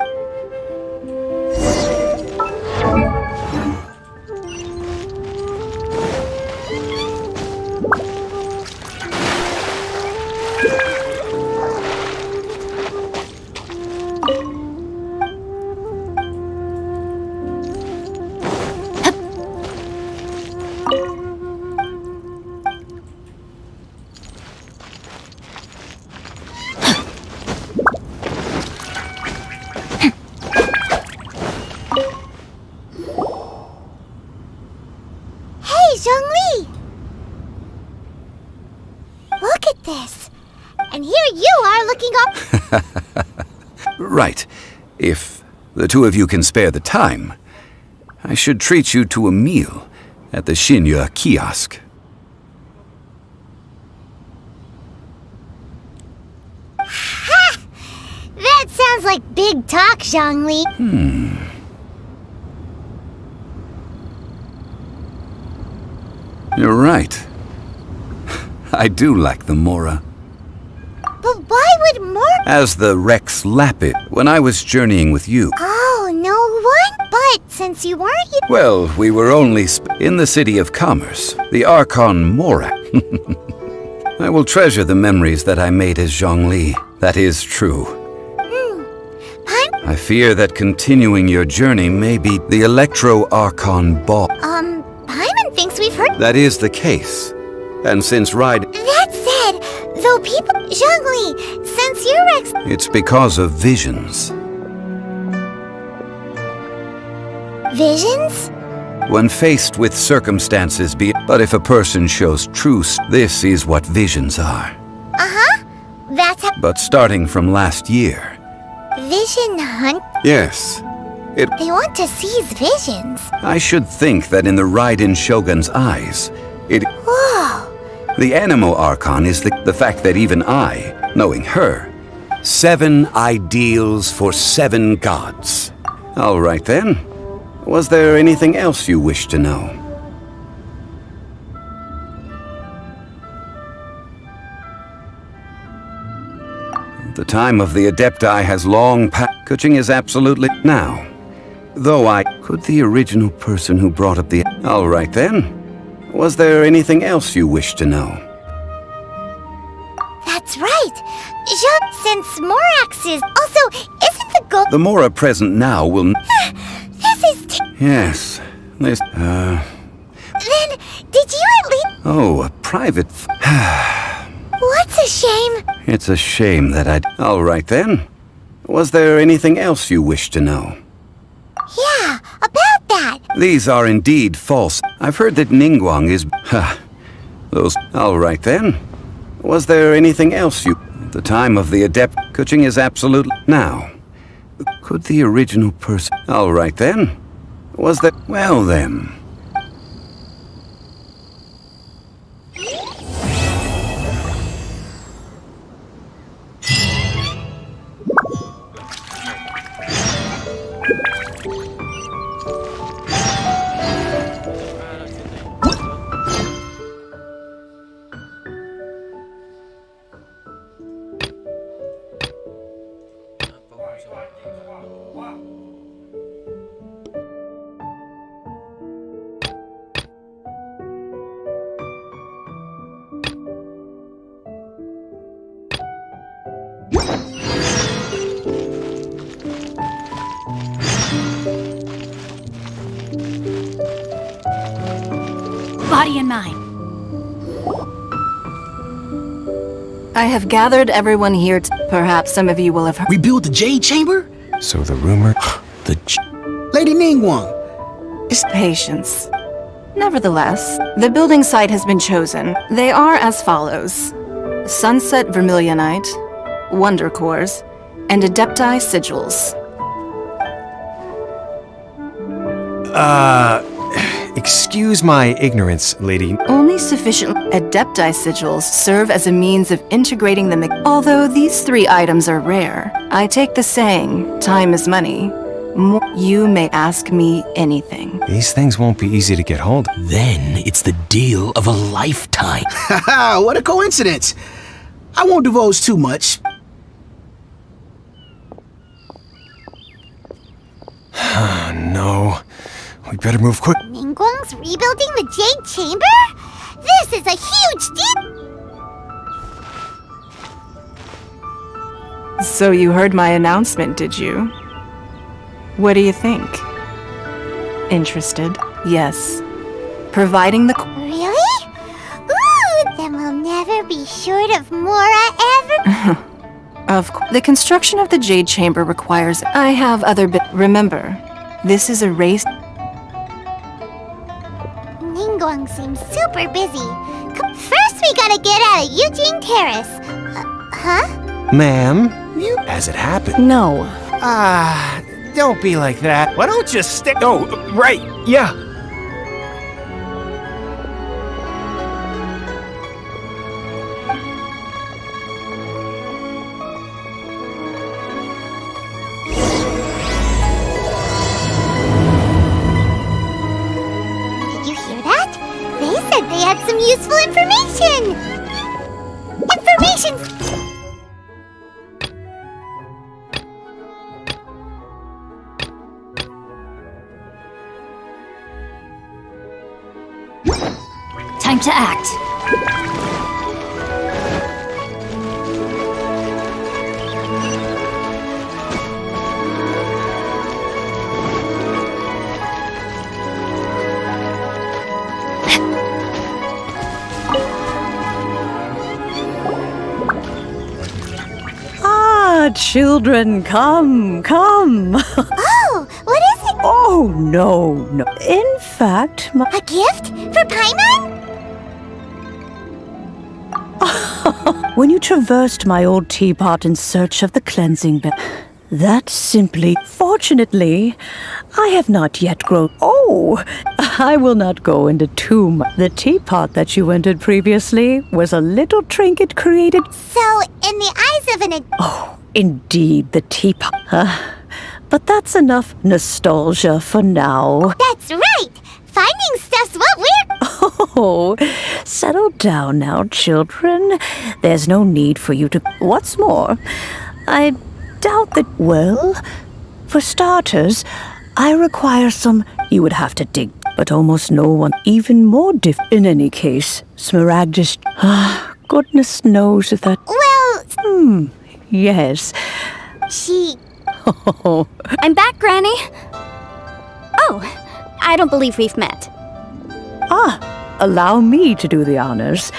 Hey, Zhongli! Look at this. And here you are looking up... Right. If the two of you can spare the time, I should treat you to a meal at the Shinya kiosk. Ha! That sounds like big talk, Zhongli. You're right. I do like the Mora. But why would more... As the Rex Lapid, when I was journeying with you. Oh, no one? But since you weren't... Well, we were only in the city of commerce, the Archon Mora. I will treasure the memories that I made as Zhongli. That is true. I fear that continuing your journey may be the Electro-Archon Ball. Paimon thinks we've heard... That is the case. And since riding... That said, though people... Zhongli, since you're It's because of visions. Visions? When faced with circumstances but if a person shows truth, this is what visions are. Uh-huh. That's how... But starting from last year... Vision hunt? Yes. They want to seize visions. I should think that in the Raiden Shogun's eyes, Whoa! The Animo Archon is the fact that even I, knowing her, 7 ideals for 7 gods. All right then. Was there anything else you wish to know? The time of the Adepti has long passed. Kuching is absolutely now. Though could the original person who brought up the... All right then. Was there anything else you wish to know? That's right. Since Morax is... Also, isn't the goal... The Mora present now will... This is... Yes. This... Then, did you at least... Oh, a private... What's a shame? It's a shame that I'd... All right then. Was there anything else you wish to know? Yeah, about that. These are indeed false. I've heard that Ningguang is... Those... All right then. Was there anything else you... The time of the Adept... Kuching is absolutely... Now. Could the original person... All right then. Was that... Well then. Body and mind. I have gathered everyone here. Perhaps some of you will have heard. Rebuild the Jade Chamber? So the rumor... Lady Ningguang! It's patience. Nevertheless, the building site has been chosen. They are as follows. Sunset Vermilionite, Wonder Cores, and Adepti Sigils. Excuse my ignorance, lady. Only sufficient Adepti sigils serve as a means of integrating them. Although these 3 items are rare, I take the saying, time is money. You may ask me anything. These things won't be easy to get hold of. Then it's the deal of a lifetime. Haha, what a coincidence. I won't divulge too much. No. We better move quick. Ningguang's rebuilding the Jade Chamber? This is a huge deal! So you heard my announcement, did you? What do you think? Interested? Yes. Providing the... Really? Ooh, then we'll never be short of Mora ever... Of course. The construction of the Jade Chamber requires... I have other Remember, this is a race... Ningguang seems super busy. First we gotta get out of Eugene Terrace. Huh? Ma'am, you... As it happened. No. Don't be like that. Why don't you stick... Oh, right, yeah. Did you hear that? They said they had some useful information! Time to act. Children, come. Oh, what is it? Oh, no. In fact, A gift? For Paimon? when you traversed my old teapot in search of the cleansing bed, that simply... Fortunately, I have not yet grown... Oh, I will not go into too much. The teapot that you entered previously was a little trinket created... So, in the eyes of an... Oh, indeed, the teapot. But that's enough nostalgia for now. That's right! Finding stuff's what we're... Oh, settle down now, children. There's no need for you to... What's more, I doubt that... Well, for starters, I require some... You would have to dig, but almost no one... Even more In any case, Smaragdus... Goodness knows if that... Well... Yes. She... Oh. I'm back, Granny. Oh, I don't believe we've met. Allow me to do the honors.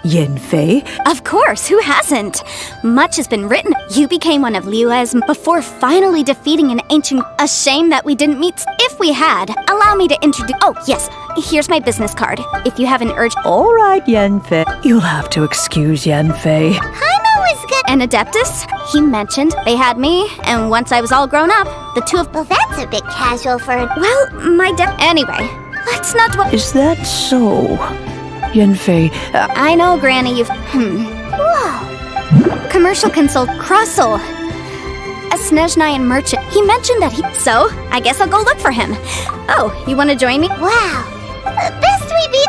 Yenfei? Of course, who hasn't? Much has been written. You became one of Liyue's before finally defeating an ancient... A shame that we didn't meet. If we had, allow me to introduce... Oh, yes, here's my business card. If you have an urge... All right, Yenfei. You'll have to excuse Yenfei. Paimon was good... An Adeptus? He mentioned they had me, and once I was all grown up, the two of... Well, that's a bit casual for... Well, my Anyway, let's not... Is that so? Yenfei... I know, Granny, you've... Whoa. Commercial consult Crossel. A Snezhnayan merchant. He mentioned that he... So, I guess I'll go look for him. Oh, you want to join me? Wow. Best we be...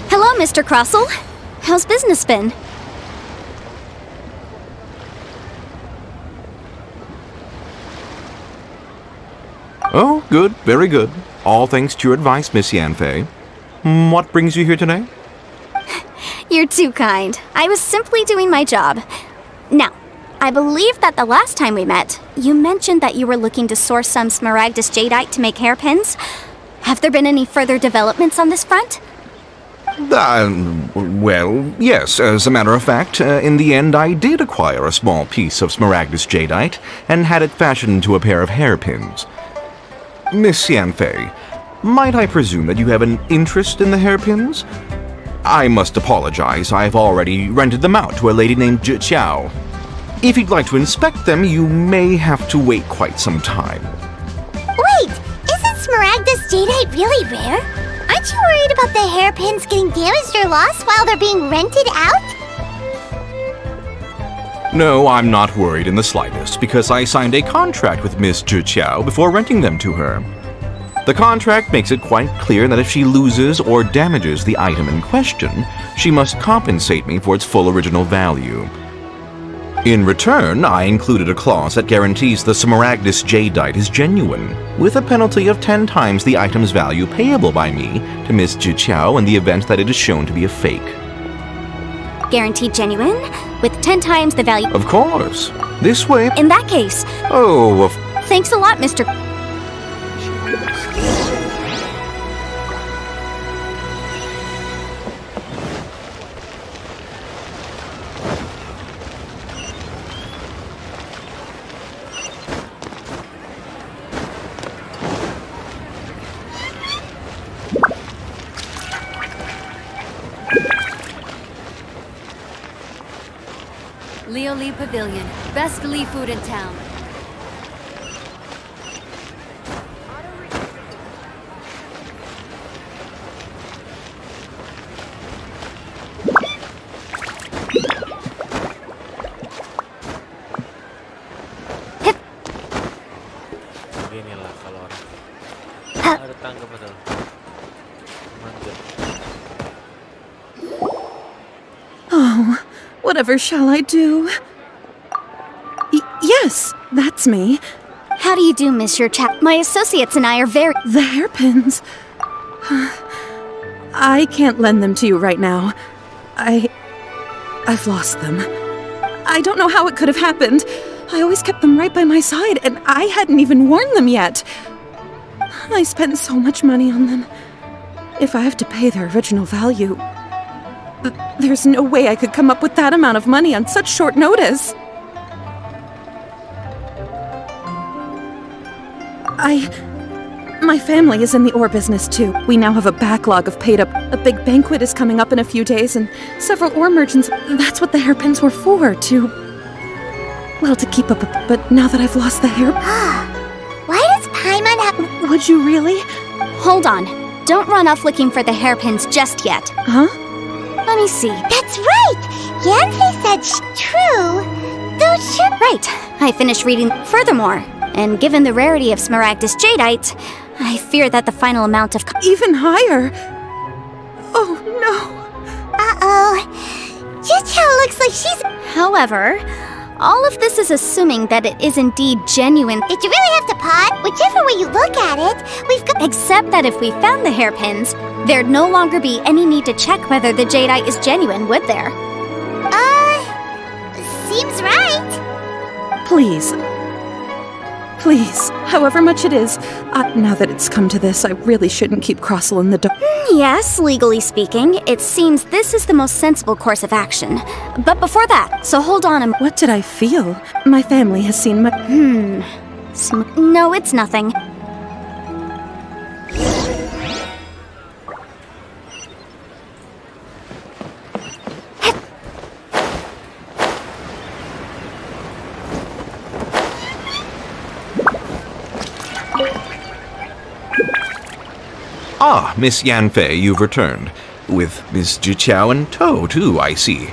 Hello, Mr. Crossel. How's business been? Oh, good, very good. All thanks to your advice, Miss Yanfei. What brings you here today? You're too kind. I was simply doing my job. Now, I believe that the last time we met, you mentioned that you were looking to source some Smaragdus jadeite to make hairpins. Have there been any further developments on this front? Well, yes, as a matter of fact, in the end I did acquire a small piece of Smaragdus jadeite and had it fashioned into a pair of hairpins. Miss Yanfei, might I presume that you have an interest in the hairpins? I must apologize, I've already rented them out to a lady named Xiao. If you'd like to inspect them, you may have to wait quite some time. Wait, isn't Smaragdus jadeite really rare? Aren't you worried about the hairpins getting damaged or lost while they're being rented out? No, I'm not worried in the slightest, because I signed a contract with Miss Xiao before renting them to her. The contract makes it quite clear that if she loses or damages the item in question, she must compensate me for its full original value. In return, I included a clause that guarantees the Smaragdus jadeite is genuine, with a penalty of 10 times the item's value payable by me to Miss Xiao in the event that it is shown to be a fake. Guaranteed genuine? With 10 times the value? Of course. This way... In that case... Oh, Thanks a lot, Mr. Leo Lee Pavilion. Best Lee food in town. Beginilah kalau orang ada tangga betul. Manjat. Oh, whatever shall I do? Yes, that's me. How do you do, Monsieur Chap? My associates and I are very... The hairpins. I can't lend them to you right now. I've lost them. I don't know how it could have happened. I always kept them right by my side, and I hadn't even worn them yet. I spent so much money on them. If I have to pay their original value, there's no way I could come up with that amount of money on such short notice. My family is in the ore business too. We now have a backlog of paid up. A big banquet is coming up in a few days, and several ore merchants. That's what the hairpins were for, to keep up. But now that I've lost the hair... Why does Paimon have... Would you really? Hold on. Don't run off looking for the hairpins just yet. Huh? Let me see. That's right! Yanfei said true. Those should... Right. I finished reading. Furthermore, and given the rarity of Smaragdus jadeite, I fear that the final amount of... Even higher? Oh, no. Uh-oh. Xiao looks like she's... However, all of this is assuming that it is indeed genuine. Did you really have to pot? Whichever way you look at it, we've got... Except that if we found the hairpins, there'd no longer be any need to check whether the jadeite is genuine, would there? Seems right. Please. Please, however much it is, now that it's come to this, I really shouldn't keep Crossel in the dark. Yes, legally speaking, it seems this is the most sensible course of action. But before that, so hold on a... What did I feel? My family has seen my... No, it's nothing. Ah, Miss Yanfei, you've returned. With Miss Xiao in tow, too, I see.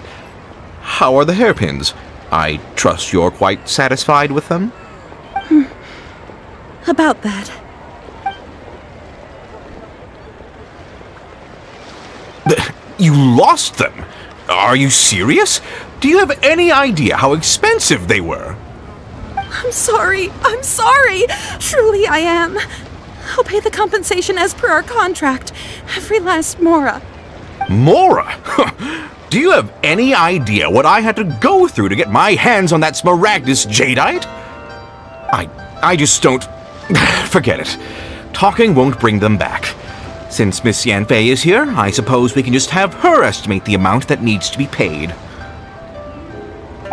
How are the hairpins? I trust you're quite satisfied with them? About that. You lost them? Are you serious? Do you have any idea how expensive they were? I'm sorry. I'm sorry. Truly I am. I'll pay the compensation as per our contract. Every last mora. Mora? Do you have any idea what I had to go through to get my hands on that Smaragdus jadeite? I just don't... Forget it. Talking won't bring them back. Since Miss Yanfei is here, I suppose we can just have her estimate the amount that needs to be paid.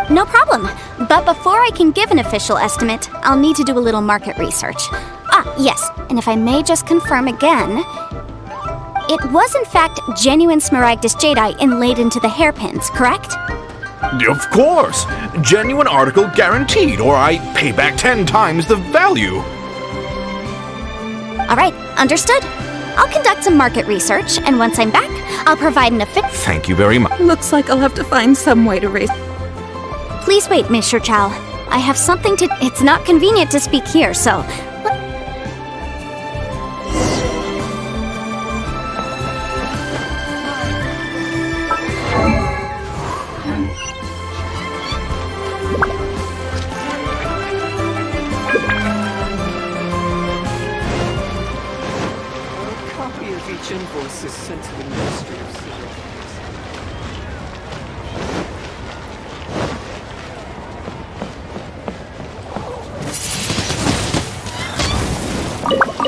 No problem. But before I can give an official estimate, I'll need to do a little market research. Ah, yes, and if I may just confirm again, it was in fact genuine Smaragdus jadeite inlaid into the hairpins, correct? Of course! Genuine article guaranteed, or I pay back 10 times the value. All right, understood. I'll conduct some market research, and once I'm back, I'll provide an official... Thank you very much. Looks like I'll have to find some way to raise... Please wait, Mr. Chow. I have something to... It's not convenient to speak here, so... Invoice is sent to the Ministry of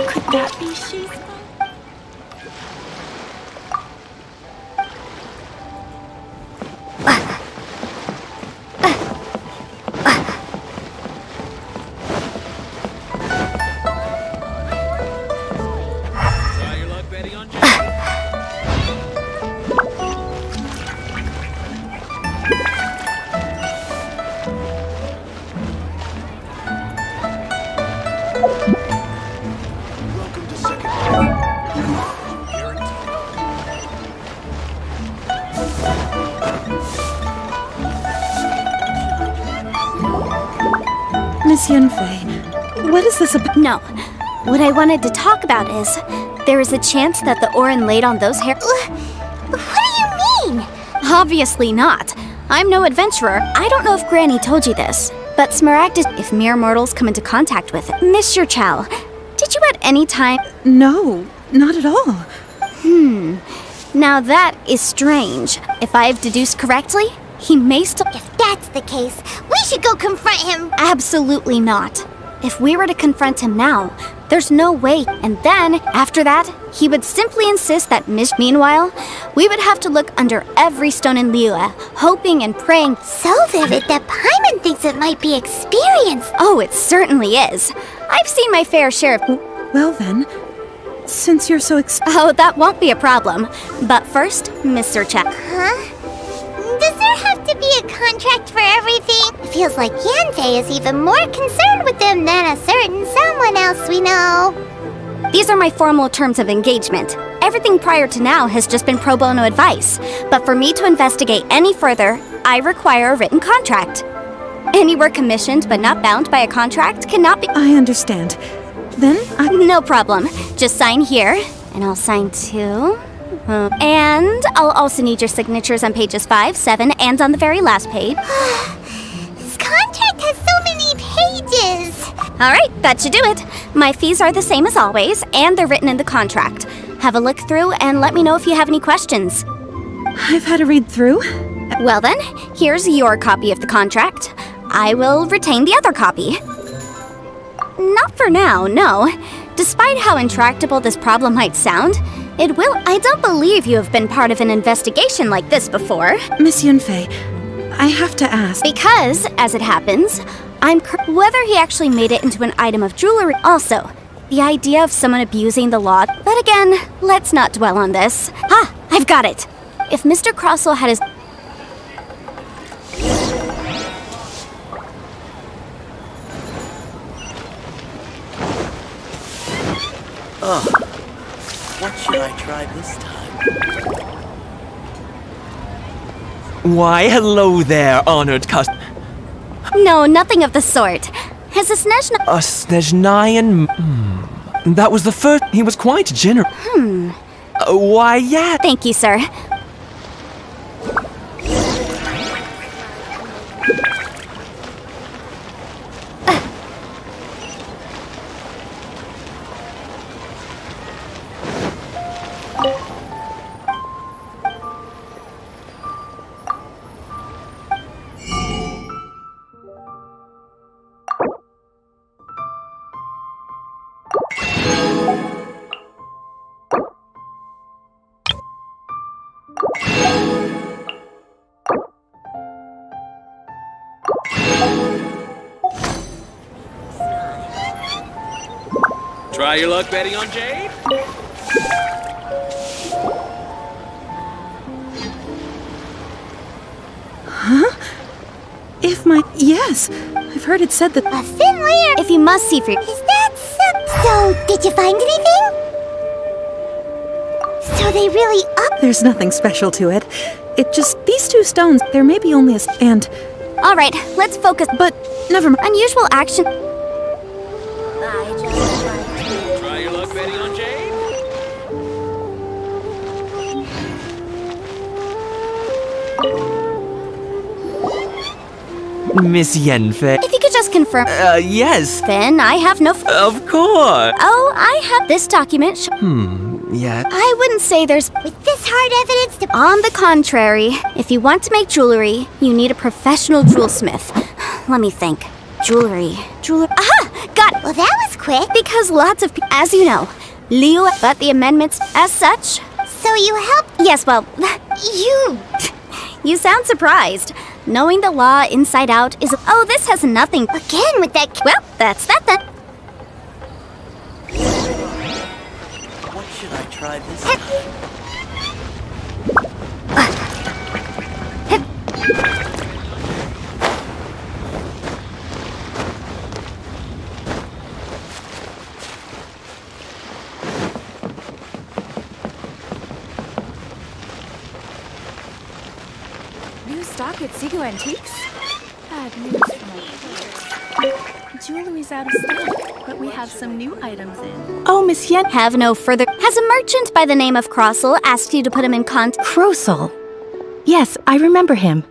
Could that be she? Miss Yanfei, what is this about? No. What I wanted to talk about is, there is a chance that the Orin laid on those hair... What do you mean? Obviously not. I'm no adventurer. I don't know if Granny told you this, but Smaragdus, if mere mortals come into contact with it. Mr. Chow, did you at any time... No, not at all. Now that is strange. If I've deduced correctly, he may still... If that's the case, we should go confront him. Absolutely not. If we were to confront him now, there's no way. And then, after that, he would simply insist that Meanwhile, we would have to look under every stone in Liyue, hoping and praying. So vivid that Paimon thinks it might be experience. Oh, it certainly is. I've seen my fair share of... Well then, since you're so Oh, that won't be a problem. But first, Mr. Chow. Huh? Does there have to be a contract for everything? It feels like Yanfei is even more concerned with them than a certain someone else we know. These are my formal terms of engagement. Everything prior to now has just been pro bono advice. But for me to investigate any further, I require a written contract. Any work commissioned but not bound by a contract cannot be... I understand. Then No problem. Just sign here, and I'll sign too. And I'll also need your signatures on pages 5, 7, and on the very last page. This contract has so many pages. All right, that should do it. My fees are the same as always, and they're written in the contract. Have a look through and let me know if you have any questions. I've had a read through. Well then, here's your copy of the contract. I will retain the other copy. Not for now, no. Despite how intractable this problem might sound, it will. I don't believe you have been part of an investigation like this before. Miss Yanfei, I have to ask. Because, as it happens, whether he actually made it into an item of jewelry. Also, the idea of someone abusing the law. But again, let's not dwell on this. Ah, I've got it. If Mr. Crossell had his... What should I try this time? Why, hello there, honored customer. No, nothing of the sort. Has a Snezhna... A Snezhnayan... That was the first... He was quite generous. Why, yeah... Thank you, sir. Try your luck betting on Jade? Huh? Yes, I've heard it said that. A thin layer. If you must see for Is that so? Did you find anything? So they really up. There's nothing special to it. It just, these two stones, there may be only and. All right, let's focus. But never mind. Unusual action. Try your luck betting on Jade? Miss Yenfei. If you could just confirm. Yes. Then I have no. Of course. Oh, I have this document. Yeah. I wouldn't say there's. With this hard evidence to. On the contrary, if you want to make jewelry, you need a professional jewelsmith. Let me think. Jewelry. Aha! Got it. Well, that was quick. Because lots of people, as you know, Leo, but the amendments as such. So you helped? Yes, well, you. You sound surprised. Knowing the law inside out is. Oh, this has nothing. Again with that. Well, that's that then. What should I try this New stock at Sigo Antiques? Bad news for my jewelry's out of stock, but we have some new items in. Oh, Miss Yen. Have no further. Has a merchant by the name of Crossel asked you to put him in contact? Crossel. Yes, I remember him.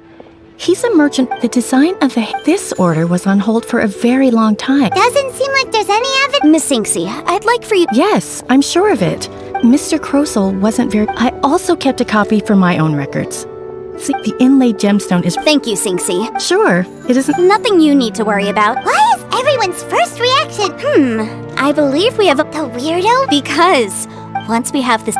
He's a merchant. The design of this order was on hold for a very long time. Doesn't seem like there's any evidence. Miss Inksy, I'd like for you. Yes, I'm sure of it. Mr. Crossel wasn't very. I also kept a copy for my own records. See, the inlaid gemstone is. Thank you, Sinksy. Sure, it isn't. Nothing you need to worry about. Why is everyone's first reaction? I believe we have a. The weirdo? Because once we have this.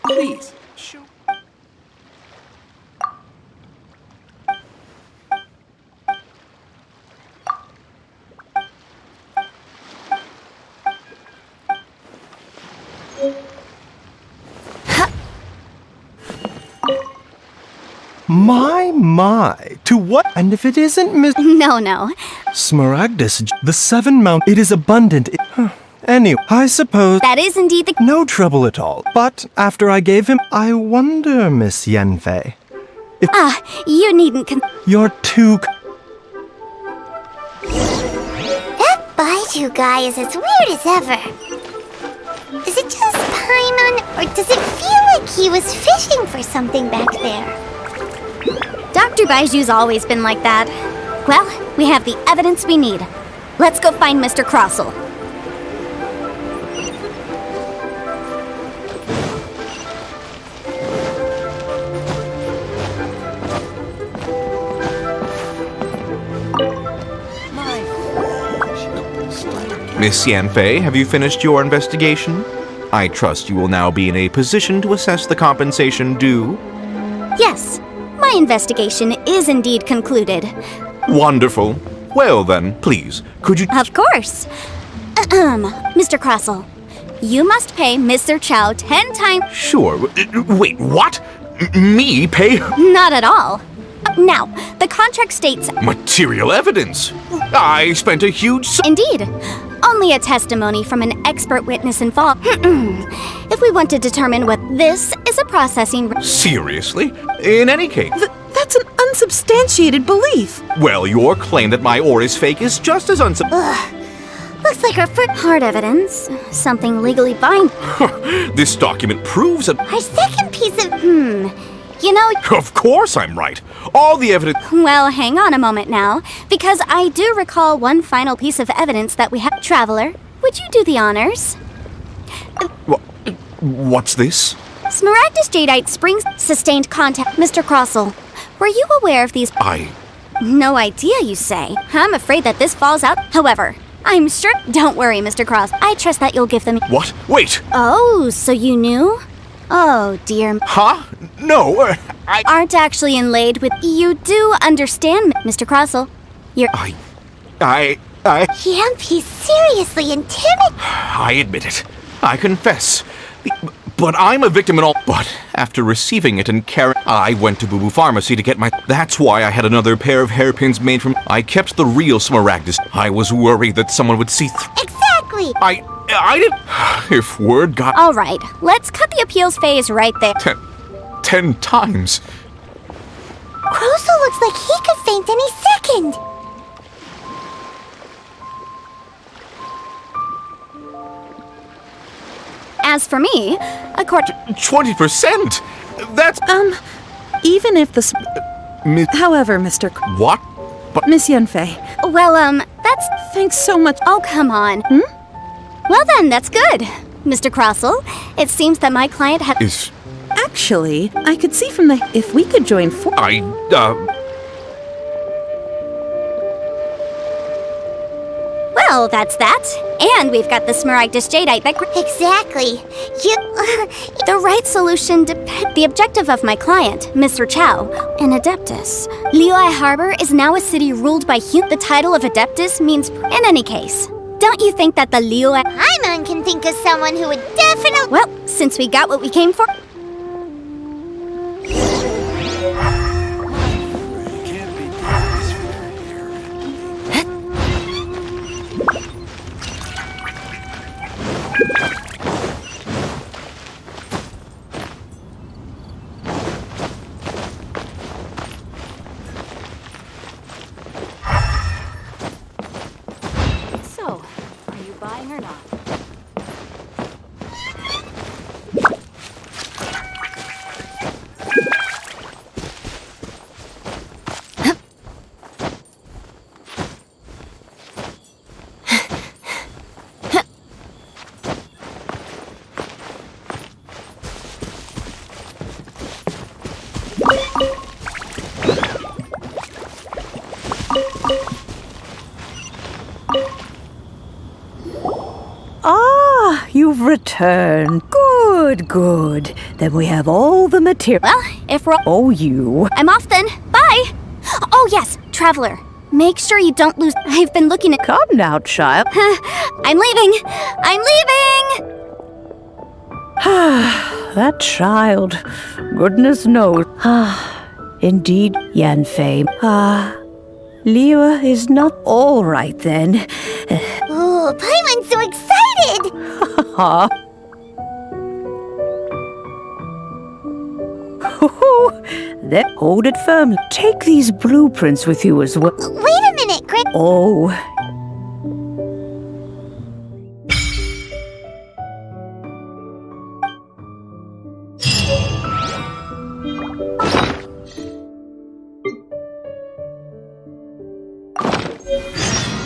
Please. Show. My, to what? And if it isn't Miss... No. Smaragdus, the Seven Mount, it is abundant. Anyway, I suppose... That is indeed the... No trouble at all. But after I gave him... I wonder, Miss Yenfei. You needn't You're too... That Baiju guy is as weird as ever. Is it just Paimon, or does it feel like he was fishing for something back there? Dr. Baiju's always been like that. Well, we have the evidence we need. Let's go find Mr. Crossel. Miss Yanfei, have you finished your investigation? I trust you will now be in a position to assess the compensation due. Yes, my investigation is indeed concluded. Wonderful. Well then, please, could you... Of course. Mr. Crossell, you must pay Mr. Chow 10 times... Sure. Wait, what? Me pay? Not at all. Now, the contract states... Material evidence. I spent a huge... Indeed. Only a testimony from an expert witness involved. If we want to determine what this is a processing... Seriously? In any case... That's an unsubstantiated belief. Well, your claim that my ore is fake is just as Looks like our hard evidence. Something legally binding. This document proves that... Our second piece of... You know... Of course I'm right. All the evidence... Well, hang on a moment now, because I do recall one final piece of evidence that we have... Traveler, would you do the honors? What's this? Smaragdus Jadeite Springs sustained contact. Mr. Crossell, were you aware of these... No idea, you say? I'm afraid that this falls out. However, I'm sure... Don't worry, Mr. Cross. I trust that you'll give them... What? Wait! Oh, so you knew? Oh, dear. Huh? No, I... Aren't actually inlaid with... You do understand, Mr. Crossell. You're... I... Can't be seriously intimidated. I admit it. I confess. But I'm a victim in all... But after receiving it and carrying... I went to Boo Boo Pharmacy to get my... That's why I had another pair of hairpins made from... I kept the real Smaragdus. I was worried that someone would see... Exactly. I didn't... If word got... All right, let's cut the appeals phase right there. 10 times. Crossell looks like he could faint any second. As for me, according... 20%? That's... Even if the... However, Mr. What? But Miss Yanfei. Well, that's... Thanks so much. Oh, come on. Well then, that's good. Mr. Crossell, it seems that my client is... Actually, I could see from the... If we could join for... Well, that's that. And we've got the Smaragdus Jadeite that... Exactly. The right solution depends... The objective of my client, Mr. Chow, an Adeptus. Liyue Harbor is now a city ruled by The title of Adeptus means... In any case, don't you think that the Liyue... Paimon can think of someone who would definitely... Well, since we got what we came for... So, are you buying or not? Ah, you've returned. Good, good. Then we have all the material. Well, if we're... Oh, you. I'm off then. Bye! Oh, yes, Traveler. Make sure you don't lose... I've been looking at... Come now, child. I'm leaving! I'm leaving! That child. Goodness knows. Indeed, Yanfei. Liyue is not all right then. Oh, Paimon's so excited! Then hold it firmly. Take these blueprints with you as well. Wait a minute, Chris. Oh.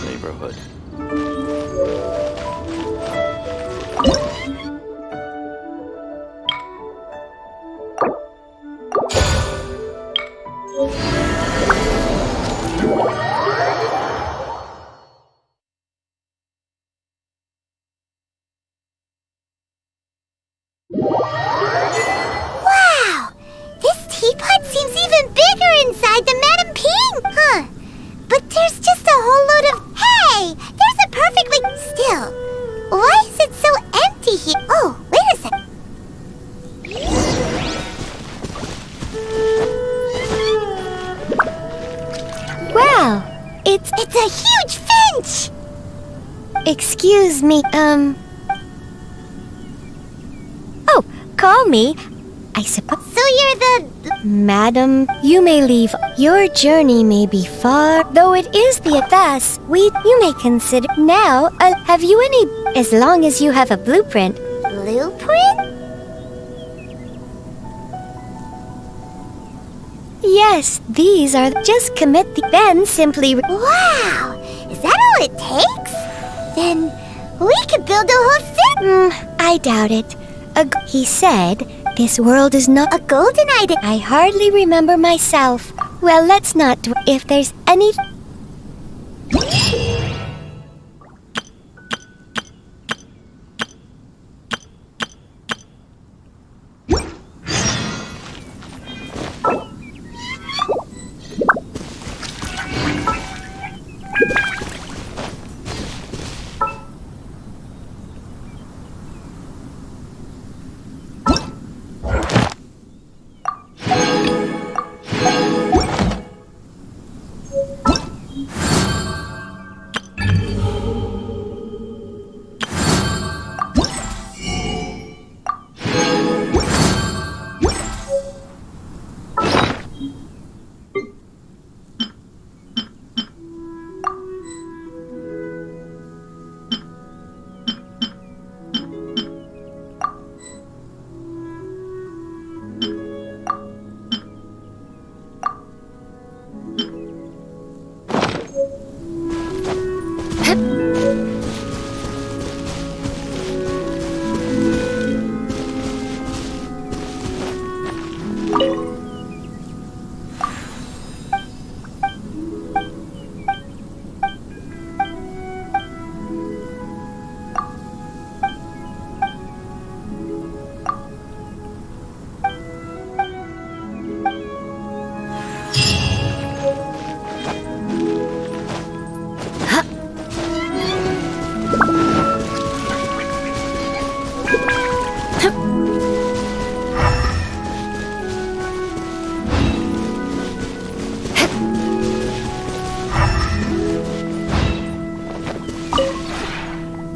Neighborhood. It's a huge finch! Excuse me, Oh, call me. I suppose. So you're the... Madam, you may leave. Your journey may be far, though it is the thus. You may consider... Now, have you any... As long as you have a blueprint. Blueprint? Yes, these are... Just commit the... Then simply... Wow! Is that all it takes? Then we could build a whole city. I doubt it. He said, this world is not a golden idol. I hardly remember myself. Well, let's not... If there's any...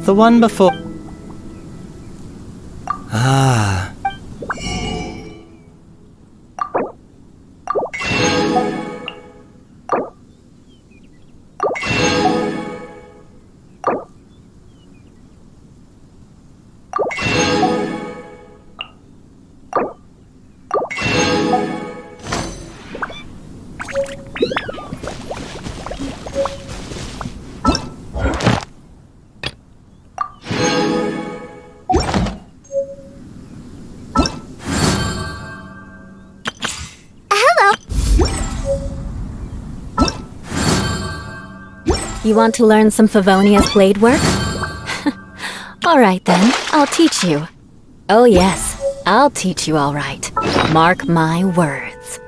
The one before... Ah. You want to learn some Favonia's blade work? Alright then, I'll teach you. Oh yes, I'll teach you alright. Mark my words.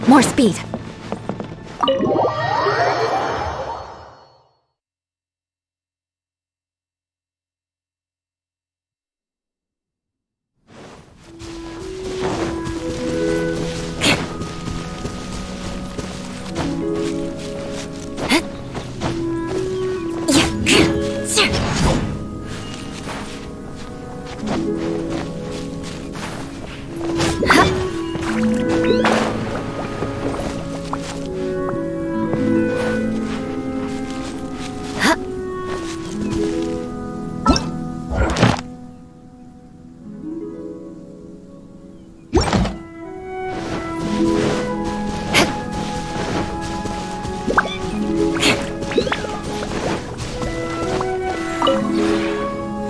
More speed.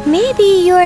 Maybe you're...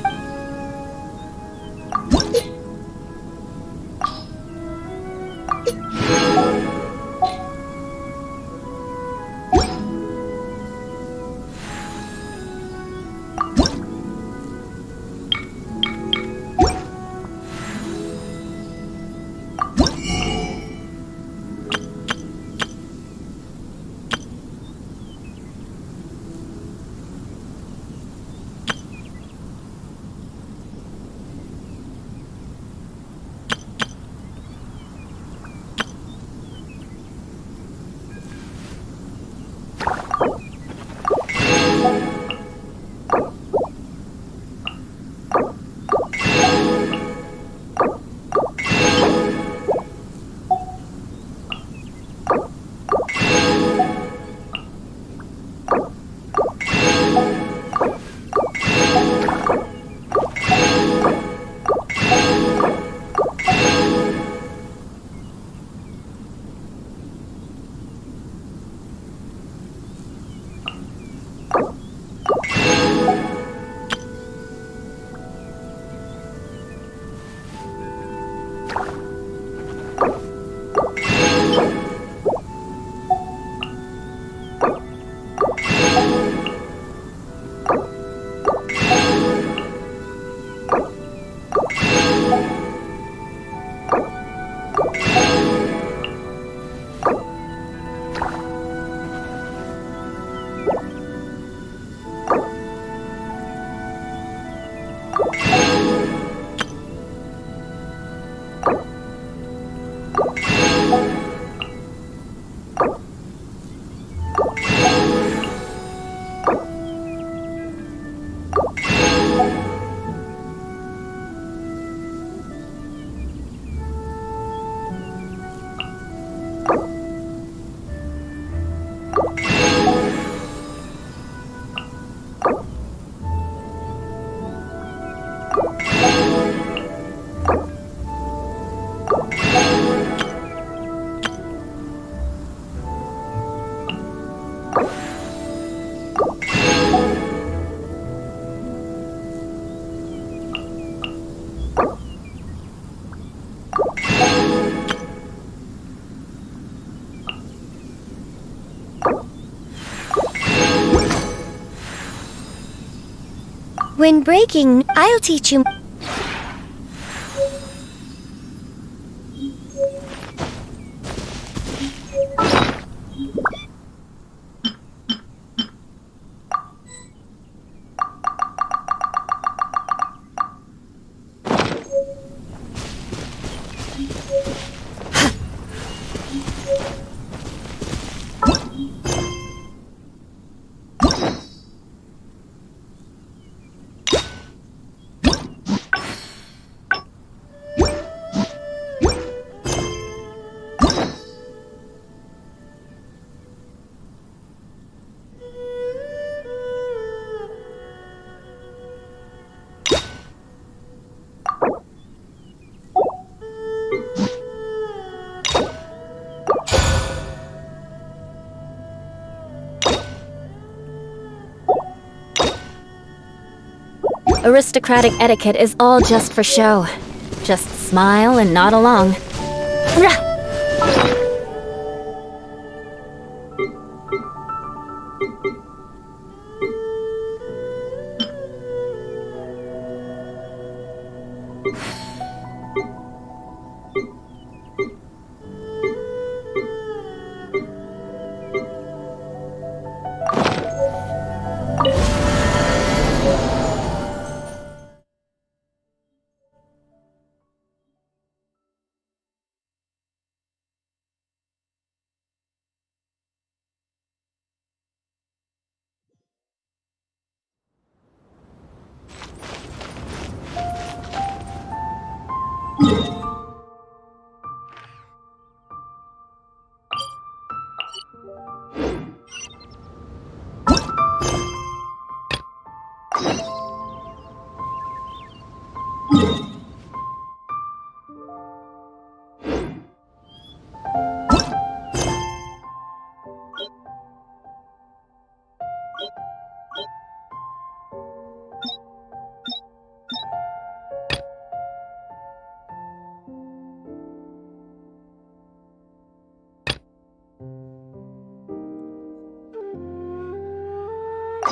When breaking, I'll teach you. Aristocratic etiquette is all just for show. Just smile and nod along. Rah!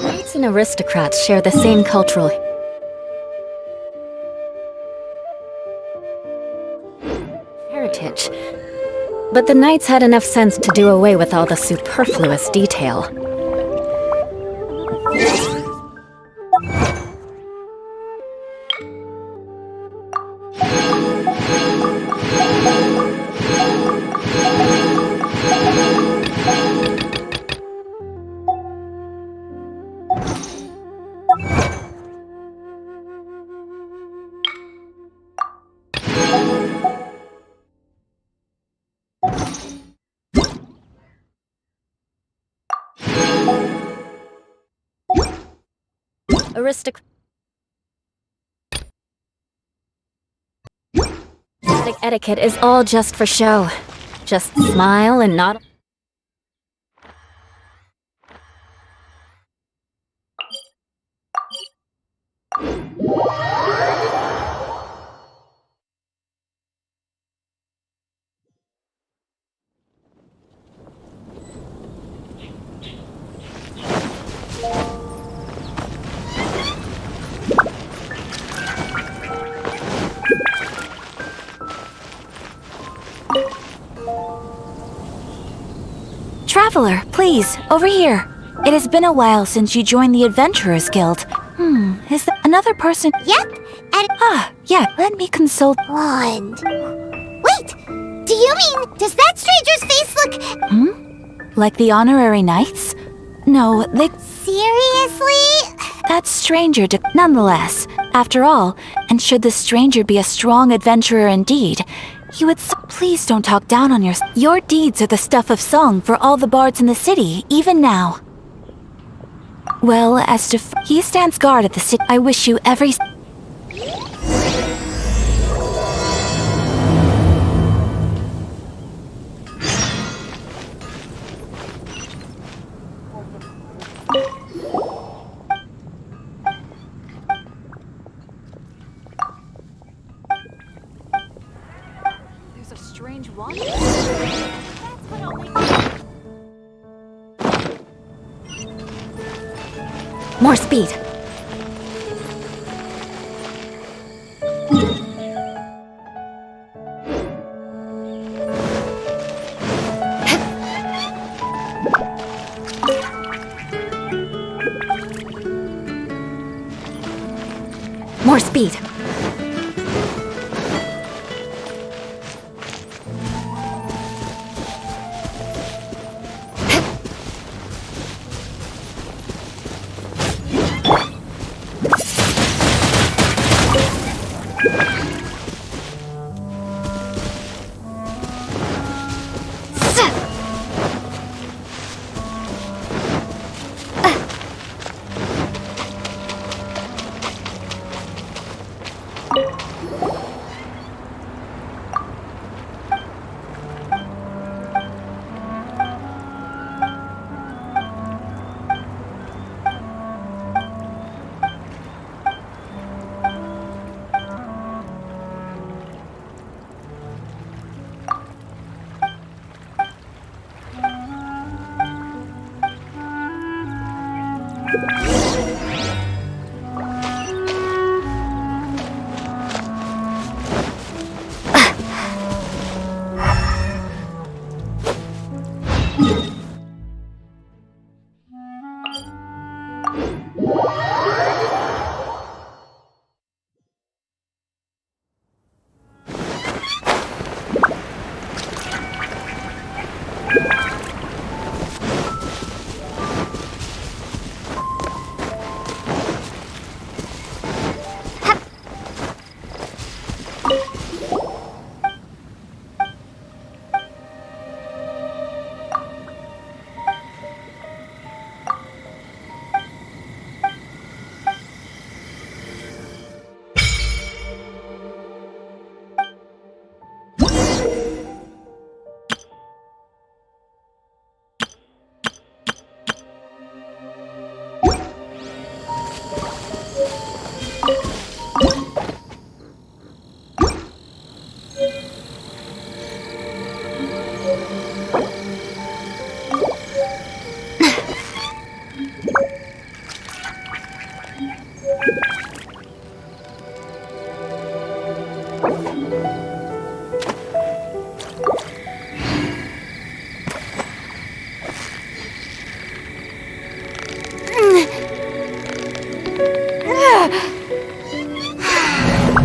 Knights and aristocrats share the same cultural heritage, but the knights had enough sense to do away with all the superfluous detail. Aristocratic etiquette is all just for show. Just smile and nod. Traveler, please, over here. It has been a while since you joined the Adventurers Guild. Is there another person? Yep, and... yeah, let me consult... Blonde. Wait! Do you mean, does that stranger's face look... Like the honorary knights? No, they... Seriously? That stranger nonetheless. After all, and should the stranger be a strong adventurer indeed, you would please don't talk down on your deeds are the stuff of song for all the bards in the city, even now. Well, as to he stands guard at the city. I wish you every... There's a strange one. More speed. More speed.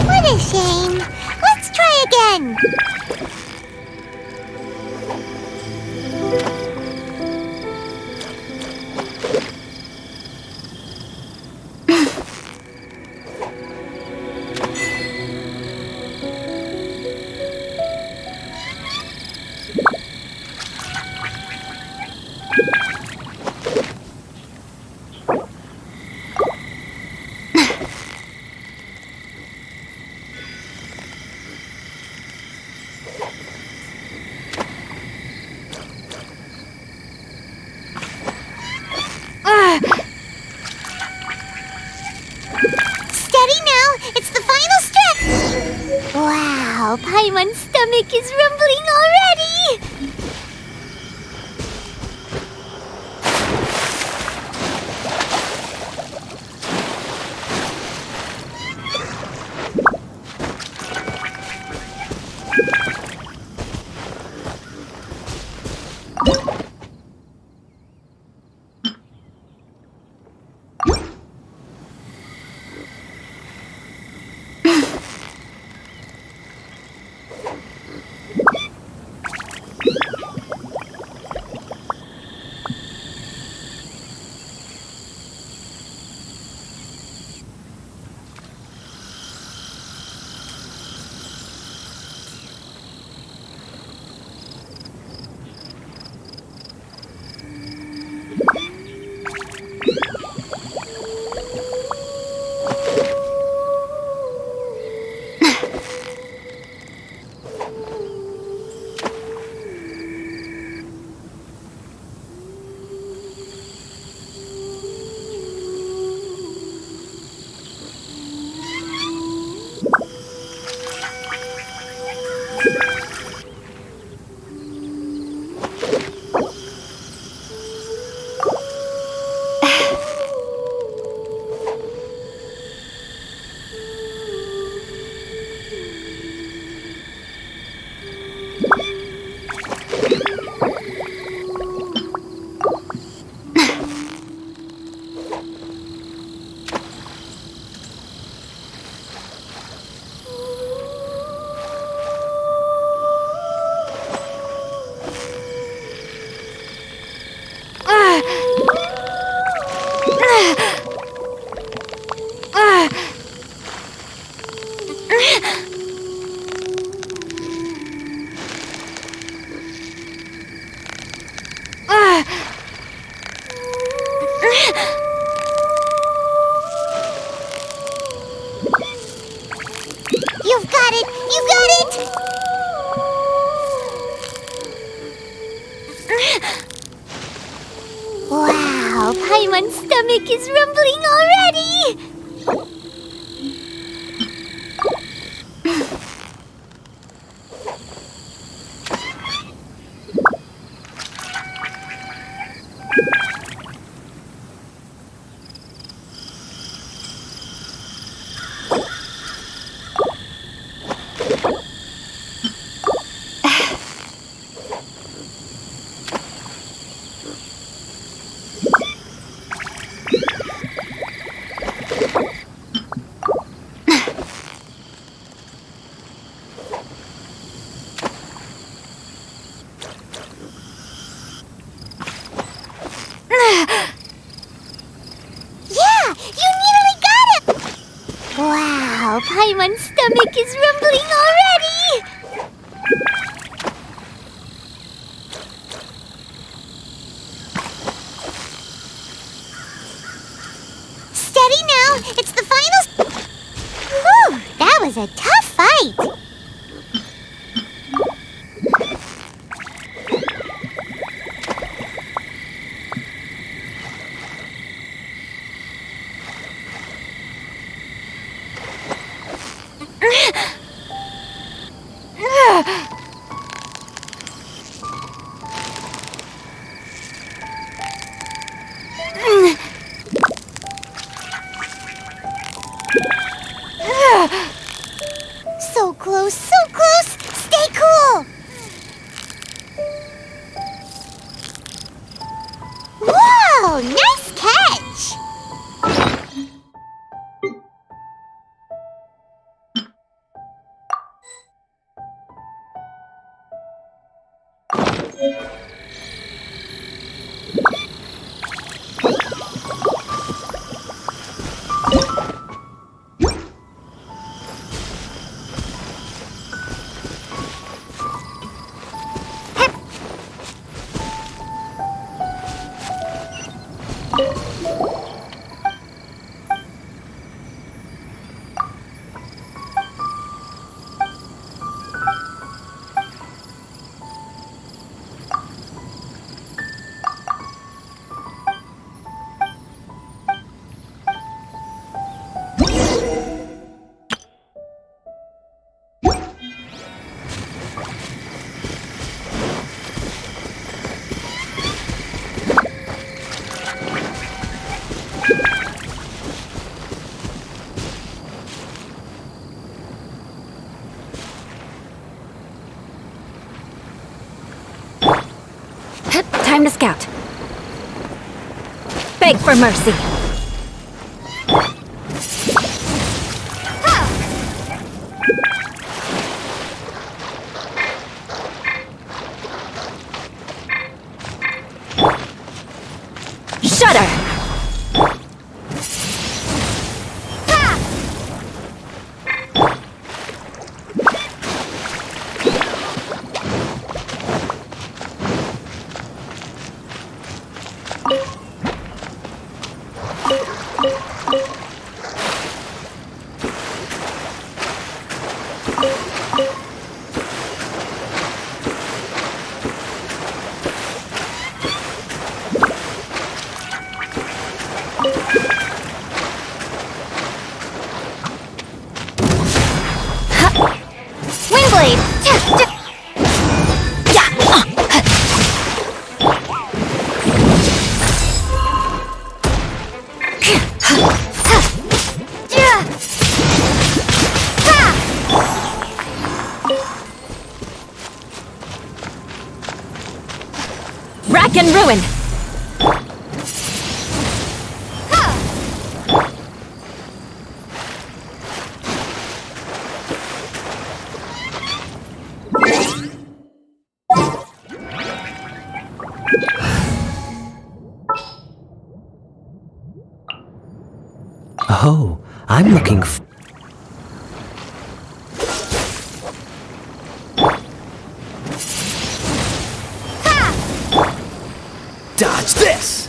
What a shame. Let's try again. Steady now, it's the final stretch. Wow, Paimon's stomach is rumbling already. You've got it! You got it! Wow, Paimon's stomach is rumbling already! Wow, Paimon's stomach is rumbling already! Steady now, it's the final... Whew, that was a tough fight! So close, so close! Stay cool! Whoa! Nice catch! Time to scout. Beg for mercy. Shudder! Rack and ruin! Oh, I'm looking f- Dodge this!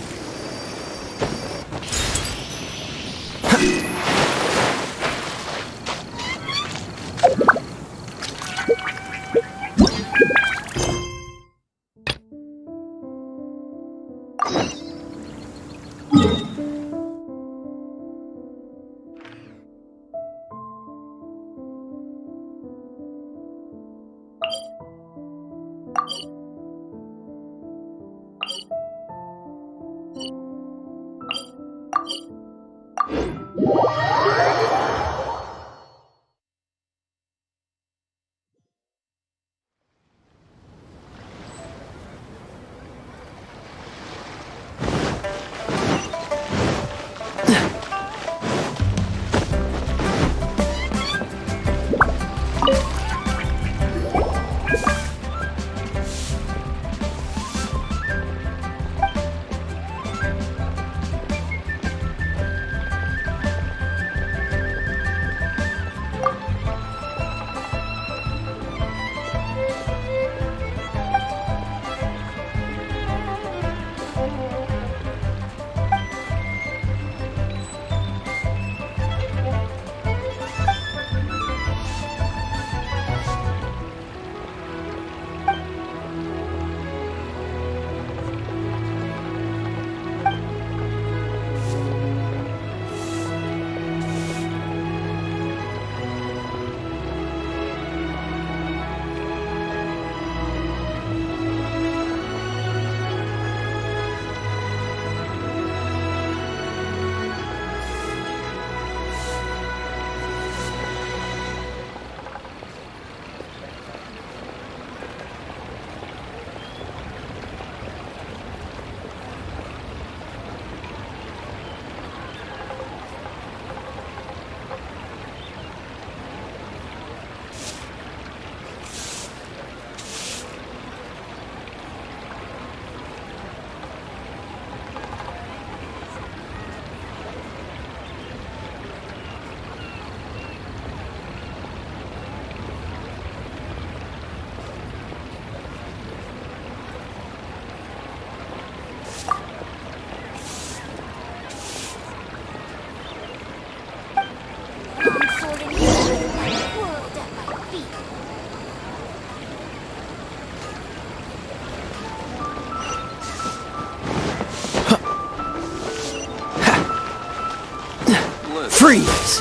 Freeze!